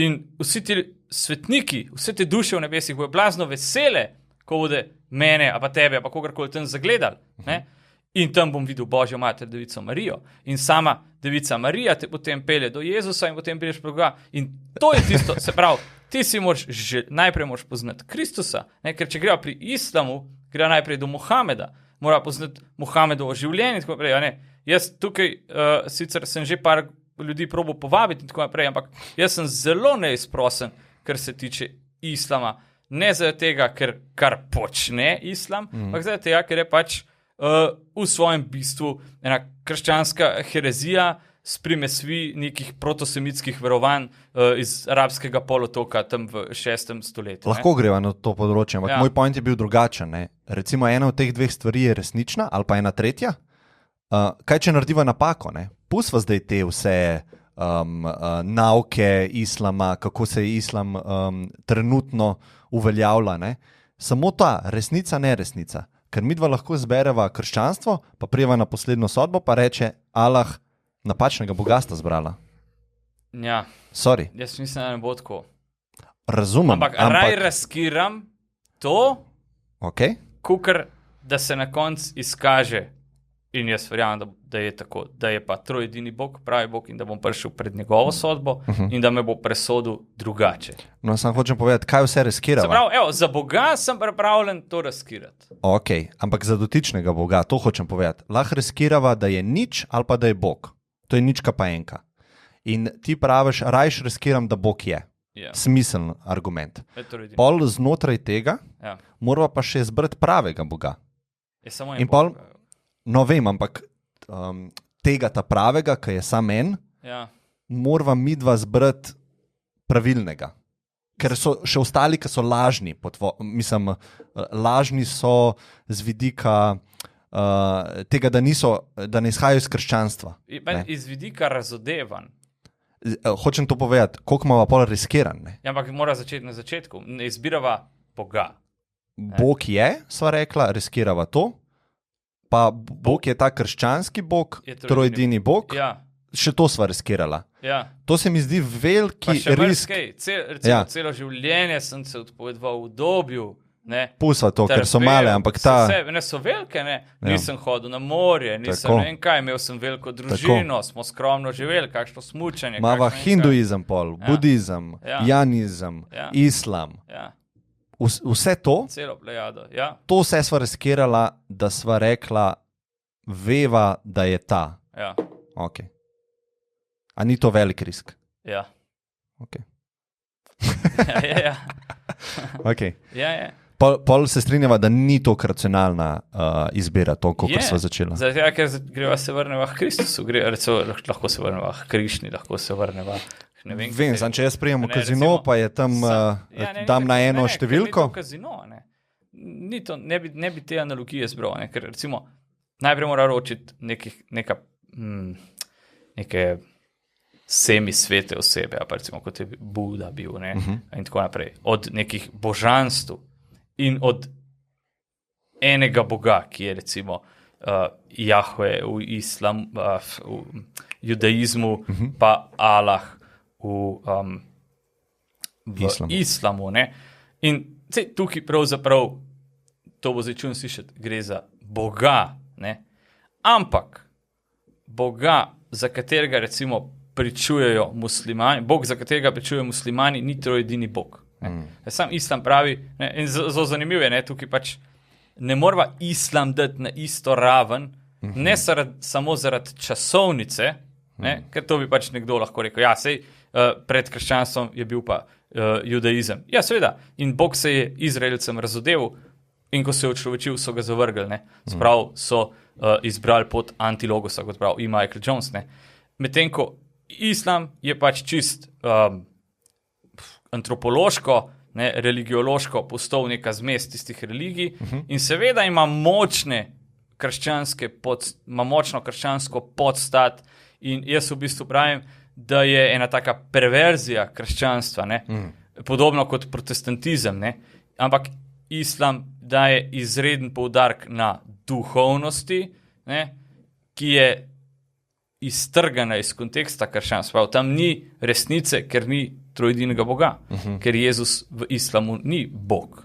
Speaker 2: In vsi ti svetniki, vse te duše v nebesih bojo blazno vesele, ko bodo mene, a pa tebe, a pa kogarkoli tam zagledali. Ne? In tam bom videl Božjo mater, Devico Marijo. In sama Devica Marija te potem pelje do Jezusa in potem prideš pri Boga. In to je tisto, se pravi, ti si najprej moraš poznati Kristusa, ne? Ker če greva pri islamu, greva najprej do Mohameda, mora poznati Mohamedovo življenje in tako naprej. Ne? Jaz tukaj sicer sem že par ljudi probal povabiti in tako naprej, ampak jaz sem zelo neizprosen, kar se tiče islama. Ne zaradi tega, kar počne islam, ampak zaradi tega, ker je pač v svojem bistvu ena krščanska herezija s primesvi nekih protosemitskih verovanj iz arabskega polotoka tam v 6. stoletju.
Speaker 1: Lahko greva na to področje, ampak moj point je bil drugačen. Ne? Recimo ena od teh dveh stvari je resnična ali pa ena tretja. Kaj če narediva napako? Ne? Pusva zdaj te vse nauke islama, kako se je islam trenutno uveljavlja. Ne? Samo ta resnica, neresnica. Ker midva lahko zbereva krščanstvo, pa prijeva na poslednjo sodbo, pa reče Allah, napačnega Boga sta zbrala.
Speaker 2: Ja.
Speaker 1: Sorry.
Speaker 2: Jaz mislim, da ne bo tako.
Speaker 1: Razumem.
Speaker 2: Ampak raj razkiram to, kukor da se na koncu izkaže, in jaz verjamem, da je tako, da je pa trojedini Bog, pravi Bog, in da bom prišel pred njegovo sodbo in da me bo presodil drugače.
Speaker 1: No, sam hočem povedati, kaj vse riskirava.
Speaker 2: Se pravi, evo, za Boga sem pripravljen to riskirati.
Speaker 1: Ok, ampak za dotičnega Boga, to hočem povedati. Lahko riskirava, da je nič ali pa da je Bog. To je nička pa enka. In ti praviš, rajš riskiram, da Bog je. Smiseln argument. Pol znotraj tega morava pa še izbrati pravega Boga. In pol, no vem, ampak tega ta pravega, ki je sam en, morava midva zbrati pravilnega. Ker so še ostali, ki so lažni. Mislim, lažni so z vidika tega, da ne izhajajo iz krščanstva.
Speaker 2: Iz vidika razodevanj.
Speaker 1: Hočem to povedati, koliko imava pol riskiran.
Speaker 2: Ja, ampak mora začeti na začetku. Ne izbirava Boga.
Speaker 1: Bog je, sva rekla, riskirava to. Pa Bog je ta krščanski Bog, trojedini Bog.
Speaker 2: Ja.
Speaker 1: Še to sva riskirala.
Speaker 2: Ja.
Speaker 1: To se mi zdi veliki risk.
Speaker 2: Recimo, celo življenje sem se odpovedoval v dobju.
Speaker 1: Pusva to, ker so male, ampak ta...
Speaker 2: Ne so velike, ne. Nisem hodil na morje, nisem ne vem kaj, imel sem veliko družino, smo skromno živeli, kakšno smučanje.
Speaker 1: Mava hinduizem pol, budizem, janizem, islam. Vse to,
Speaker 2: celo plejado,
Speaker 1: to vse sva riskirala, da sva rekla, veva, da je ta.
Speaker 2: Ja.
Speaker 1: Ok. A ni to velik risk?
Speaker 2: Ja.
Speaker 1: Ok.
Speaker 2: Ja.
Speaker 1: Ok.
Speaker 2: Ja.
Speaker 1: Pol se strinjava, da ni to racionalna izbira, to, kako sva začela.
Speaker 2: Zato, ker greva se vrneva k Kristusu, lahko se vrneva k Krišni, lahko se vrneva ne vem.
Speaker 1: Vem, če jaz prijem v kazino, pa je tam dam na eno številko.
Speaker 2: Ne, kazino, ne. Ne bi te analogije zbral, ne, ker recimo najprej mora ročiti neke semi-svete osebe, pa recimo kot je Buda bil, ne, in tako naprej. Od nekih božanstv in od enega Boga, ki je recimo Jahve v judaizmu, pa Allah v islamu. Ne? In tukaj pravzaprav, to bo zdaj čudno slišati, gre za Boga. Ne? Ampak Boga, za katerega recimo pričujejo muslimani, Bog, za katerega pričujejo muslimani, ni trojedini Bog. Sam islam pravi, in zelo zanimivo je, tukaj pač ne morava islam dati na isto raven, ne samo zaradi časovnice, ker to bi pač nekdo lahko rekel, sej pred krščanstvom je bil pa judaizem. Ja, seveda, in Bog se je Izraelcem razodeval in ko se je očlovečil, so ga zavrgli, sprav so izbrali pot antilogosa, kot pravi Michael Jones. Medtem ko islam je pač čist antropološko, religiološko postal neka zmes tistih religij in seveda ima močno krščansko podstat in jaz v bistvu pravim, da je ena taka perverzija krščanstva, podobno kot protestantizem, ampak islam daje izreden poudarek na duhovnosti, ki je iztrgana iz konteksta krščanstva. Tam ni resnice, ker ni trojedinega Boga, ker Jezus v islamu ni Bog,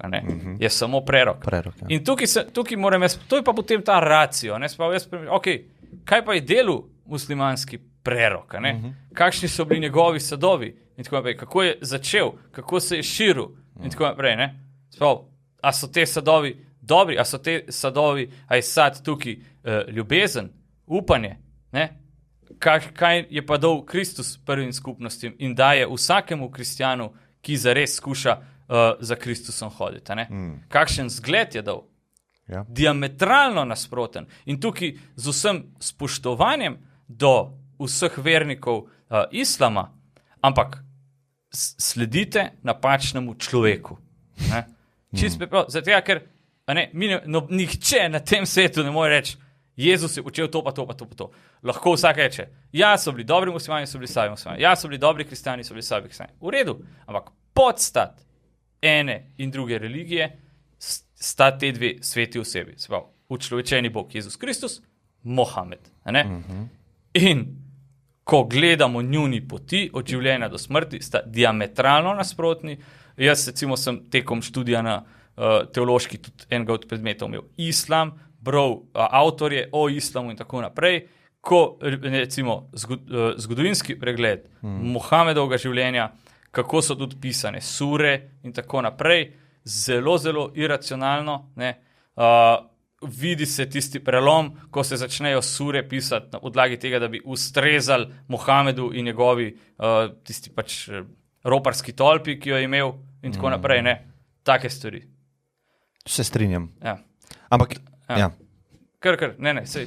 Speaker 2: je samo prerok. In tukaj moram jaz, to je pa potem ta racio, kaj pa je delu muslimanski prerok, kakšni so bili njegovi sadovi in tako naprej, kako je začel, kako se je širil in tako naprej, a so te sadovi dobri, a so te sadovi, a je sad tukaj ljubezen, upanje, kaj je pa dal Kristus prvim skupnostim in daje vsakemu kristjanu, ki zares skuša za Kristusom hoditi. Kakšen zgled je dal? Ja. Diametralno nasproten. In tukaj z vsem spoštovanjem do vseh vernikov islama, ampak sledite napačnemu človeku. Čist preprosto. Zato, ker nihče na tem svetu ne more reči, Jezus je učil to pa to pa to pa to. Lahko vsak reče, so bili dobri muslimani, so bili slabi muslimani. So bili dobri kristjani, so bili slabi kristjani. V redu, ampak podstat ene in druge religije sta te dve sveti osebi. Učlovečeni Bog Jezus Kristus, Mohamed. In ko gledamo njuni poti od življenja do smrti, sta diametralno nasprotni. Jaz recimo sem tekom študija na teološki tudi enega od predmetov imel islam, bral avtorje o islamu in tako naprej, ko recimo zgodovinski pregled Mohamedovega življenja, kako so tudi pisane sure in tako naprej, zelo, zelo iracionalno, vidi se tisti prelom, ko se začnejo sure pisati na podlagi tega, da bi ustrezali Mohamedu in njegovi tisti pač roparski tolpi, ki jo je imel in tako naprej, take stvari.
Speaker 1: Se strinjam.
Speaker 2: Ja.
Speaker 1: Ampak,
Speaker 2: Kar, sej.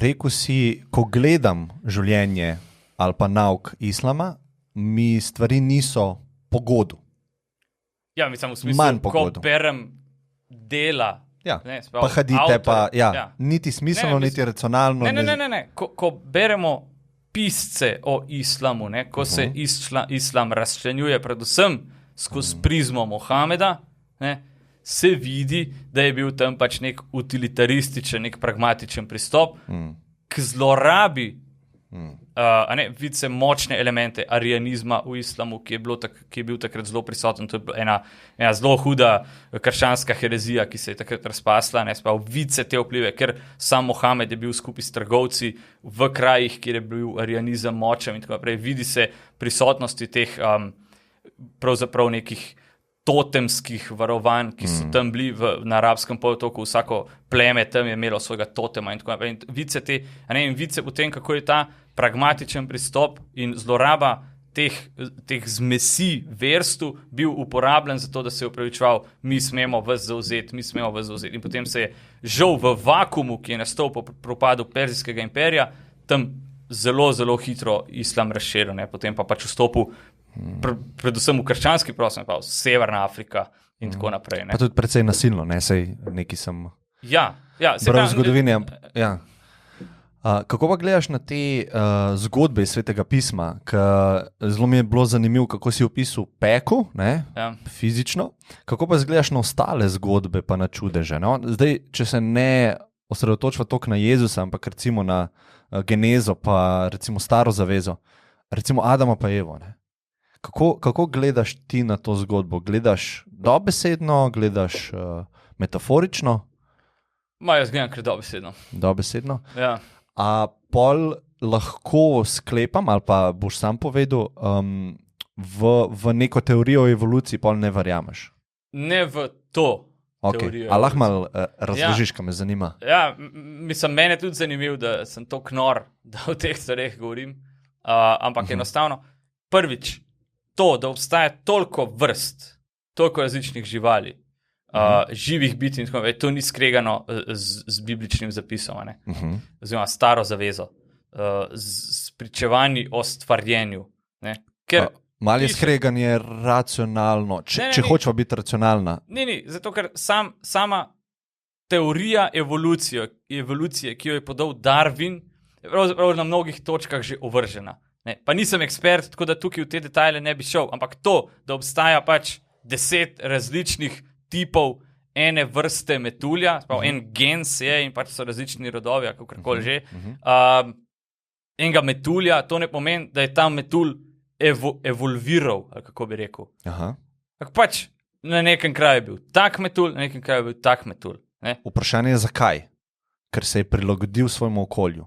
Speaker 1: Rekel si, ko gledam življenje ali pa nauk islama, mi stvari niso pogodu.
Speaker 2: Ja, mislim v smislu, ko berem dela.
Speaker 1: Ja, pa hadite, niti smiselno, niti racionalno.
Speaker 2: Ne. Ko beremo pisce o islamu, ko se islam razčlenjuje predvsem skozi prizmo Mohameda, se vidi, da je bil tam pač nek utilitarističen, nek pragmatičen pristop k zlorabi, vidi se močne elemente arianizma v islamu, ki je bil takrat zelo prisoten. To je bila ena zelo huda krščanska herezija, ki se je takrat razpasla. Vidi se te vplive, ker sam Mohamed je bil skupaj s trgovci v krajih, kjer je bil arianizem močen in tako naprej. Vidi se prisotnosti teh pravzaprav nekih totemskih varovanj, ki so tam bili na arabskem polotoku, vsako pleme tam je imelo svojega totema in tako naprej. In vidi se potem, kako je ta pragmatičen pristop in zloraba teh zmesi verstu bil uporabljen za to, da se je upravičeval, mi smemo vas zauzeti. In potem se je žal v vakumu, ki je nastal po propadu Perzijskega imperija, tam zelo, zelo hitro islam razširil, potem pa pač vstopil predvsem v krščanski prostor, pa v Severna Afrika in tako naprej.
Speaker 1: Pa tudi precej nasilno, sej neki sem bral zgodovini. Kako pa gledaš na te zgodbe iz Svetega pisma? Zelo mi je bilo zanimivo, kako si opisal pekel, fizično. Kako pa gledaš na ostale zgodbe pa na čudeže? Zdaj, če se ne osredotočva toliko na Jezusa, ampak recimo na Genezo, pa recimo Staro zavezo, recimo Adama pa Evo, Kako gledaš ti na to zgodbo? Gledaš dobesedno, gledaš metaforično?
Speaker 2: Jaz gledam kar dobesedno.
Speaker 1: Dobesedno?
Speaker 2: Ja.
Speaker 1: A pol lahko sklepam, ali pa boš sam povedal, v neko teorijo o evoluciji pol ne verjameš?
Speaker 2: Ne v to.
Speaker 1: Okay. A lahko malo razložiš, kaj me zanima?
Speaker 2: Ja, mislim, mene tudi zanimivo, da sem to knor, da o teh stvareh govorim. Ampak enostavno, prvič, to, da obstaja toliko vrst, toliko različnih živali, živih biti in tako naprej, to ni skregano z bibličnim zapisom, oziroma staro zavezo, z pričevanji o stvarjenju. Ne? Ker
Speaker 1: malo je skreganje racionalno, če hočemo biti racionalna.
Speaker 2: Ni, zato ker sama teorija evolucije, ki jo je podal Darwin, je pravzaprav na mnogih točkah že ovržena. Ne? Pa nisem ekspert, tako da tukaj v te detajle ne bi šel, ampak to, da obstaja pač 10 različnih tipov ene vrste metulja, en gens je in pač so različni rodovi, kakorkoli že, enega metulja, to ne pomeni, da je ta metulj evolviral, ali kako bi rekel. Pač na nekem kraju je bil tak metulj, na nekem kraju je bil tak metulj. Ne?
Speaker 1: Vprašanje je zakaj? Ker se je prilagodil svojemu okolju.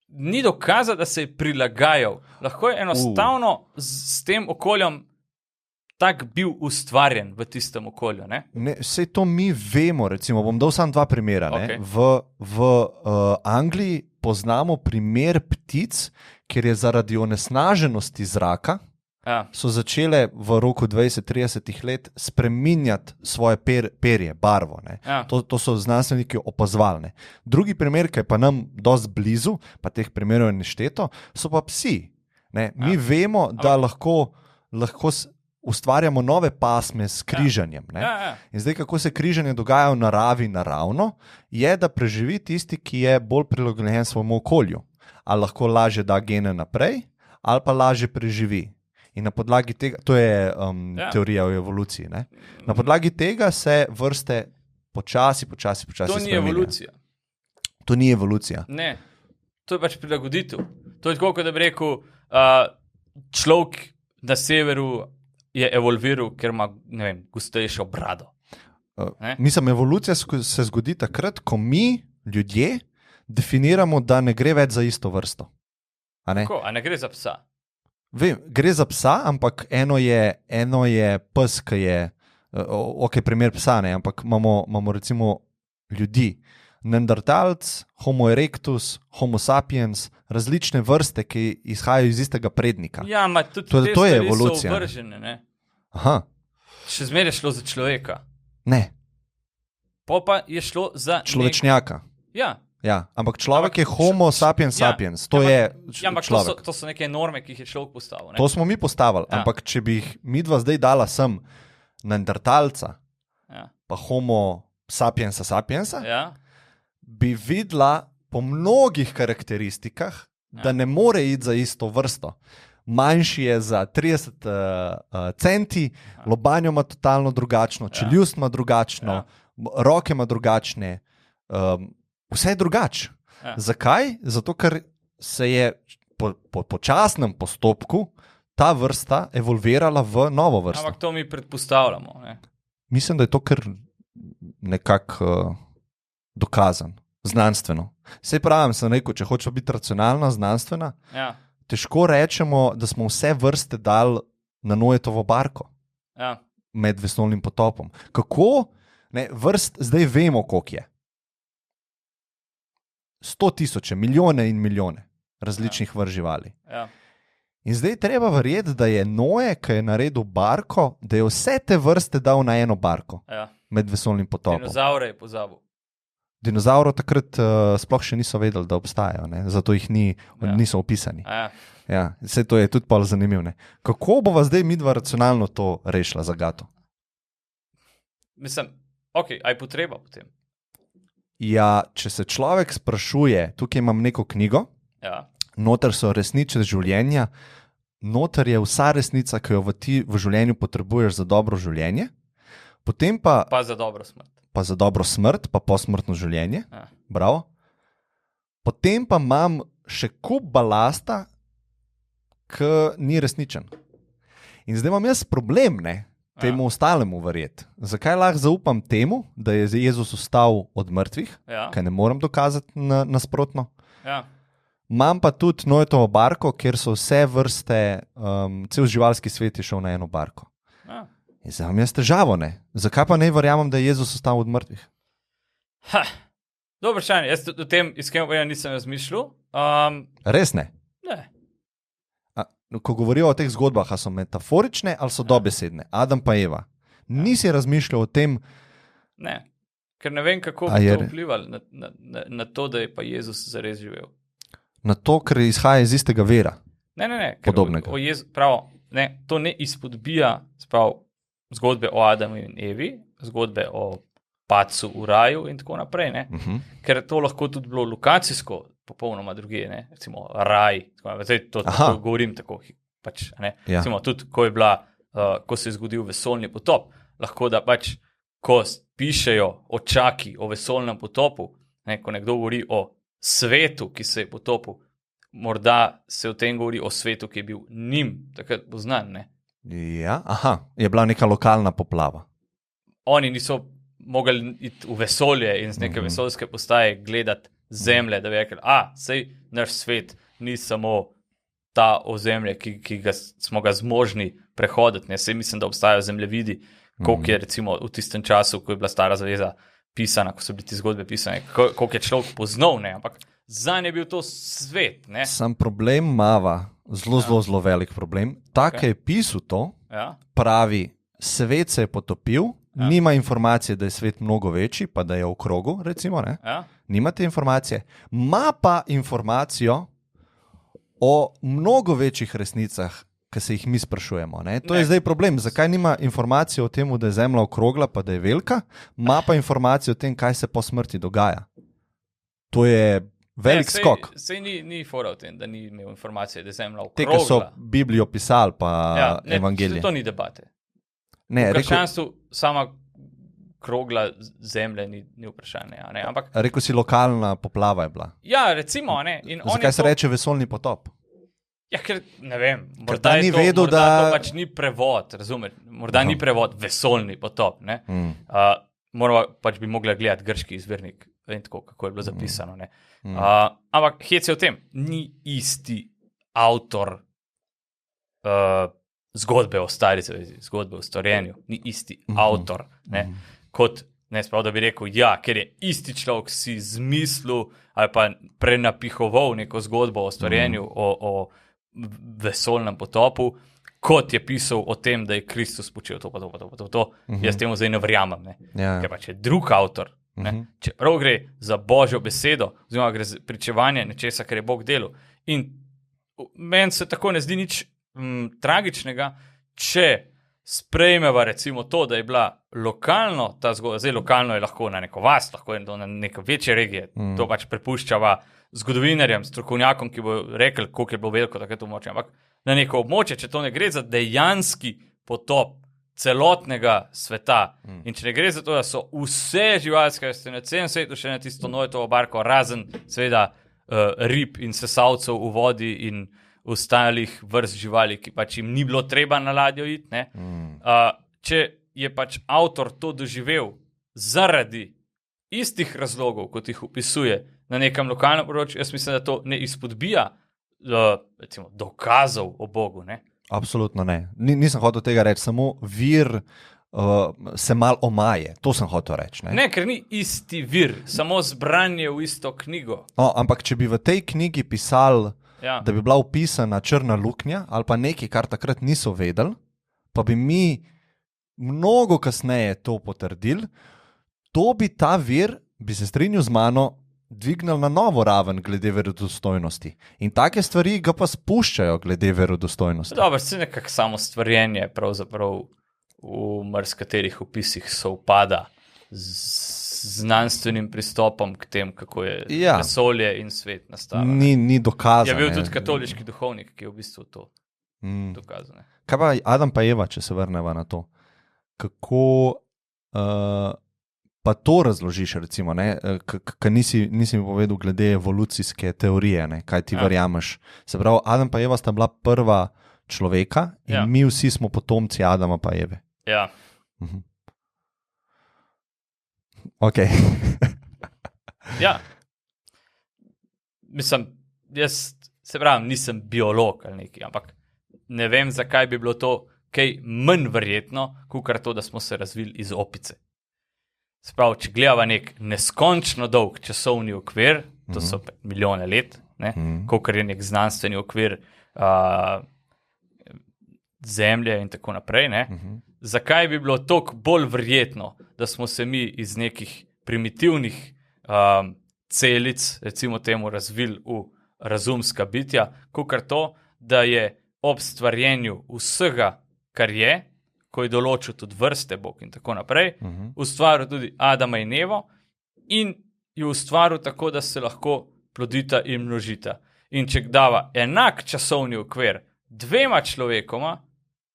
Speaker 2: Ni dokaza, da se je prilagajal. Lahko je enostavno s tem okoljem tak bil ustvarjen v tistem okolju.
Speaker 1: Sej to mi vemo, recimo, bom dal samo 2 primera. Okay. V Angliji poznamo primer ptic, kjer je zaradi onesnaženosti zraka so začele v roku 20-30 let spreminjati svoje perje, barvo. To so znanstveniki opazovali. Drugi primer, ki je pa nam dosti blizu, pa teh primerov je nešteto, so pa psi. Mi vemo, da lahko ustvarjamo nove pasme s križanjem. In zdaj, kako se križanje dogaja v naravi naravno, je, da preživi tisti, ki je bolj prilagojen svojemu okolju. Ali lahko lažje da gene naprej, ali pa lažje preživi. In na podlagi tega, to je teorija o evoluciji, na podlagi tega se vrste počasi spreminjajo.
Speaker 2: To ni evolucija.
Speaker 1: To ni evolucija.
Speaker 2: Ne, to je pač prilagoditev. To je tako, kot da bi rekel, človek na severu je evolviral, ker ima, ne vem, gostejšo brado.
Speaker 1: Mislim, evolucija se zgodi takrat, ko mi, ljudje, definiramo, da ne gre več za isto vrsto.
Speaker 2: Tako, a ne gre za psa?
Speaker 1: Vem, gre za psa, ampak eno je pes, ki je, primer psa, ampak imamo recimo ljudi. Neandertalec, Homo erectus, Homo sapiens, različne vrste, ki izhajajo iz istega prednika.
Speaker 2: Ja, tudi te stvari so ovržene, ne?
Speaker 1: Aha.
Speaker 2: Še zmeraj je šlo za človeka.
Speaker 1: Ne.
Speaker 2: Pa je šlo za
Speaker 1: človečnjaka.
Speaker 2: Ja,
Speaker 1: ampak človek je Homo sapiens sapiens. To je človek.
Speaker 2: To so neke norme, ki jih je človek postavil.
Speaker 1: To smo mi postavili, ampak če bi jih midva zdaj dala sem neandertalca, pa Homo sapiensa sapiensa, bi videla po mnogih karakteristikah, da ne more iti za isto vrsto. Manjši je za 30 centi, lobanjo ima totalno drugačno, čeljust ima drugačno, roke ima drugačne, vse je drugače. Zakaj? Zato, ker se je po počasnem postopku ta vrsta evolvirala v novo vrsto.
Speaker 2: Ampak to mi predpostavljamo.
Speaker 1: Mislim, da je to kar nekako dokazano, znanstveno. Sej pravim, sem rekel, če hočemo biti racionalna, znanstvena, težko rečemo, da smo vse vrste dali na Noetovo barko med vesoljnim potopom. Kako? Vrst zdaj vemo, koliko je. 100 000, milijone in milijone različnih vrst živali. In zdaj treba verjeti, da je Noe, ki je naredil barko, da je vse te vrste dal na eno barko med vesoljnim potopom.
Speaker 2: Dinozaure je pozabil.
Speaker 1: Dinozaurov takrat sploh še niso vedeli, da obstajajo, zato jih niso opisani. Vse to je tudi pol zanimivo. Kako bova zdaj midva racionalno to rešila zagato?
Speaker 2: Mislim, aj potreba potem.
Speaker 1: Ja, če se človek sprašuje, tukaj imam neko knjigo, noter so resnice življenja, noter je vsa resnica, ki jo ti v življenju potrebuješ za dobro življenje, potem pa
Speaker 2: za dobro smrt.
Speaker 1: Pa za dobro smrt, pa posmrtno življenje. Bravo. Potem pa imam še kup balasta, ki ni resničen. In zdaj imam jaz problem, temu ostalemu verjeti. Zakaj lahko zaupam temu, da je Jezus vstal od mrtvih, kaj ne morem dokazati nasprotno? Imam pa tudi Noetovo barko, kjer so vse vrste, cel živalski svet je šel na eno barko. In zdaj imam jaz težavo, ne? Zakaj pa ne verjamem, da je Jezus ostal od mrtvih?
Speaker 2: Dobro vprašanje, jaz o tem iskreno nisem razmišljal.
Speaker 1: Res ne?
Speaker 2: Ne.
Speaker 1: Ko govorijo o teh zgodbah, a so metaforične ali so dobesedne? Adam pa Eva. Nisi razmišljal o tem?
Speaker 2: Ne, ker ne vem, kako bi to vplivalo na to, da je pa Jezus zares živel.
Speaker 1: Na to, ker izhaja iz istega vera.
Speaker 2: Ne.
Speaker 1: Podobnega.
Speaker 2: To ne izpodbija zgodbe o Adamu in Evi, zgodbe o padcu v raju in tako naprej, ne? Ker to lahko tudi bilo lokacijsko popolnoma druge, ne? Recimo raj, zdaj to tako govorim tako, pač, ne? Ja. Recimo tudi, ko se je zgodil vesoljni potop, lahko da pač, ko pišejo o čaki, o vesoljnem potopu, ne? Ko nekdo govori o svetu, ki se je potopil, morda se o tem govori o svetu, ki je bil njim takrat poznan, ne?
Speaker 1: Ja, je bila neka lokalna poplava.
Speaker 2: Oni niso mogli iti v vesolje in z neke vesoljske postaje gledati zemlje, da bi rekli, sej naš svet ni samo ta ozemlje, ki smo ga zmožni prehoditi. Sej mislim, da obstajajo zemljevidi, koliko je recimo v tistem času, ko je bila Stara zaveza pisana, ko so bili ti zgodbe pisane, koliko je človek poznal, ne? Ampak zanj je bil to svet. Ne?
Speaker 1: Sam problem mava, zelo velik problem. Tak je pisal to, pravi, svet se je potopil, nima informacije, da je svet mnogo večji, pa da je v krogu, recimo, ne? Nima te informacije. Ma pa informacijo o mnogo večjih resnicah, ki se jih mi sprašujemo. Ne? To je zdaj problem. Zakaj nima informacije o tem, da je Zemlja okrogla, pa da je velika, ma pa informacije o tem, kaj se po smrti dogaja. To je velik skok.
Speaker 2: Sej ni fora v tem, da ni imel informacije, da je Zemlja okrogla.
Speaker 1: Te, ki so Biblijo pisali, pa Evangelije.
Speaker 2: To ni debate. V krščanstvu sama krogla zemlje ni vprašanje. Ne? Ampak,
Speaker 1: rekel si, lokalna poplava je bila.
Speaker 2: Ja, recimo. Ne?
Speaker 1: Zakaj se reče vesoljni potop?
Speaker 2: Ja, ker ne vem. Morda to pač ni prevod, razumeš? Morda ni prevod vesoljni potop. Ne? Pač bi mogla gledati grški izvirnik, vem tako, kako je bilo zapisano. Ne? Ampak hec je v tem, ni isti avtor zgodbe o Stari zavezi, zgodbe o stvarjenju, ni isti avtor, ne, kot, ne, sprav, da bi rekel, ker je isti človek si zmislil ali pa prenapihoval neko zgodbo o stvarjenju, o vesoljnem potopu, kot je pisal o tem, da je Kristus počel to. Jaz temu zdaj ne verjamem, ne. Ker pa če drug avtor, ne, če prav gre za Božjo besedo, oziroma gre za pričevanje nečesa, kar je Bog delal. In meni se tako ne zdi nič tragičnega, če sprejmeva recimo to, da je bila lokalno ta zgodba, zdaj lokalno je lahko na neko vas, lahko je na neke večje regije, to pač prepuščava zgodovinarjem, strokovnjakom, ki bo rekel, koliko je bilo veliko takrat območje, ampak na neko območje, če to ne gre za dejanski potop celotnega sveta in če ne gre za to, da so vse živalske vrste na celem svetu še na tisto Noetovo barko, razen seveda rib in sesalcev v vodi in ostalih vrst živali, ki pač jim ni bilo treba na ladjo iti, ne? Če je pač avtor to doživel zaradi istih razlogov, kot jih opisuje na nekem lokalnem področju, jaz mislim, da to ne izpodbija recimo, dokazov o Bogu, ne?
Speaker 1: Absolutno ne. Nisem hotel tega reči, samo vir se mal omaje. To sem hotel reči. Ne?
Speaker 2: Ker ni isti vir, samo zbranje v isto knjigo.
Speaker 1: Ampak če bi v tej knjigi pisal da bi bila upisana črna luknja ali pa nekaj, kar takrat niso vedeli, pa bi mi mnogo kasneje to potrdili, to bi ta vir, bi se strinjal z mano, dvignil na novo raven glede verodostojnosti. In take stvari ga pa spuščajo glede verodostojnosti.
Speaker 2: Dobro, se nekako samo stvarjenje pravzaprav v marskaterih opisih sovpada z znanstvenim pristopom k tem, kako je vesolje in svet nastalo.
Speaker 1: Ni dokazano.
Speaker 2: Je bil tudi katoliški duhovnik, ki je v bistvu to dokazal.
Speaker 1: Kaj pa Adam pa Eva, če se vrneva na to? Kako pa to razložiš, recimo, kaj nisi mi povedal glede evolucijske teorije, ne? Kaj ti verjameš? Se pravi, Adam pa Eva sta bila prva človeka in mi vsi smo potomci Adama pa Eve.
Speaker 2: Ja.
Speaker 1: Ok.
Speaker 2: Ja. Mislim, jaz se pravim, nisem biolog ali nekaj, ampak ne vem, zakaj bi bilo to kaj manj verjetno, kakor to, da smo se razvili iz opice. Sprav, če gledava nek neskončno dolg časovni okvir, to so milijone let, kakor je nek znanstveni okvir Zemlje in tako naprej, zakaj bi bilo toliko bolj verjetno, da smo se mi iz nekih primitivnih celic, recimo temu, razvili v razumska bitja, kakor to, da je ob stvarjenju vsega, kar je, ko je določil tudi vrste Bog in tako naprej, ustvaril tudi Adama in Evo in jo ustvaril tako, da se lahko plodita in množita. In če dava enak časovni okvir dvema človekoma,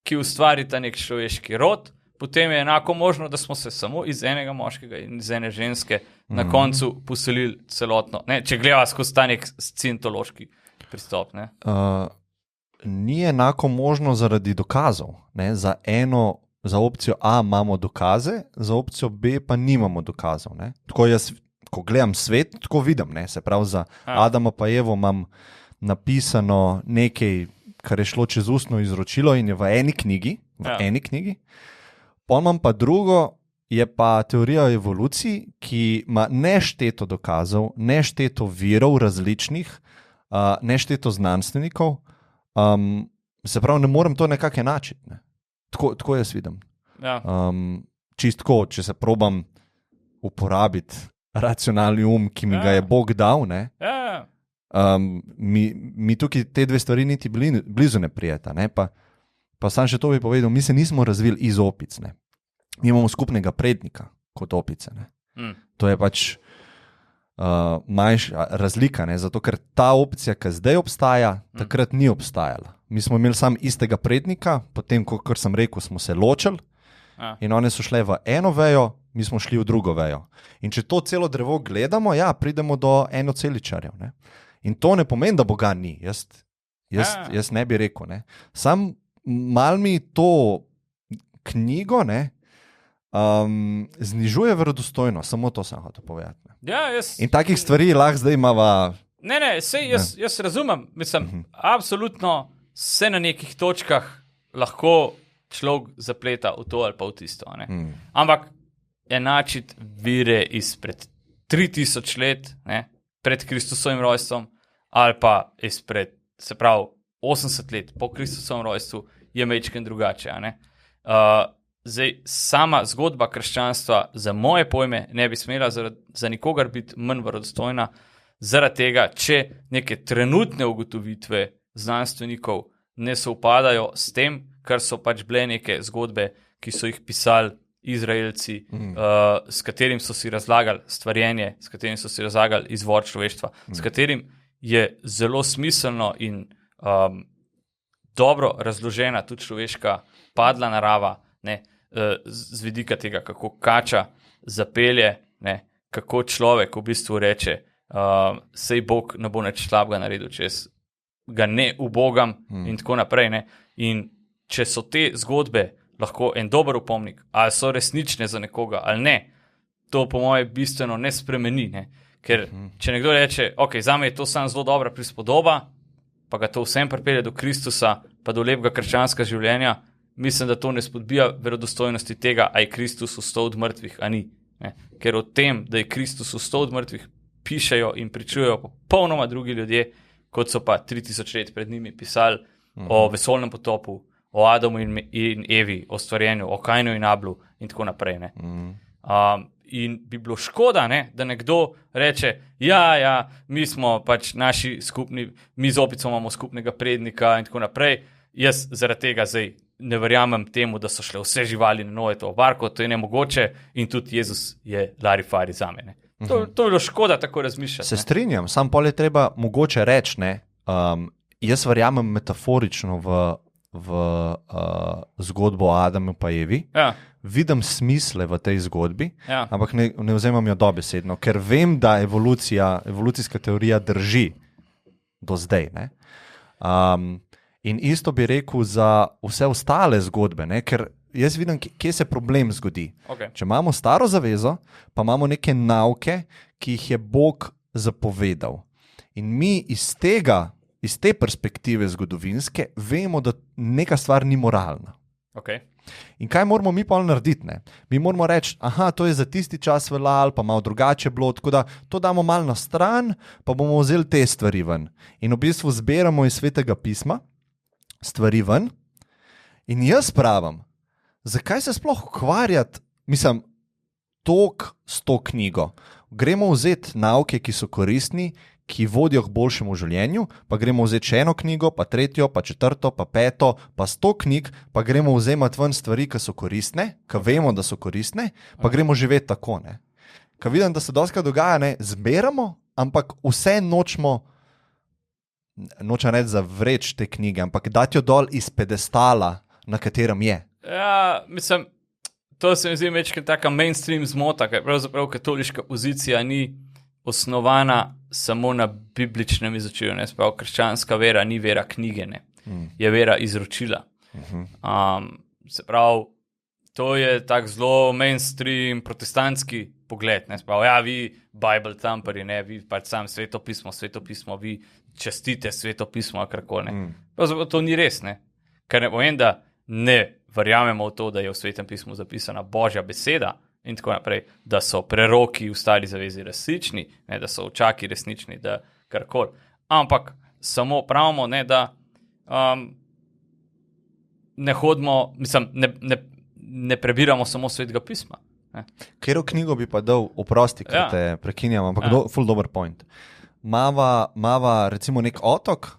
Speaker 2: ki ustvarita nek človeški rod, potem je enako možno, da smo se samo iz enega moškega in iz ene ženske na koncu poselili celotno. Ne, če gledava skozi ta nek scientološki pristop. Ne?
Speaker 1: Ni enako možno zaradi dokazov. Ne? Za opcijo A imamo dokaze, za opcijo B pa nimamo dokazov. Ne? Tako jaz, ko gledam svet, tako vidim. Ne? Se pravi, za Adama pa Evo imam napisano nekaj, kar je šlo čez ustno izročilo in je v eni knjigi. Pol imam pa drugo, je pa teorija o evoluciji, ki ima nešteto dokazov, nešteto virov različnih, nešteto znanstvenikov. Se pravi, ne morem to nekako enačiti. Ne? Tako jaz vidim.
Speaker 2: Ja.
Speaker 1: Čistko, če se probam uporabiti racionalni um, ki mi ga je Bog dal, ne? Mi tukaj te dve stvari niti blizu ne prijeta. Ne? Pa sam še to bi povedal, mi se nismo razvili iz opic. Ne? Mi imamo skupnega prednika kot opice. Ne? To je pač manjša razlika, ne? Zato ker ta opcija, ki zdaj obstaja, takrat ni obstajala. Mi smo imeli samo istega prednika, potem, kot sem rekel, smo se ločili in one so šle v eno vejo, mi smo šli v drugo vejo. In če to celo drevo gledamo, pridemo do enoceličarjev. Ne? In to ne pomeni, da Boga ni. Jaz ne bi rekel. Ne? Sam mal mi to knjigo znižuje verodostojno, samo to sem hotel povedati. In takih stvari lahko zdaj imava...
Speaker 2: Ne, sej jaz razumem. Mislim, absolutno se na nekih točkah lahko človek zapleta v to ali pa v tisto. Ampak enačiti vire izpred 3000 let, pred Kristusovim rojstvom, ali pa izpred, se pravi, 80 let po Kristusovem rojstvu, je majčken drugače. Zdaj, sama zgodba krščanstva za moje pojme ne bi smela za nikogar biti manj verodostojna, zaradi tega, če neke trenutne ugotovitve znanstvenikov ne sovpadajo s tem, kar so pač bile neke zgodbe, ki so jih pisali Izraelci, s katerim so si razlagali stvarjenje, s katerim so si razlagali izvor človeštva, s katerim je zelo smiselno in dobro razložena tudi človeška padla narava, z vidika tega, kako kača zapelje, kako človek v bistvu reče, sej Bog ne bo nič slabega naredil, če ga ne ubogam in tako naprej. In če so te zgodbe lahko en dober upomnik, ali so resnične za nekoga ali ne, to po moje bistveno ne spremeni. Ker če nekdo reče, ok, zame je to samo zelo dobra prispodoba, pa ga to vsem pripelje do Kristusa, pa do lepega krščanskega življenja, mislim, da to ne spodbija verodostojnosti tega, a je Kristus vstal od mrtvih, a ni. Ker o tem, da je Kristus vstal od mrtvih, pišejo in pričujejo popolnoma drugi ljudje, kot so pa 3000 let pred njimi pisali o vesoljnem potopu, o Adamu in Evi, o stvarjenju, o Kainu in Ablu in tako naprej. In bi bilo škoda, da nekdo reče, mi smo pač naši skupni, mi z opico imamo skupnega prednika in tako naprej. Jaz zaradi tega zdaj ne verjamem temu, da so šle vse živali na Noeto barko, to je nemogoče in tudi Jezus je larifari zame. To je bilo škoda tako razmišljati.
Speaker 1: Se strinjam, sam pol je treba mogoče reči, jaz verjamem metaforično v zgodbo o Adamu pa Evi. Vidim smisle v tej zgodbi, ampak ne vzemam jo dobesedno, ker vem, da evolucijska teorija drži do zdaj. In isto bi rekel za vse ostale zgodbe, ker jaz vidim, kje se problem zgodi.
Speaker 2: Okay.
Speaker 1: Če imamo staro zavezo, pa imamo neke nauke, ki jih je Bog zapovedal. In mi iz te perspektive zgodovinske vemo, da neka stvar ni moralna.
Speaker 2: Okay.
Speaker 1: In kaj moramo mi pol narediti? Ne? Mi moramo reči, to je za tisti čas veljalo, pa malo drugače bilo, tako da to damo malo na stran, pa bomo vzeli te stvari ven. In v bistvu zberamo iz Svetega pisma stvari ven. In jaz pravim, zakaj se sploh ukvarjati, toliko s to knjigo? Gremo vzeti nauke, ki so koristni, ki vodijo k boljšemu življenju, pa gremo vzeti še eno knjigo, pa tretjo, pa četrto, pa peto, pa 100 knjig, pa gremo vzemati ven stvari, ki so koristne, ki vemo, da so koristne, pa gremo živeti tako. Ne? Ker vidim, da se dostikrat dogaja, ne, zberamo, ampak vse nočem reči zavreči te knjige, ampak dati jo dol iz pedestala, na katerem je.
Speaker 2: Ja, to se mi zdi večkrat taka mainstream zmota, ker pravzaprav katoliška pozicija ni osnovana samo na bibličnem izročilu. Krščanska vera ni vera knjige, ne. Je vera izročila. Se pravi, to je tak zelo mainstream protestantski pogled. Ne. Vi Bible thumperji, ne, vi pač sam Sveto pismo, vi častite Sveto pismo, karkoli. Pravzaprav to ni res, ne. Ker ne povem, da ne verjamemo v to, da je v Svetem pismu zapisana Božja beseda, in tako naprej, da so preroki v stari zavezi resnični, ne, da so očaki resnični, da karkoli. Ampak samo pravimo, ne, da ne hodimo, ne prebiramo samo Svetega pisma. Ne.
Speaker 1: Katero knjigo bi pa dal, oprosti, ker te prekinjam, ampak ful dober point. Mava recimo nek otok,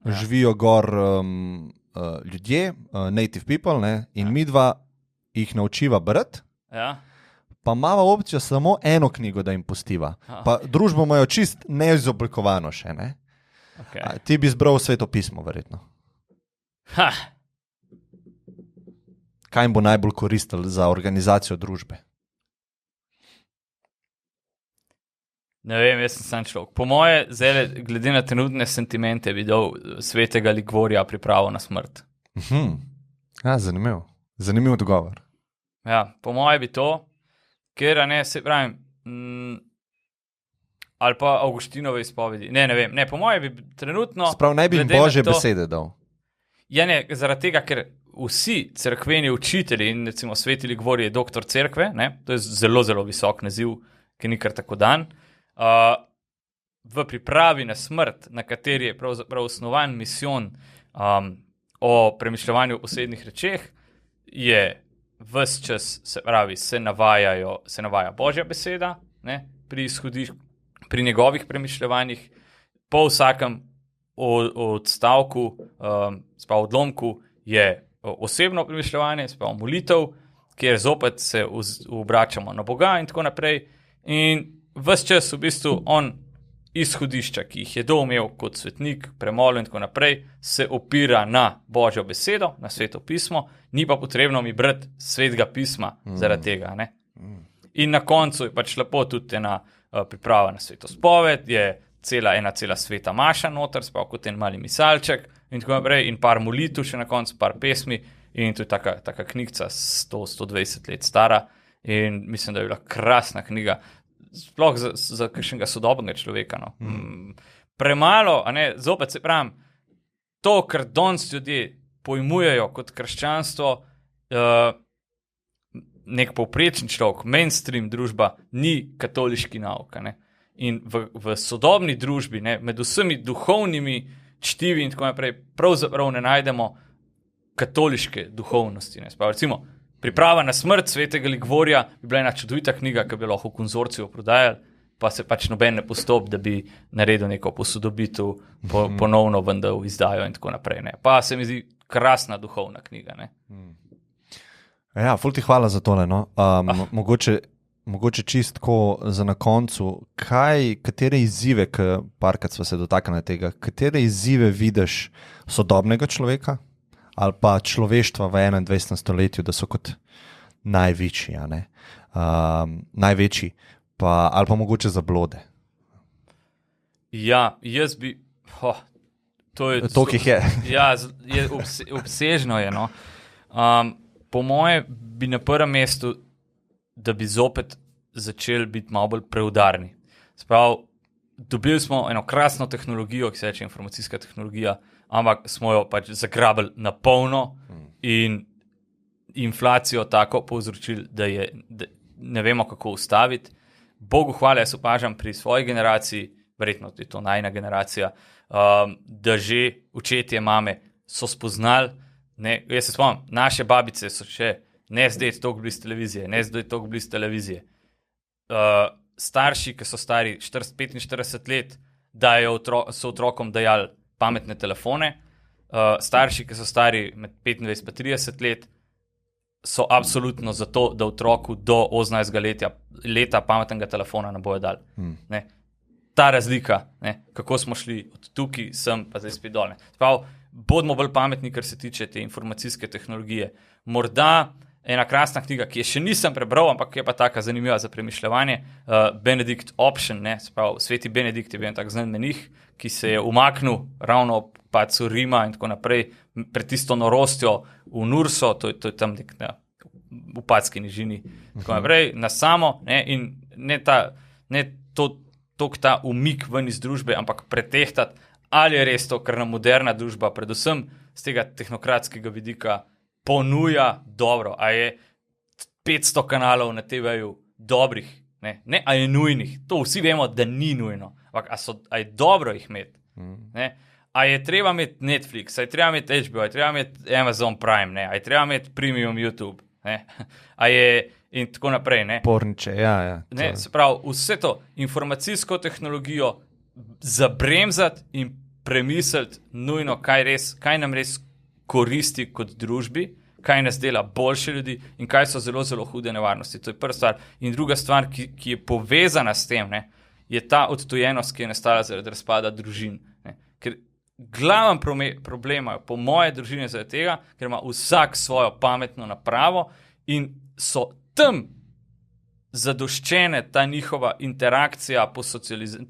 Speaker 1: živijo gor ljudje, native people, ne, in midva jih naučiva brati, pa imava opcijo samo eno knjigo, da jim pustiva. Pa družbo imajo čist neizoblikovano še, ne? Okay. Ti bi zbral Sveto pismo, verjetno. Kaj jim bo najbolj koristilo za organizacijo družbe?
Speaker 2: Ne vem, jaz sem sam človek. Po moje, glede na trenutne sentimente, bi dal Svetega Ligvorja pripravo na smrt.
Speaker 1: Zanimiv. Zanimiv odgovor.
Speaker 2: Ja, po moje bi to, ker se pravim, ali pa Avguštinove izpovedi. Ne vem. Ne, po moje bi trenutno...
Speaker 1: Sprav, naj bi jim Božje besede dal.
Speaker 2: Ja, ne, zaradi tega, ker vsi cerkveni učitelji in recimo Sveti Ligvorij je doktor cerkve, ne, to je zelo, zelo visok naziv, ki ni kar tako dan, v pripravi na smrt, na kateri je pravzaprav osnovan misijon o premišljevanju o posebnih rečeh, je ves čas, se pravi, se navaja Božja beseda, ne, pri njegovih premišljevanjih, po vsakem odstavku, odlomku je osebno premišljevanje, molitev, kjer zopet se obračamo na Boga in tako naprej. In ves čas v bistvu on izhodišča, ki jih je doumel kot svetnik, premolil in tako naprej, se opira na Božjo besedo, na Sveto pismo, ni pa potrebno mi brati Svetega pisma zaradi tega. Ne? In na koncu je pač lepo tudi ena priprava na Sveto spoved, je ena cela sveta maša noter, kot en mali misalček in tako naprej, in par molitev še na koncu, par pesmi, in to je taka knjigica 100-120 let stara in mislim, da je bila krasna knjiga, sploh za kakšnega sodobnega človeka. No. Premalo, zopet se pravim, to, kar danes ljudje pojmujejo kot krščanstvo, nek povprečni človek, mainstream družba, ni katoliški nauk. In v sodobni družbi, ne, med vsemi duhovnimi čtivi in tako naprej, pravzaprav ne najdemo katoliške duhovnosti. Ne. Recimo, Priprava na smrt Svetega Ligvorja bi bila ena čudovita knjiga, ki bi lahko v konzorciju prodajali, pa se pač noben ne postop, da bi naredil neko posodobitev, ponovno vendar izdajo in tako naprej. Ne. Pa se mi zdi krasna duhovna knjiga. Ne.
Speaker 1: Ja, ful ti hvala za tole. No. Mogoče čistko za na koncu, katere izzive, parkrat sva se dotaknili tega, katere izzive vidiš sodobnega človeka ali pa človeštva v 21. stoletju, da so kot največji, največji, ali pa mogoče zablode?
Speaker 2: Ja, jaz bi... to
Speaker 1: jih je.
Speaker 2: Ja, obsežno je. No. Po moje bi na prvem mestu, da bi zopet začeli biti malo bolj preudarni. Sprav, dobili smo eno krasno tehnologijo, ki se reče informacijska tehnologija, ampak smo jo pač zagrabili na polno in inflacijo tako povzročili, da ne vemo, kako ustaviti. Bogu hvala, jaz opažam pri svoji generaciji, verjetno je to najna generacija, da že očetje, mame so spoznali, jaz se spomnim, naše babice so še ne zdaj toliko blizu televizije. Starši, ki so stari 45 let, so otrokom dajali pametne telefone, starši, ki so stari med 25 in 30 let, so absolutno za to, da otroku do 18 leta pametnega telefona ne bojo dali. Ta razlika, kako smo šli od tukaj sem, pa zdaj spet dol. Bodimo bolj pametni, kar se tiče te informacijske tehnologije. Morda ena krasna knjiga, ki je še nisem prebral, ampak je pa taka zanimiva za premišljevanje, Benedict Option, Sveti Benedikt je bil tak znan menih, ki se je umaknil ravno pacu Rima in tako naprej, pred tisto norostjo v Nurso, to je tam nek v Padski nižini, tako naprej, na samo, in ne ta umik ven iz družbe, ampak pretehtati, ali je res to, kar nam moderna družba, predvsem z tega tehnokratskega vidika, ponuja dobro, a je 500 kanalov na TV-ju dobrih, ne, a je nujnih, to vsi vemo, da ni nujno, ampak a je dobro jih imeti, a je treba imeti Netflix, a je treba imeti HBO, a je treba imeti Amazon Prime, a je treba imeti Premium YouTube, a je in tako naprej.
Speaker 1: Porniče, ja.
Speaker 2: Se pravi, vse to informacijsko tehnologijo zabremzati in premisliti nujno, kaj nam res koristi kot družbi, kaj nas dela boljše ljudi in kaj so zelo, zelo hude nevarnosti. To je prva stvar. In druga stvar, ki je povezana s tem, je ta odtujenost, ki je nastala zaradi razpada družin. Ker glaven problem po moje družine zaradi tega, ker ima vsak svojo pametno napravo in so tam zadoščene ta njihova interakcija,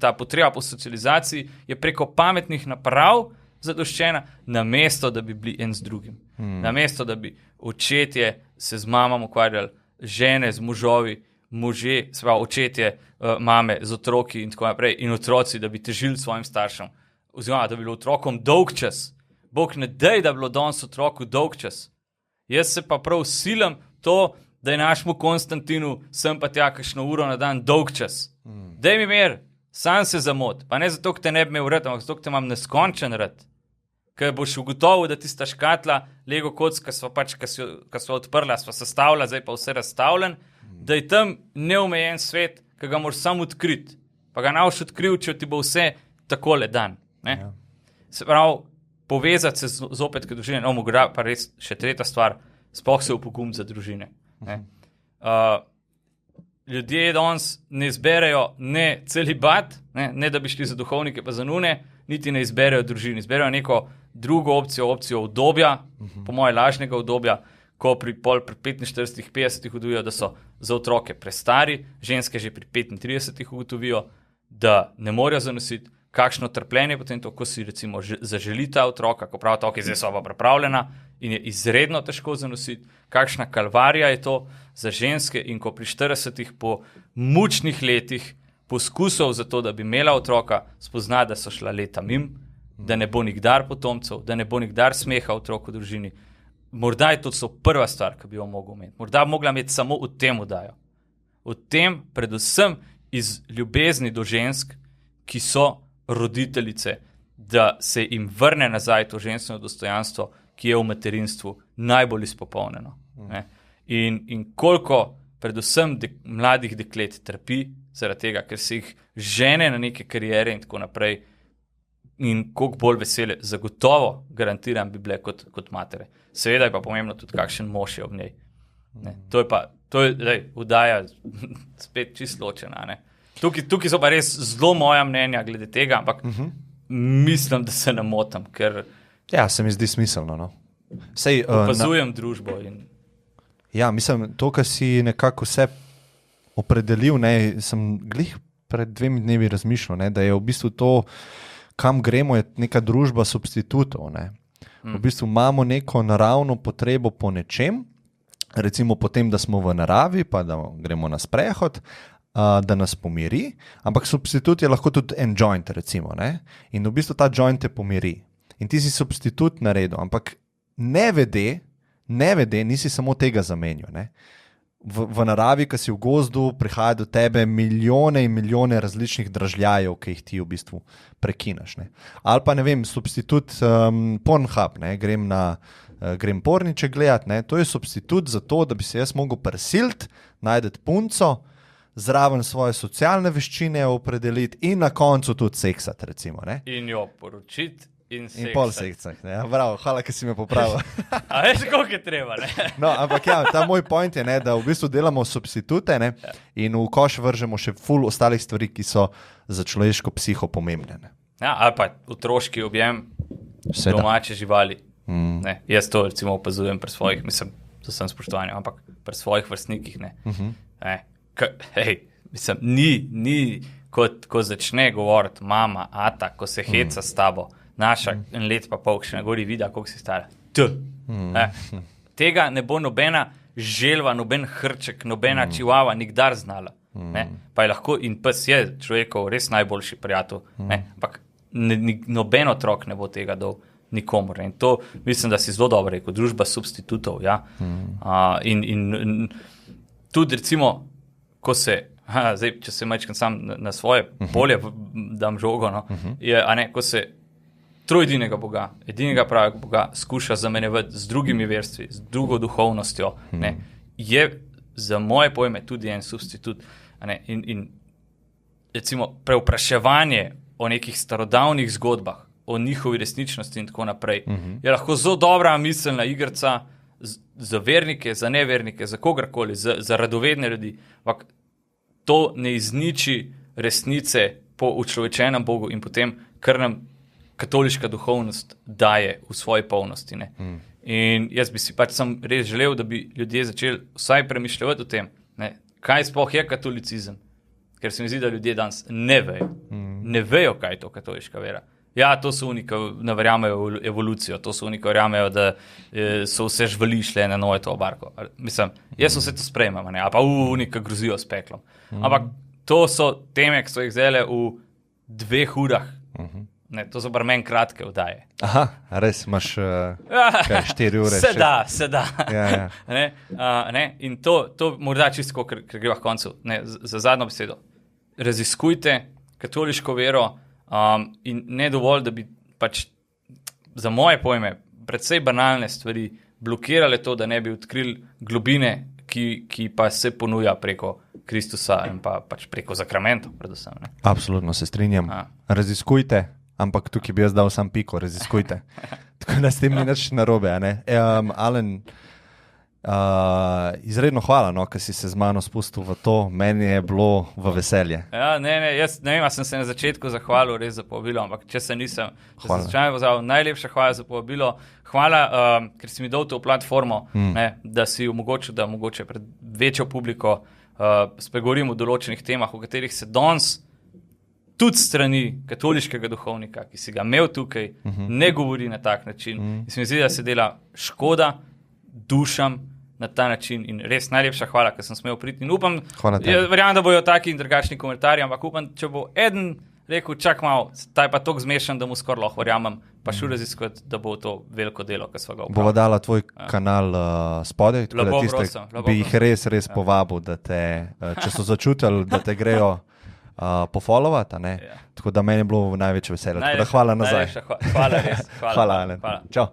Speaker 2: ta potreba po socializaciji je preko pametnih naprav zadoščena, namesto da bi bili en z drugim. Namesto da bi očetje se z mamom ukvarjali, žene z možovi, možje, očetje, mame z otroki in tako naprej, in otroci, da bi težili svojim staršem, oziroma da bi bilo otrokom dolg čas. Bog ne dej, da bi bilo danes otroku dolg čas. Jaz se pa prav silam to, da je našemu Konstantinu sem pa tja kakšno uro na dan dolg čas. Daj mi mir, sam se zamot, pa ne zato, ker te ne bi imel rad, ampak zato, ker te imam neskončen rad. Ker boš ugotovil, da tista škatla, Lego kocka, ki sva odprla, sva sestavila, zdaj pa vse razstavljen, da je tam neomejen svet, ki ga moraš sam odkriti. Pa ga ne boš odkril, če ti bo vse takole dan. Ja. Se pravi, povezati se zopet kot družine, pa res še tretja stvar, sploh se upogum za družine. Ljudje danes ne izberejo ne celibat, ne da bi šli za duhovnike pa za nune, niti ne izberejo družine, izberejo neko drugo opcijo obdobja, po moje lažnega obdobja, ko pri 45-50 ugotovijo, da so za otroke prestari, ženske že pri 35 ugotovijo, da ne morejo zanositi, kakšno trpljenje potem to, ko si recimo zaželita otroka, ko pravi otrok je zdaj soba pripravljena in je izredno težko zanositi, kakšna kalvarija je to za ženske in ko pri 40 po mučnih letih poskusov za to, da bi imela otroka, spozna, da so šla leta mim, da ne bo nikdar potomcev, da ne bo nikdar smeha otrok v družini. Morda je to prva stvar, ki bi jo mogel imeti. Morda bi mogla imeti samo v tem vdajo. V tem predvsem iz ljubezni do žensk, ki so roditeljice, da se jim vrne nazaj to ženstveno dostojanstvo, ki je v materinstvu najbolj izpopolnjeno. In koliko predvsem mladih deklet trpi zaradi tega, ker se jih žene na neke karijere in tako naprej in koliko bolj vesele, zagotovo garantiram, bi bile kot matere. Seveda je pa pomembno tudi, kakšen mož je ob njej. To je vdaja spet čisto ločena. Tukaj so pa res zelo moja mnenja glede tega, ampak mislim, da se ne motam, ker...
Speaker 1: Ja, se mi zdi smiselno, no.
Speaker 2: Opazujem družbo in...
Speaker 1: Ja, mislim, to, kar si nekako vse opredelil, sem glih pred 2 dnevi razmišljal, da je v bistvu to, kam gremo, je neka družba substitutov, V bistvu imamo neko naravno potrebo po nečem, recimo po tem, da smo v naravi, pa da gremo na sprehod, da nas pomiri, ampak substitut je lahko tudi en joint, recimo, ne? In v bistvu ta joint te pomiri. In ti si substitut naredil, ampak nevede, nisi samo tega zamenjal. Ne? V naravi, ki si v gozdu, prihaja do tebe milijone in milijone različnih dražljajev, ki jih ti v bistvu prekinaš. Ne? Ali pa, ne vem, substitut Pornhub, ne? Grem porniče gledati, ne? To je substitut za to, da bi se jaz mogel prisiliti, najdeti punco, zraven svoje socialne veščine opredeliti in na koncu tudi seksati, recimo. Ne?
Speaker 2: In jo poročiti. In
Speaker 1: pol sekcah. Bravo, hvala, ki si me popravil.
Speaker 2: A veš, koliko je treba, ne?
Speaker 1: No, ampak ja, ta moj point je, ne, da v bistvu delamo substitute, ne, in v koš vržemo še ful ostalih stvari, ki so za človeško psiho pomembne. Ne.
Speaker 2: Ja, ali pa otroški objem domače živali. Ne, jaz to recimo opazujem pri svojih, mislim, z vsem spoštovanjem, ampak pri svojih vrstnikih. Ne. Ni ko začne govoriti mama, ata, ko se heca s tabo, naša en let pa pol, še ne govori vida, koliko si stara. Tega ne bo nobena želva, noben hrček, nobena čivava nikdar znala. Pa je lahko, in pes je človekov res najboljši prijatelj, ampak noben otrok ne bo tega dal nikomor. In to mislim, da si zelo dobro rekel, družba substitutov. Ja? In tudi recimo, ko se, zdaj, če se majčkam sam na svoje polje dam žogo, no, ko se trojedinega Boga, edinega pravega Boga skuša zamenjevati z drugimi verstvi, z drugo duhovnostjo, je za moje pojme tudi en substitut. In recimo prevpraševanje o nekih starodavnih zgodbah, o njihovi resničnosti in tako naprej, je lahko zelo dobra miselna igrica za vernike, za nevernike, za kogarkoli, za radovedne ljudi. Ampak to ne izniči resnice po učlovečenem Bogu in potem, kar nam katoliška duhovnost daje v svoji polnosti. Ne? In jaz bi si pač sam res želel, da bi ljudje začeli vsaj premišljati o tem, ne? Kaj sploh je katolicizem. Ker se mi zdi, da ljudje danes ne vejo. Ne vejo, kaj je to katoliška vera. Ja, to so oni, ki ne verjamejo v evolucijo, to so oni, ki verjamejo, da so vse žvali šle na novo to barko. Mislim, jaz vse to sprejemam, ne? A pa oni, ki grozijo s peklom. Ampak to so teme, ki so jih vzele v 2 urah. Ne, to so bar meni kratke vdaje.
Speaker 1: Aha, res imaš 4 ure.
Speaker 2: Se da. Ja. In to morda čisto, ker gre v koncu. Ne, za zadnjo besedo. Raziskujte katoliško vero in ne dovolj, da bi pač za moje pojme predvsej banalne stvari blokirale to, da ne bi odkrili globine, ki pa se ponuja preko Kristusa in pa pač preko zakramentov predvsem. Ne.
Speaker 1: Absolutno se strinjam. Raziskujte. Ampak tukaj bi jaz dal sam piko, raziskujte. Tako da s tem ni nič narobe. Alen, izredno hvala, no, ker si se z mano spustil v to. Meni je bilo v veselje.
Speaker 2: Ja, jaz ne vem, sem se na začetku zahvalil res za povabilo, ampak če se nisem, najlepša hvala za povabilo. Hvala, ker si mi dal to platformo, da si omogočil, da mogoče pred večjo publiko spregovorim o določenih temah, o katerih se danes tudi strani katoliškega duhovnika, ki si ga imel tukaj, ne govori na tak način. In se mi zdi, da se dela škoda dušam na ta način in res najlepša hvala, ker sem smel priti. In upam, verjamem, da bojo taki in drugačni komentarji, ampak upam, če bo eden rekel, čak malo, ta je pa toliko zmešan, da mu skoraj lahko verjamem, pa šel raziskovati, da bo to veliko delo, ki sva ga opravili.
Speaker 1: Bova dala tvoj kanal spodaj, tako da tiste bi jih res povabil, da te, če so začutili, da te grejo pofollowati, ne? Ja. Tako da meni je bilo največje veselje. Tako da hvala nazaj.
Speaker 2: Hvala res.
Speaker 1: Hvala, Alen. Čau.